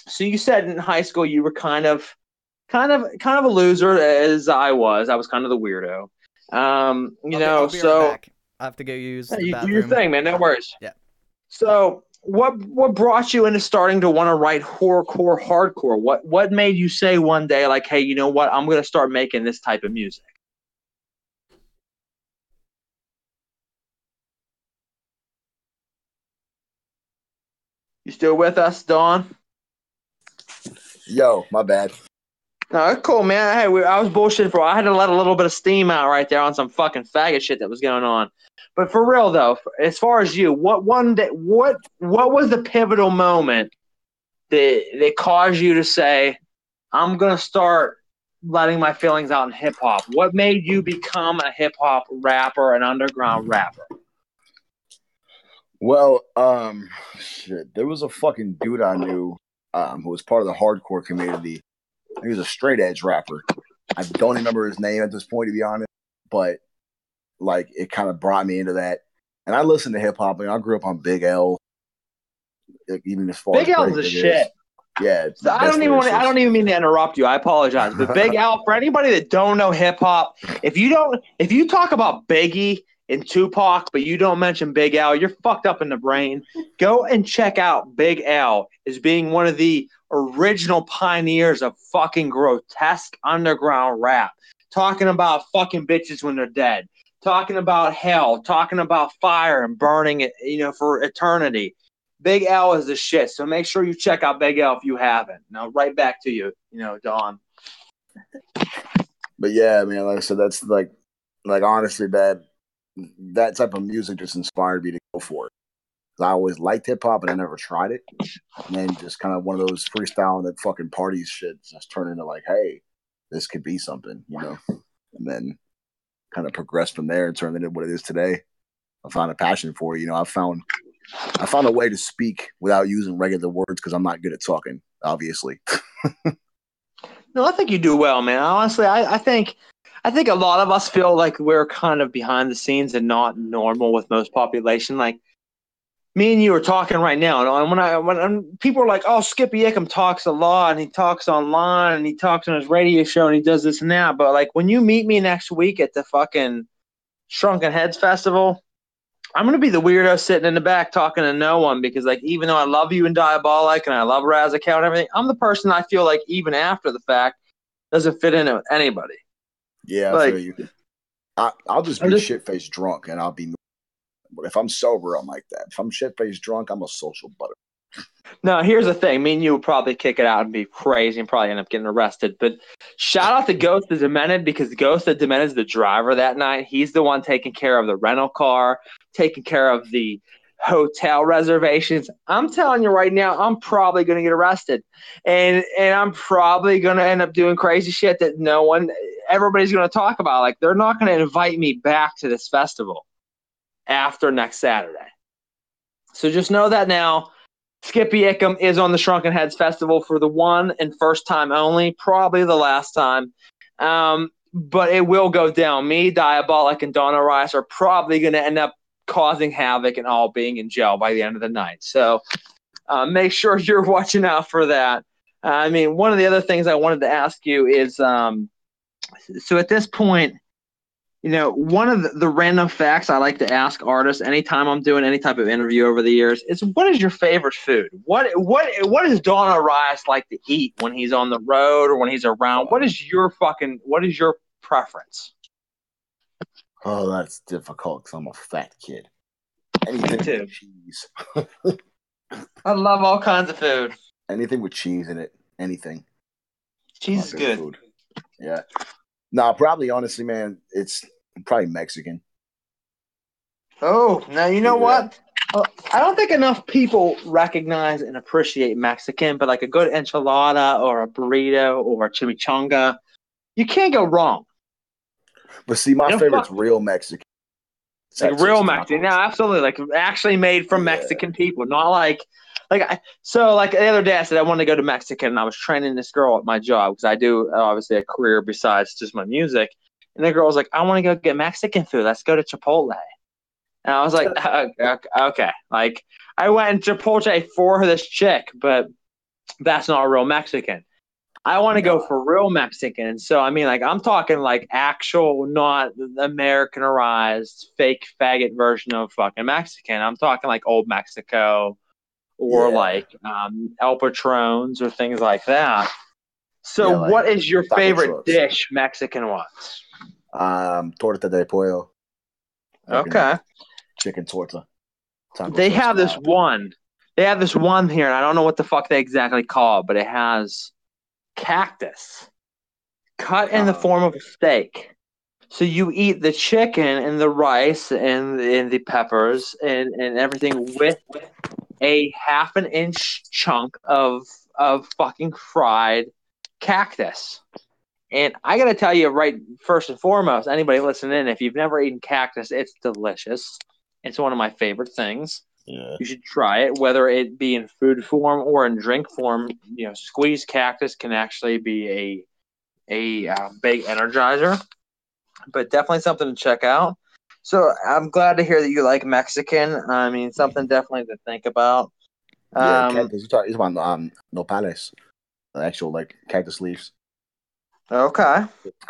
So you said in high school you were kind of a loser, as I was. I was kind of the weirdo. I'll be right back. I have to go use the bathroom. Do your thing, man. No worries. Yeah. So what brought you into starting to want to write horrorcore, hardcore? What made you say one day, like, hey, you know what? I'm going to start making this type of music. You still with us, Don? Yo, my bad. No, that's cool, man. Hey, I was bullshitting for a while. I had to let a little bit of steam out right there on some fucking faggot shit that was going on. But for real though, as far as you, what was the pivotal moment that caused you to say, I'm gonna start letting my feelings out in hip hop? What made you become a hip hop rapper, an underground rapper? Well, shit. There was a fucking dude I knew who was part of the hardcore community. He was a straight edge rapper. I don't remember his name at this point, to be honest, but like it kind of brought me into that. And I listened to hip hop. I grew up on Big L, even as far Big as L's a shit. Yeah, so I don't even mean to interrupt you. I apologize, but Big L, for anybody that don't know hip hop, if you talk about Biggie and Tupac, but you don't mention Big L, you're fucked up in the brain. Go and check out Big L as being one of the original pioneers of fucking grotesque underground rap. Talking about fucking bitches when they're dead. Talking about hell. Talking about fire and burning it, for eternity. Big L is the shit. So make sure you check out Big L if you haven't. Now, right back to you, Don. But yeah, man, like I said, that's like honestly, that type of music just inspired me to go for it. I always liked hip hop, but I never tried it. And then just kind of one of those freestyle that fucking parties shit just turned into like, hey, this could be something, And then kind of progressed from there and turned into what it is today. I found a passion for it. I found a way to speak without using regular words because I'm not good at talking, obviously. No, I think you do well, man. Honestly, I think a lot of us feel like we're kind of behind the scenes and not normal with most population. Like me and you are talking right now, and when people are like, "Oh, Skippy Ickham talks a lot, and he talks online, and he talks on his radio show, and he does this and that," but like when you meet me next week at the fucking Shrunken Heads Festival, I'm going to be the weirdo sitting in the back talking to no one because, like, even though I love you and Diabolic and I love Razakal and everything, I'm the person I feel like even after the fact doesn't fit in with anybody. Yeah, like, I feel you. I'll just be shit-faced drunk and I'll be. But if I'm sober, I'm like that. If I'm shit-faced drunk, I'm a social butter. No, here's the thing. Me and you would probably kick it out and be crazy and probably end up getting arrested. But shout out to Ghost of Demented because Ghost of Demented is the driver that night. He's the one taking care of the rental car, taking care of the hotel reservations. I'm telling you right now, I'm probably going to get arrested. And I'm probably going to end up doing crazy shit that everybody's going to talk about. Like, they're not going to invite me back to this festival after next Saturday. So just know that now. Skippy Ickham is on the Shrunken Heads Festival for the one and first time only, probably the last time. But it will go down. Me, Diabolic, and Don Orias are probably going to end up causing havoc and all being in jail by the end of the night. So make sure you're watching out for that. I mean, one of the other things I wanted to ask you is, so at this point, you know, one of the random facts I like to ask artists anytime I'm doing any type of interview over the years is, what is your favorite food? What does Don Orias like to eat when he's on the road or when he's around? What is your preference? Oh, that's difficult because I'm a fat kid. Anything with cheese. I love all kinds of food. Anything with cheese in it. Anything. Cheese is good. Food. Yeah. No, probably, honestly, man, it's probably Mexican. Oh, now you know what? I don't think enough people recognize and appreciate Mexican, but like a good enchilada or a burrito or a chimichanga, you can't go wrong. But see, my favorite's real Mexican. Like real Mexican. No, absolutely. Like actually made from Mexican people, not like the other day I said I wanted to go to Mexican and I was training this girl at my job because I do obviously a career besides just my music. And the girl was like, I want to go get Mexican food. Let's go to Chipotle. And I was like, okay. Like I went to Chipotle for this chick, but that's not real Mexican. I want to go for real Mexican. So, I mean, like, I'm talking like actual, not Americanized, fake faggot version of fucking Mexican. I'm talking like old Mexico or like El Patrons or things like that. So, what is your favorite dish Mexican-wise? Torta de pollo. Okay. Chicken torta. They have this one. They have this one here, and I don't know what the fuck they exactly call it, but it has cactus cut in the form of a steak. So you eat the chicken and the rice and the peppers and everything with a half an inch chunk of fucking fried cactus. And I gotta tell you, right, first and foremost, anybody listening, if you've never eaten cactus, it's delicious. It's one of my favorite things. Yeah. You should try it, whether it be in food form or in drink form. You know, squeezed cactus can actually be a big energizer, but definitely something to check out. So I'm glad to hear that you like Mexican. I mean, something definitely to think about. Cactus. You're talking about nopales, the actual like cactus leaves. Okay.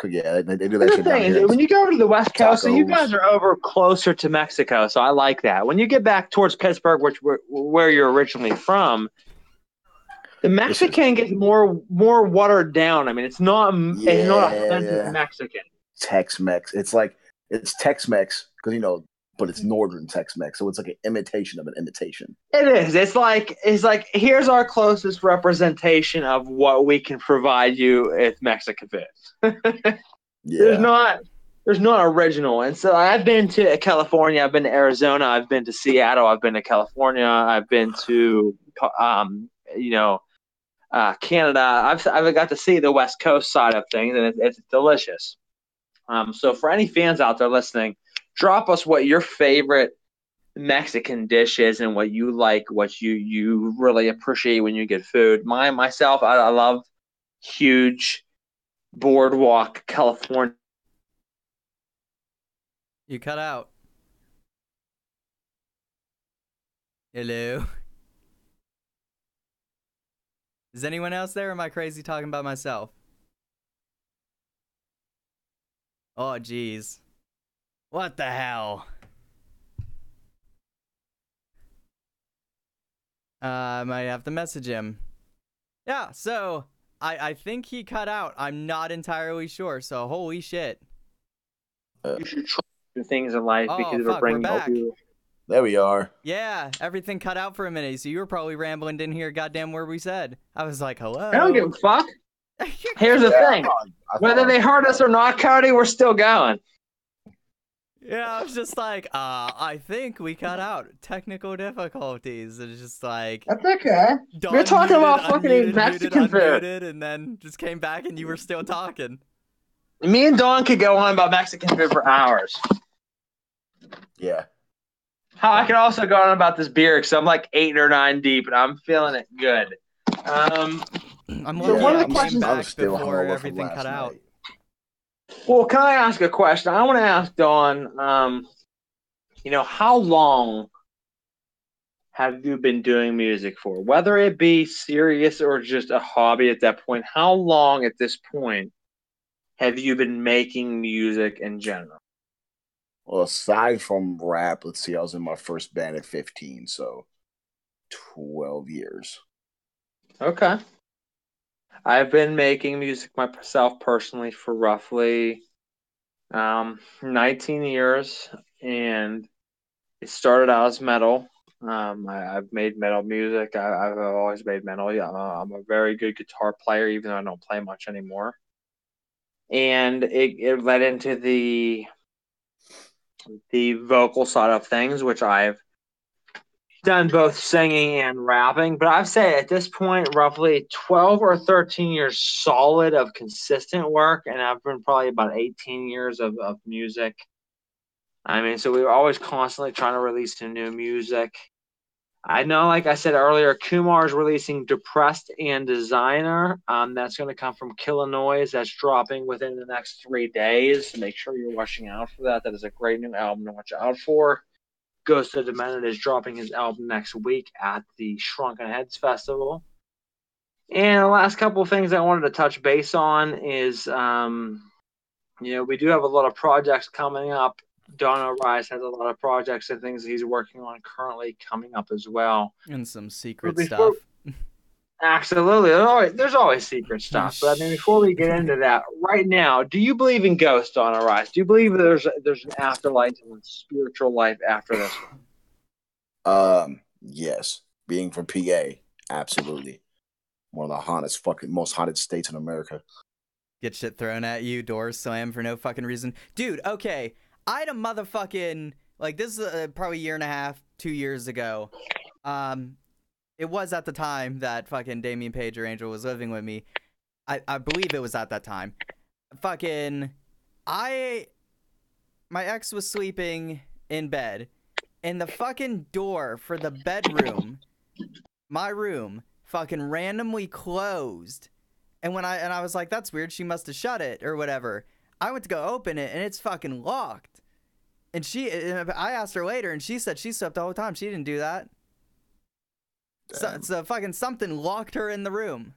Yeah, they do that shit down here. When you go over to the West Coast, so you guys are over closer to Mexico, so I like that. When you get back towards Pittsburgh, where you're originally from, the Mexican gets more watered down. I mean, it's not authentic Mexican. Tex-Mex. It's Tex-Mex because but it's Northern Tex-Mex, so it's like an imitation of an imitation. It is. It's like here's our closest representation of what we can provide you with Mexican food. There's not original. And so I've been to California, I've been to Arizona, I've been to Seattle, I've been to California, I've been to Canada. I've got to see the West Coast side of things, and it's delicious. So for any fans out there listening, drop us what your favorite Mexican dish is and what you like, what you really appreciate when you get food. Myself, I love huge boardwalk California. You cut out. Hello? Is anyone else there, or am I crazy talking about myself? Oh, jeez. What the hell? I might have to message him. Yeah, so I think he cut out. I'm not entirely sure, so holy shit. You should try things in life because it'll bring you. There we are. Yeah, everything cut out for a minute, so you were probably rambling, didn't hear a goddamn word we said. I was like, hello. I don't give a fuck. Here's the thing. Whether they heard us or not, Cody, we're still going. Yeah, I was just like, I think we cut out technical difficulties. It's just like... That's okay. We're talking about fucking Mexican food. And then just came back and you were still talking. Me and Don could go on about Mexican food for hours. Yeah. I can also go on about this beer because I'm like 8 or 9 deep and I'm feeling it good. I'm So lucky one of I the came questions, I'm back still before hungover from everything last cut out. night. well, can I ask a question? I want to ask Dawn, how long have you been doing music for? Whether it be serious or just a hobby at that point, how long at this point have you been making music in general? Well, aside from rap, let's see, I was in my first band at 15, so 12 years. Okay. I've been making music myself personally for roughly 19 years, and it started out as metal. I've made metal music. I've always made metal. Yeah, I'm a very good guitar player, even though I don't play much anymore. And it led into the vocal side of things, which I've done both singing and rapping. But I've said at this point, roughly 12 or 13 years solid of consistent work, and I've been probably about 18 years of music. I mean, so we were always constantly trying to release some new music. I know, like I said earlier, Kumar is releasing Depressed and Designer. That's going to come from Illinois. That's dropping within the next 3 days. Make sure you're watching out for that. That is a great new album to watch out for. Ghost of Demented is dropping his album next week at the Shrunken Heads Festival. And the last couple of things I wanted to touch base on is, we do have a lot of projects coming up. Don Orias has a lot of projects and things he's working on currently coming up as well. And some secret Before, stuff. absolutely, there's always secret stuff. But I mean, before we get into that, right now, do you believe in ghosts, Don Orias? Do you believe there's an afterlife and a spiritual life after this one? Yes. Being from PA, absolutely. One of the most haunted states in America. Get shit thrown at you, doors slammed for no fucking reason. Dude, okay. I had a motherfucking, like, this is probably a year and a half, 2 years ago. It was at the time that fucking Damien Page or Angel was living with me. I believe it was at that time. Fucking, my ex was sleeping in bed, and the fucking door for the bedroom, my room, fucking randomly closed. And I was like, that's weird, she must have shut it or whatever. I went to go open it, and it's fucking locked. And I asked her later, and she said she slept all the time. She didn't do that. So fucking something locked her in the room.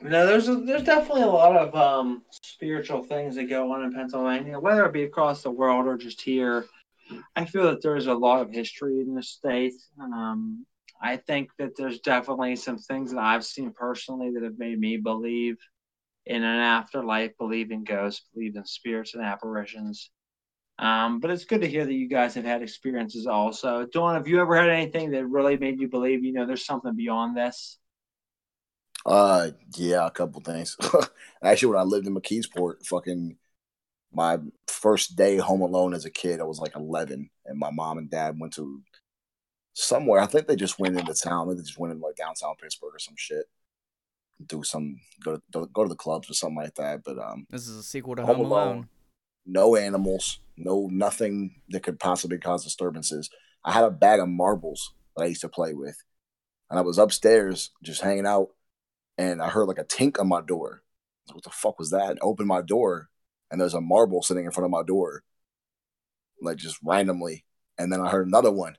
No, there's definitely a lot of spiritual things that go on in Pennsylvania, whether it be across the world or just here. I feel that there's a lot of history in the state. I think that there's definitely some things that I've seen personally that have made me believe in an afterlife, believe in ghosts, believe in spirits and apparitions. But it's good to hear that you guys have had experiences also. Dawn, have you ever had anything that really made you believe, there's something beyond this? Yeah, a couple things. Actually, when I lived in McKeesport, fucking my first day home alone as a kid, I was like 11, and my mom and dad went to somewhere. I think they just went into town. They just went into like downtown Pittsburgh or some shit. Go to the clubs or something like that. But This is a sequel to Home Home Alone. No animals, no nothing that could possibly cause disturbances. I had a bag of marbles that I used to play with, and I was upstairs just hanging out, and I heard like a tink on my door. What the fuck was that? I opened my door, and there's a marble sitting in front of my door, like just randomly. And then I heard another one,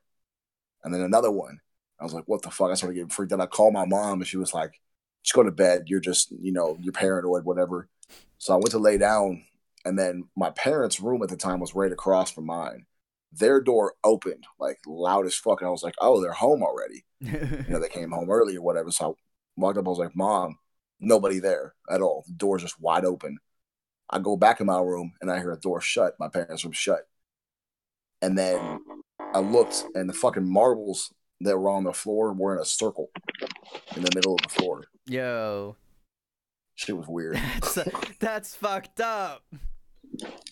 and then another one. I was like, what the fuck? I started getting freaked out. I called my mom, and she was like, just go to bed. You're just, you're paranoid, whatever. So I went to lay down, and then my parents' room at the time was right across from mine. Their door opened, like, loud as fuck, and I was like, oh, they're home already. They came home early or whatever. So I walked up, I was like, Mom, nobody there at all. The door's just wide open. I go back in my room, and I hear a door shut. My parents' room shut. And then I looked, and the fucking marbles that were on the floor were in a circle in the middle of the floor. Yo. Shit was weird. That's fucked up.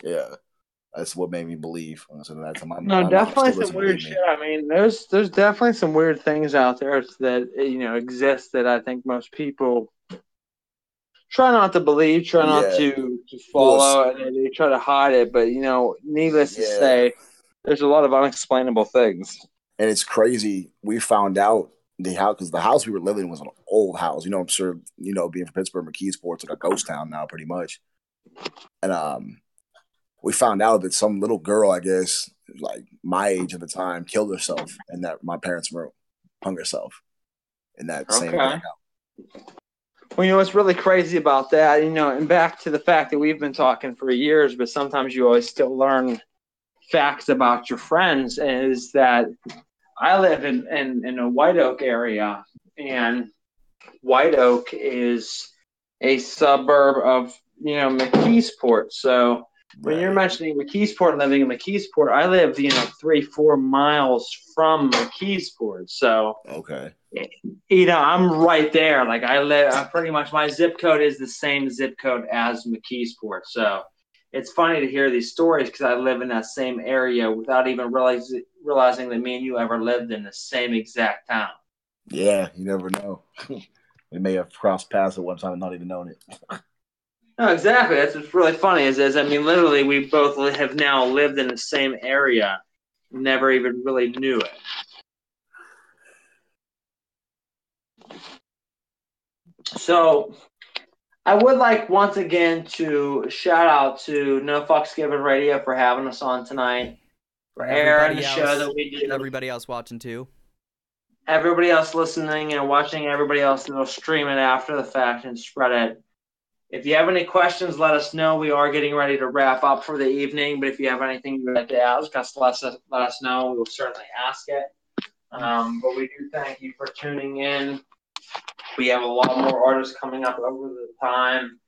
Yeah. That's what made me believe. No, definitely some weird shit. I mean, there's definitely some weird things out there that exist that I think most people try not to believe, try not to follow, and they try to hide it. But needless to say, There's a lot of unexplainable things. And it's crazy. We found out the house, because the house we were living in was an old house. I'm sure, being from Pittsburgh, McKeesport's like a ghost town now, pretty much. And we found out that some little girl, I guess, like my age at the time, killed herself in that my parents' room, hung herself in that same house. Well, what's really crazy about that, and back to the fact that we've been talking for years, but sometimes you always still learn facts about your friends, is that I live in a White Oak area, and White Oak is a suburb of, McKeesport. So when you're mentioning McKeesport, living in McKeesport, I live, 3-4 miles from McKeesport. So, okay. I'm right there. Like I live, pretty much my zip code is the same zip code as McKeesport. So it's funny to hear these stories because I live in that same area without even realizing that me and you ever lived in the same exact town. Yeah, you never know. We may have crossed paths at one time and not even known it. No, exactly. That's what's really funny is literally we both have now lived in the same area, never even really knew it. So I would like once again to shout out to No Fucks Given Radio for having us on tonight. For airing the show that we do. Everybody else watching too. Everybody else listening and watching, everybody else that'll stream it after the fact and spread it. If you have any questions, let us know. We are getting ready to wrap up for the evening, but if you have anything you'd like to ask us, let us know. We will certainly ask it. But we do thank you for tuning in. We have a lot more artists coming up over the time.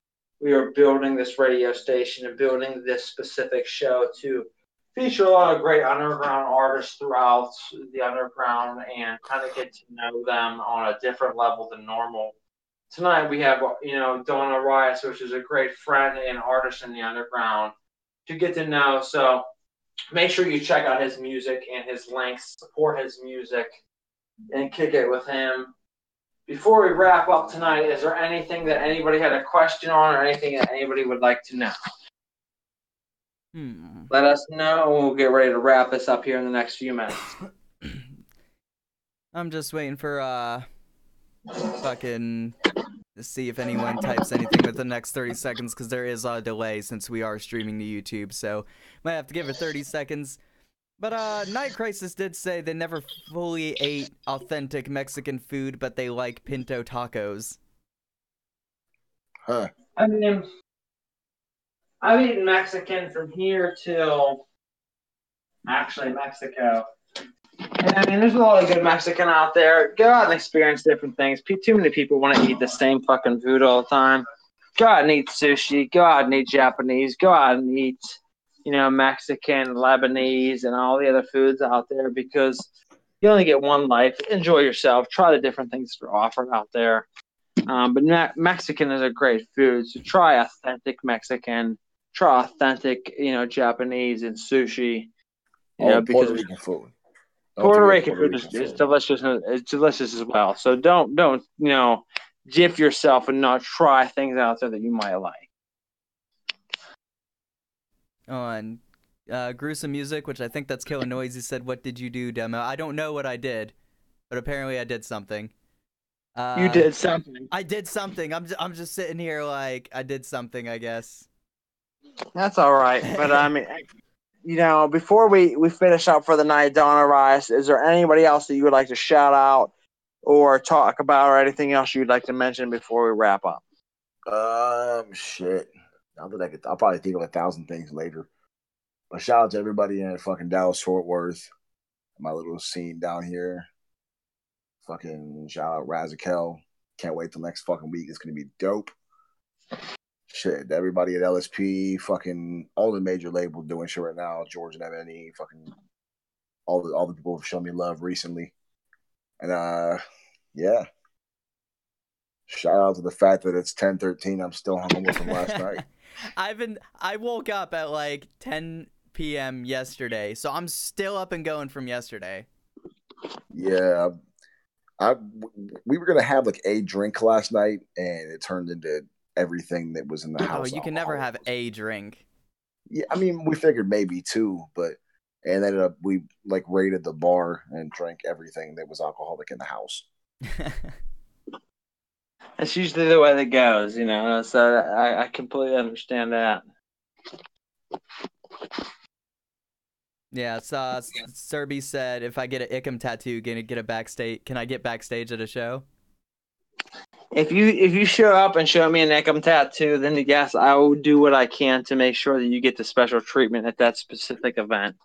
We are building this radio station and building this specific show to feature a lot of great underground artists throughout the underground and kind of get to know them on a different level than normal. Tonight we have, Don Orias, which is a great friend and artist in the underground to get to know. So make sure you check out his music and his links, support his music, and kick it with him. Before we wrap up tonight, is there anything that anybody had a question on or anything that anybody would like to know? Let us know, and we'll get ready to wrap this up here in the next few minutes. I'm just waiting for fucking to see if anyone types anything within the next 30 seconds, because there is a delay since we are streaming to YouTube, so might have to give it 30 seconds. But Night Crisis did say they never fully ate authentic Mexican food, but they like pinto tacos. Huh. I mean, I've eaten Mexican from here till actually Mexico. And I mean, there's a lot of good Mexican out there. Go out and experience different things. Too many people want to eat the same fucking food all the time. Go out and eat sushi. Go out and eat Japanese. Go out and eat, Mexican, Lebanese, and all the other foods out there because you only get one life. Enjoy yourself. Try the different things that are offered out there. But Mexican is a great food. So try authentic Mexican. Try authentic, Japanese and sushi. Because Puerto Rican food. Puerto Rican food is delicious. It's delicious as well. So don't jiff yourself and not try things out there that you might like. Oh, and Gruesome Music, which I think that's Killer Noise, he said, "What did you do, demo?" I don't know what I did, but apparently I did something. You did something. I did something. I'm just sitting here like I did something, I guess. That's all right. But I mean, before we finish up for the night, Don Orias, is there anybody else that you would like to shout out or talk about or anything else you'd like to mention before we wrap up? Shit. I'll probably think of 1,000 things later. But shout out to everybody in fucking Dallas Fort Worth, my little scene down here. Fucking shout out Razakel. Can't wait till next fucking week. It's gonna be dope. Shit, everybody at LSP, fucking all the major labels doing shit right now. George and MNE, fucking all the people have shown me love recently. And yeah. Shout out to the fact that it's 10:13. I'm still hungover from last night. I woke up at like 10 p.m. yesterday, so I'm still up and going from yesterday. Yeah. We were gonna have like a drink last night, and it turned into everything that was in the house. Oh, you can never have a drink. Yeah, I mean, we figured maybe two, but and ended up we like raided the bar and drank everything that was alcoholic in the house. That's usually the way that goes, you know. So I completely understand that. Yeah, Serby said if I get an Ickham tattoo, get a backstage. Can I get backstage at a show? If you show up and show me an Eckham tattoo, then yes, I will do what I can to make sure that you get the special treatment at that specific event.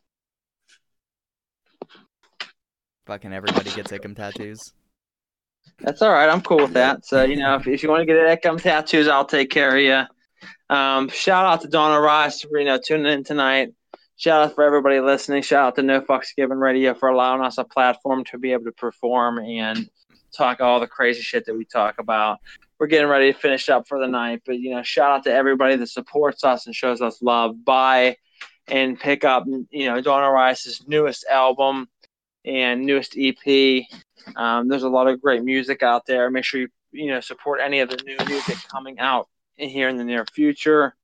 Fucking everybody gets Ickham tattoos. That's all right. I'm cool with that. So, you know, if you want to get an Eckham tattoos, I'll take care of you. Shout out to Don Orias for, you know, tuning in tonight. Shout out for everybody listening. Shout out to No Fucks Given Radio for allowing us a platform to be able to perform and talk all the crazy shit that we talk about. We're getting ready to finish up for the night, but, you know, shout out to everybody that supports us and shows us love. Buy and pick up, you know, Don Orias' newest album and newest EP. There's a lot of great music out there. Make sure you know, support any of the new music coming out here in the near future,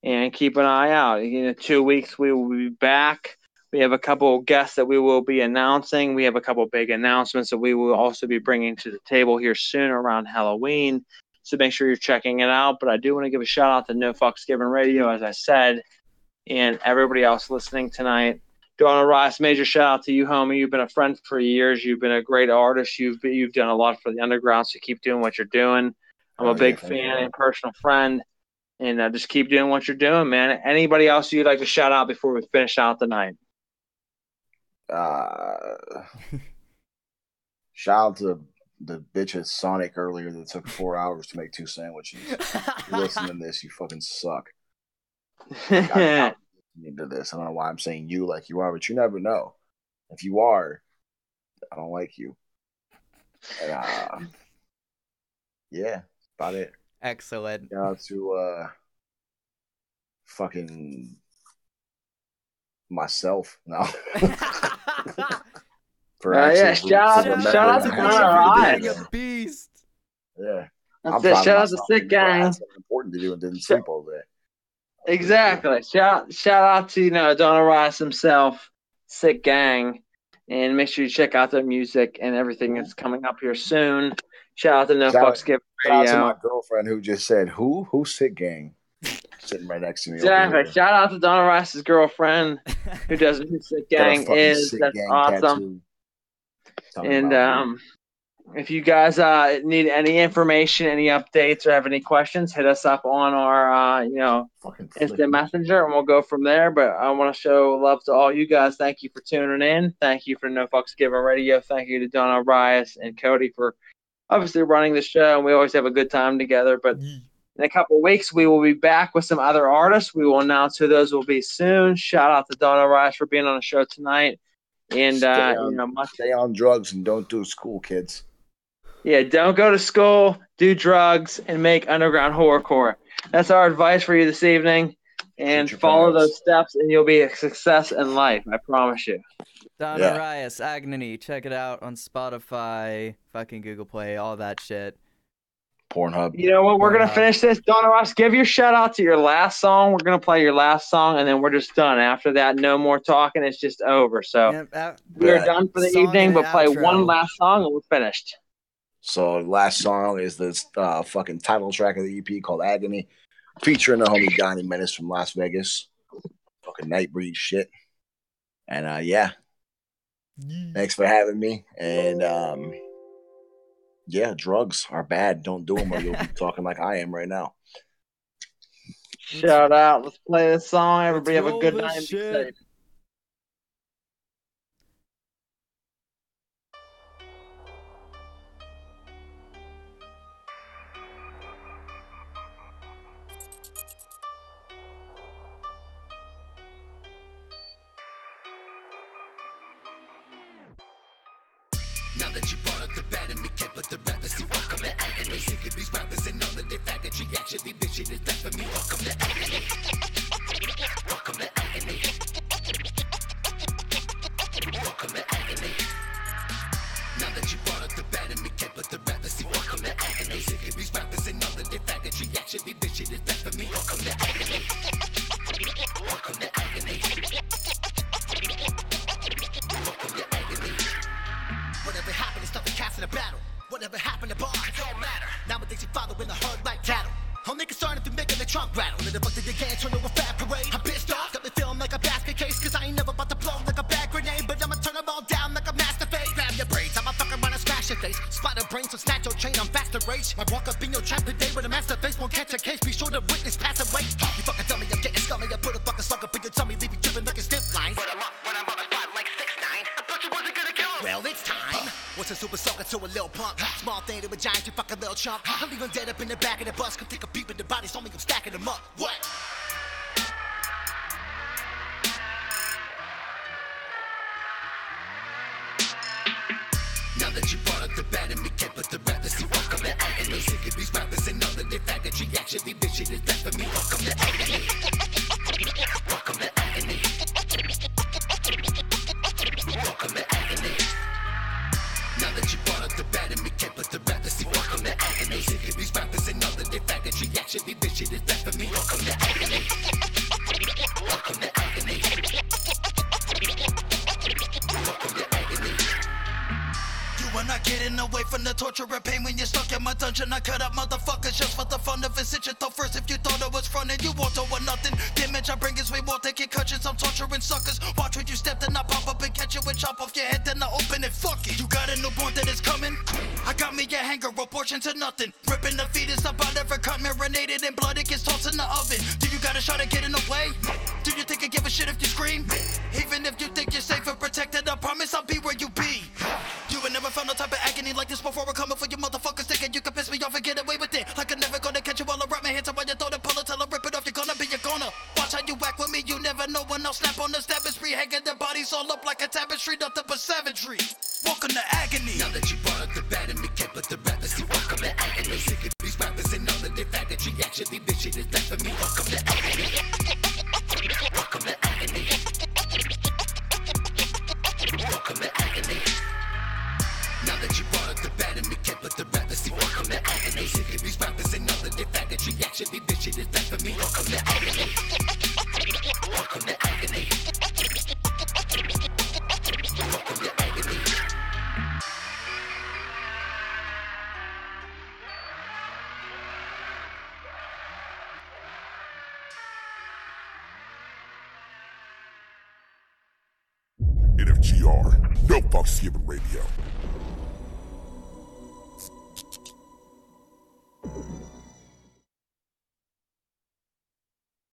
and keep an eye out. In 2 weeks, we will be back. We have a couple of guests that we will be announcing. We have a couple of big announcements that we will also be bringing to the table here soon around Halloween. So make sure you're checking it out. But I do want to give a shout out to No Fucks Given Radio, as I said, and everybody else listening tonight. Don Orias, major shout out to you, homie. You've been a friend for years. You've been a great artist. You've done a lot for the underground, so keep doing what you're doing. I'm a big fan and personal friend, and just keep doing what you're doing, man. Anybody else you'd like to shout out before we finish out the night? Shout out to the bitch at Sonic earlier that took 4 hours to make 2 sandwiches. If you listen to this, you fucking suck. Into this. I don't know why I'm saying you like you are, but you never know. If you are, I don't like you. And, yeah, about it. Excellent. Shout out to fucking myself. No. For shout out to Don a beast. Yeah. That's it. Shout out to Sick Gang. It's important to do and didn't sleep all day. Exactly. Shout out to, you know, Don Orias himself, Sick Gang, and make sure you check out their music and everything that's coming up here soon. Shout out to No Fucks Given Radio. Shout out to my girlfriend who just said, Who's Sick Gang? Sitting right next to me. Exactly. Shout out to Don Orias' girlfriend who does who Sick Gang is. Sick That's Gang awesome. And if you guys need any information, any updates, or have any questions, hit us up on our, instant messenger, and we'll go from there. But I want to show love to all you guys. Thank you for tuning in. Thank you for No Fucks Given Radio. Thank you to Don Orias and Cody for obviously running the show. And we always have a good time together. But in a couple of weeks, we will be back with some other artists. We will announce who those will be soon. Shout out to Don Orias for being on the show tonight. And stay on drugs and don't do school, kids. Yeah, don't go to school, do drugs, and make underground horrorcore. That's our advice for you this evening. And follow those steps, and you'll be a success in life. I promise you. Don Orias, Agony. Check it out on Spotify, fucking Google Play, all that shit. Pornhub. You know what? We're going to finish this. Don Orias, give your shout out to your last song. We're going to play your last song, and then we're just done. After that, no more talking. It's just over. So we're done for the evening, but play one last song, and we're finished. So the last song is this fucking title track of the EP called Agony, featuring the homie Donnie Menace from Las Vegas. Fucking Nightbreed shit. And thanks for having me. And drugs are bad. Don't do them or you'll be talking like I am right now. Shout out. Let's play this song. Everybody have a good night and be safe. Now that you brought up the bad and me can't put the rappers see welcome to agony. Sick of these rappers and all of their faggotry. Actually, this shit is bad for me. Welcome to agony. Welcome to agony. Welcome to agony. Now that you brought up the bad and me can't put the rappers see welcome to agony. Sick of these rappers and all of their faggotry. Actually, this shit is bad for me. Welcome to agony. Welcome to agony. rage. I walk up in your trap today with a master face, won't catch a case. Be sure the witness pass away. You fucking dummy, I'm getting scummy. I put a fucking slug up in your tummy, leave you dripping like a stiff line. But I'm up when I'm on a spot like 6'9". I thought you wasn't gonna kill him. Well, it's time. What's a super soaker to a little punk? Small thing to a giant, you fucking little chump. I'm leaving dead up in the back of the bus. Come take a peep at the bodies, only I'm stacking them up. What? Now that you brought up the bad and me can't put the rappers, see welcome to agony. Sick of these rappers and know that they faggotry. Actually, this shit is bad for me. Welcome to agony. Welcome to agony. Welcome to agony. Now that you brought up the bad and me can't put the rappers, see welcome to agony. Sick of these rappers and know that they faggotry. Actually, this shit is bad for me. Welcome to agony. Welcome to agony. Welcome to agony. You are not getting away from the torture and pain when you're stuck in my dungeon. I cut up motherfuckers just for the fun of it. Sit your thought first if you thought I was frontin'. You won't know nothing. Damage I bring is way more than concussions. I'm torturing suckers. Watch when you step, then I pop up and catch you and chop off your head, then I open it. Fuck it. You got a newborn that is coming? I got me a hanger, abortion to nothing. Ripping the fetus about every cut, marinated in blood, it gets tossed in the oven. Do you got a shot at getting away? Do you think I give a shit if you scream? Even if you think you're safe and protected, I promise I'll be where you be. You ain't never felt no type of agony like this before. I'm coming for you motherfuckers thinking you can piss me off and get away with it. Like I'm never gonna catch you while I wrap my hands around your throat and pull it till I rip it off. You're gonna be, you're gonna watch how you act with me. You never know when I'll snap on the stabbing spree, hanging their bodies all up like a tapestry, nothing but savagery. Welcome to agony. Now that you brought up the bad and me can't put the rappers, see welcome to agony. Sick of these rappers and know that they faggotry. Actually, this shit is bad for me. Welcome to agony. Welcome to agony. Welcome to agony. Now that you brought up the bad and me can't put the rappers, see welcome to agony. Sick of these rappers and know that they faggotry. Actually, this shit is bad for me. Welcome to agony. Welcome to agony. Welcome to agony. NFGR, no fucks given radio.